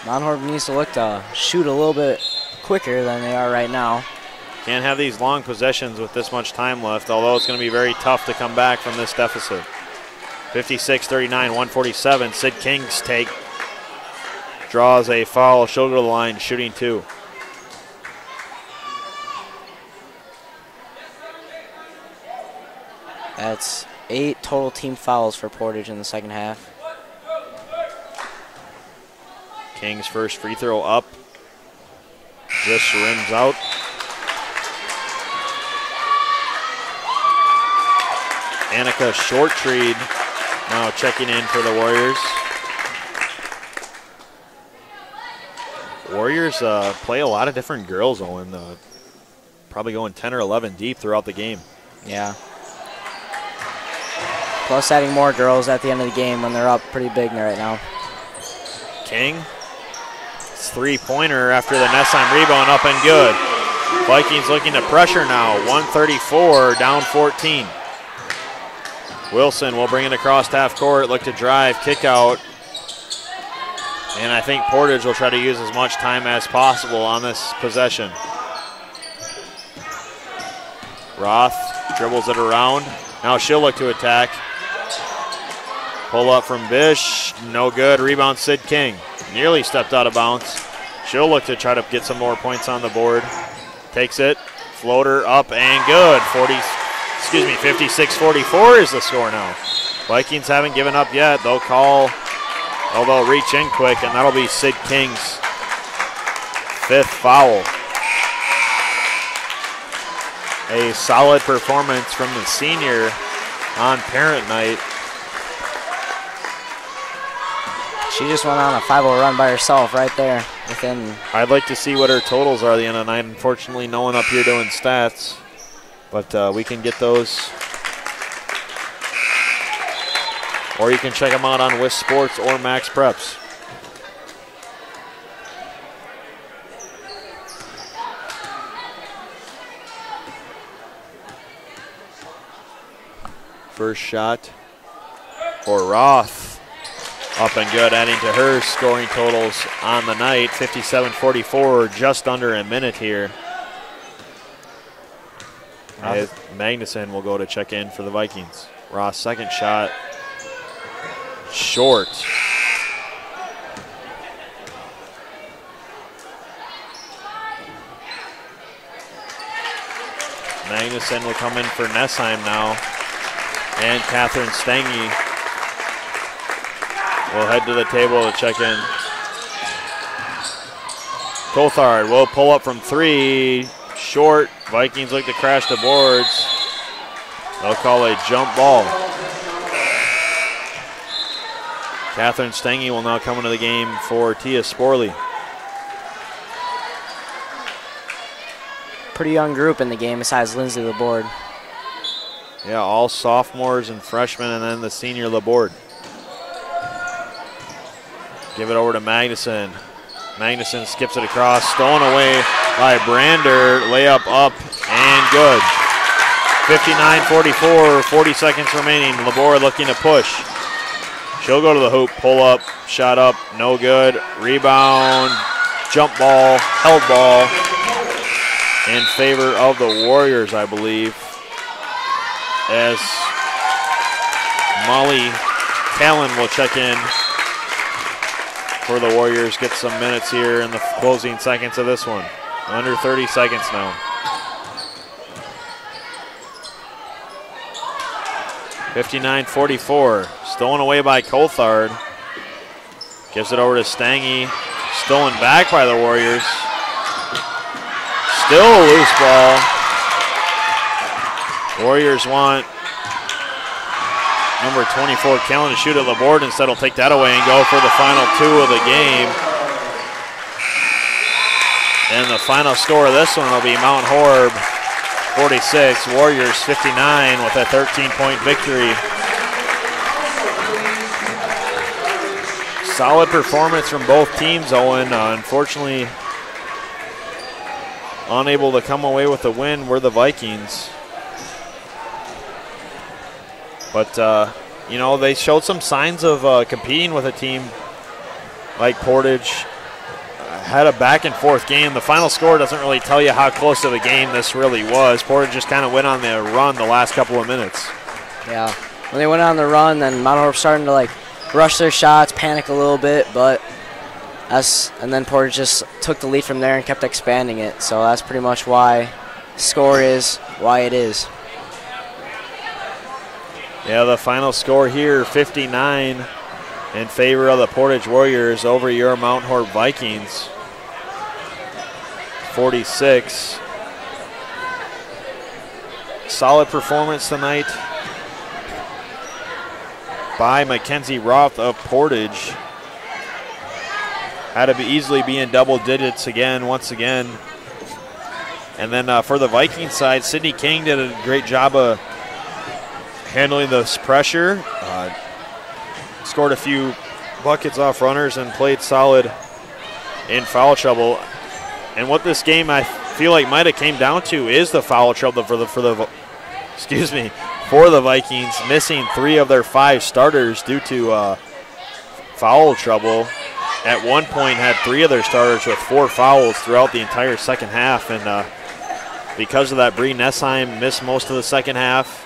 Mount Horeb needs to look to shoot a little bit quicker than they are right now. Can't have these long possessions with this much time left, although it's going to be very tough to come back from this deficit. 56-39, 147. Sid King's take. Draws a foul, she'll go to the line, shooting two. That's 8 total team fouls for Portage in the second half. King's first free throw up. Just rims out. Annika Shorttreed now checking in for the Warriors. Warriors play a lot of different girls, Owen. Probably going 10 or 11 deep throughout the game. Yeah. Plus adding more girls at the end of the game when they're up pretty big right now. King. Three-pointer after the Nessheim rebound, up and good. Vikings looking to pressure now. 134, down 14. Wilson will bring it across half court, look to drive, kick out. And I think Portage will try to use as much time as possible on this possession. Roth dribbles it around. Now she'll look to attack. Pull up from Bish, no good. Rebound Sid King. Nearly stepped out of bounds. She'll look to try to get some more points on the board. Takes it, floater up and good. 56-44 is the score now. Vikings haven't given up yet. They'll reach in quick, and that'll be Sid King's 5th foul. A solid performance from the senior on parent night. She just went on a 5-0 run by herself right there. I'd like to see what her totals are at the end of the night. Unfortunately, no one up here doing stats, but we can get those. Or you can check them out on Wisc Sports or Max Preps. First shot for Roth. Up and good, adding to her scoring totals on the night. 57-44, just under a minute here. As Magnuson will go to check in for the Vikings. Roth's second shot. Short. Magnuson will come in for Nessheim now. And Catherine Stange will head to the table to check in. Cothard will pull up from three. Short. Vikings look to crash the boards. They'll call a jump ball. Catherine Stange will now come into the game for Tia Sporley. Pretty young group in the game besides Lindsay Laborde. Yeah, all sophomores and freshmen, and then the senior Laborde. Give it over to Magnuson. Magnuson skips it across, stolen away by Brander. Layup up and good. 59-44, 40 seconds remaining. Laborde looking to push. She'll go to the hoop, pull up, shot up, no good. Rebound, jump ball, held ball in favor of the Warriors, I believe. As Molly Callan will check in for the Warriors, get some minutes here in the closing seconds of this one. Under 30 seconds now. 59-44, stolen away by Cothard. Gives it over to Stange, stolen back by the Warriors. Still a loose ball. Warriors want number 24, Callan, to shoot at Laborde. Instead, will take that away and go for the final two of the game. And the final score of this one will be Mount Horeb 46, Warriors 59 with a 13-point victory. Solid performance from both teams, Owen. Unfortunately, unable to come away with the win were the Vikings. But, you know, they showed some signs of competing with a team like Portage. Had a back-and-forth game. The final score doesn't really tell you how close of a game this really was. Portage just kind of went on the run the last couple of minutes. Yeah, when they went on the run, then Mount Horeb starting to like rush their shots, panic a little bit, and then Portage just took the lead from there and kept expanding it. So that's pretty much why the score is why it is. Yeah, the final score here, 59 in favor of the Portage Warriors over your Mount Horeb Vikings. 46. Solid performance tonight by Mackenzie Roth of Portage. Had to easily be in double digits again, once again. And then for the Viking side, Sydney King did a great job of handling this pressure. Scored a few buckets off runners and played solid in foul trouble. And what this game I feel like might have came down to is the foul trouble for the Vikings, missing 3 of their 5 starters due to foul trouble. At one point had 3 of their starters with 4 fouls throughout the entire second half, and because of that, Bree Nessheim missed most of the second half.